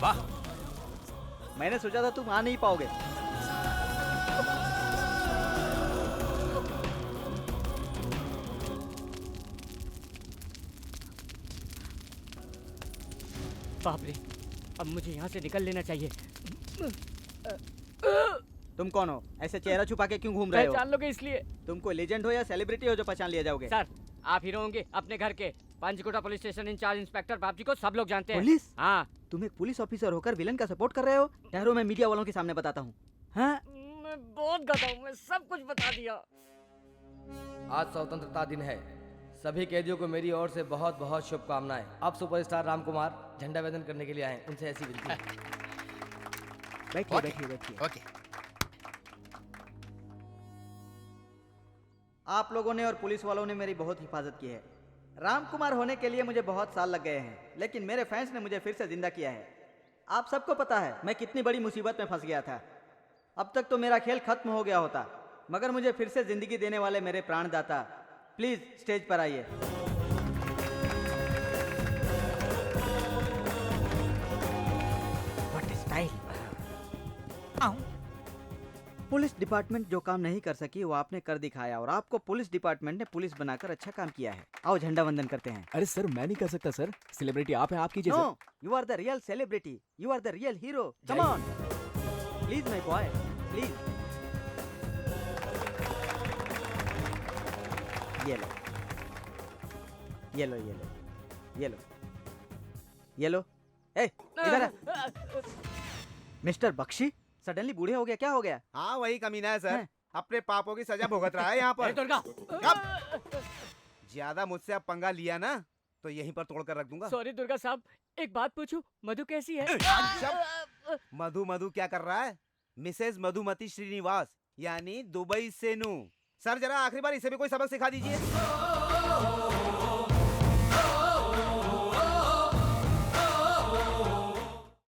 वाह, मैंने सोचा था तुम आ नहीं पाओगे। बाप रे, अब मुझे यहाँ से निकल लेना चाहिए। तुम कौन हो? ऐसे चेहरा छुपा के क्यों घूम रहे हो? पहचान लोगे इसलिए। तुम कोई लेजेंड हो या सेलिब्रिटी हो जो पहचान लिया जाओगे? सर, आप हीरो होंगे अपने घर के। पंचकुटा पुलिस स्टेशन इंचार्ज इंस्पेक्टर बाबजी को सब लोग जानते हैं। पुलिस? हाँ। तुम एक पुलिस ऑफिसर होकर विलन का सपोर्ट कर रहे हो? ठहरो, मैं मीडिया वालों के सामने बताता हूँ। हाँ? मैं बहुत गधा हूँ, मैं सब कुछ बता दिया। आज स्वतंत्रता दिन है, सभी कैदियों को मेरी ओर से बहुत बहुत शुभकामनाएं। अब सुपरस्टार राम कुमार झंडा वंदन करने के लिए आए, उनसे ऐसी विनती है। बैठिए बैठिए बैठिए। ओके। आप लोगों ने और पुलिस वालों ने मेरी बहुत हिफाजत की है। राम कुमार होने के लिए मुझे बहुत साल लग गए हैं, लेकिन मेरे फैंस ने मुझे फिर से जिंदा किया है। आप सबको पता है मैं कितनी बड़ी मुसीबत में फंस गया था। अब तक तो मेरा खेल खत्म हो गया होता, मगर मुझे फिर से जिंदगी देने वाले मेरे प्राणदाता, प्लीज स्टेज पर आइए। What a style! Police department जो काम नहीं कर सकी वो आपने कर दिखाया और आपको पुलिस डिपार्टमेंट ने पुलिस बनाकर अच्छा काम किया है। आओ झंडा वंदन करते हैं। अरे सर मैं नहीं कर सकता सर, सेलिब्रिटी आप हैं, आप कीजिए no, sir. You are the real celebrity, you are the real hero. Come on please my boy please. ये लो ये लो ये लो ये लो ये लो। ए इधर आ। मिस्टर बख्शी सडनली बूढ़े हो गया, क्या हो गया? हाँ वही कमीना है सर, अपने पापों की सजा भुगत रहा है यहाँ पर। कब ज्यादा मुझसे अब पंगा लिया ना तो यहीं पर तोड़ कर रख दूंगा। सॉरी दुर्गा साहब, एक बात पूछूं, मधु कैसी है? मधु मधु क्या कर रहा है? मिसेज मधुमती श्रीनिवास यानी दुबई से नू। सर जरा आखिरी बार इसे भी कोई सबक सिखा दीजिए।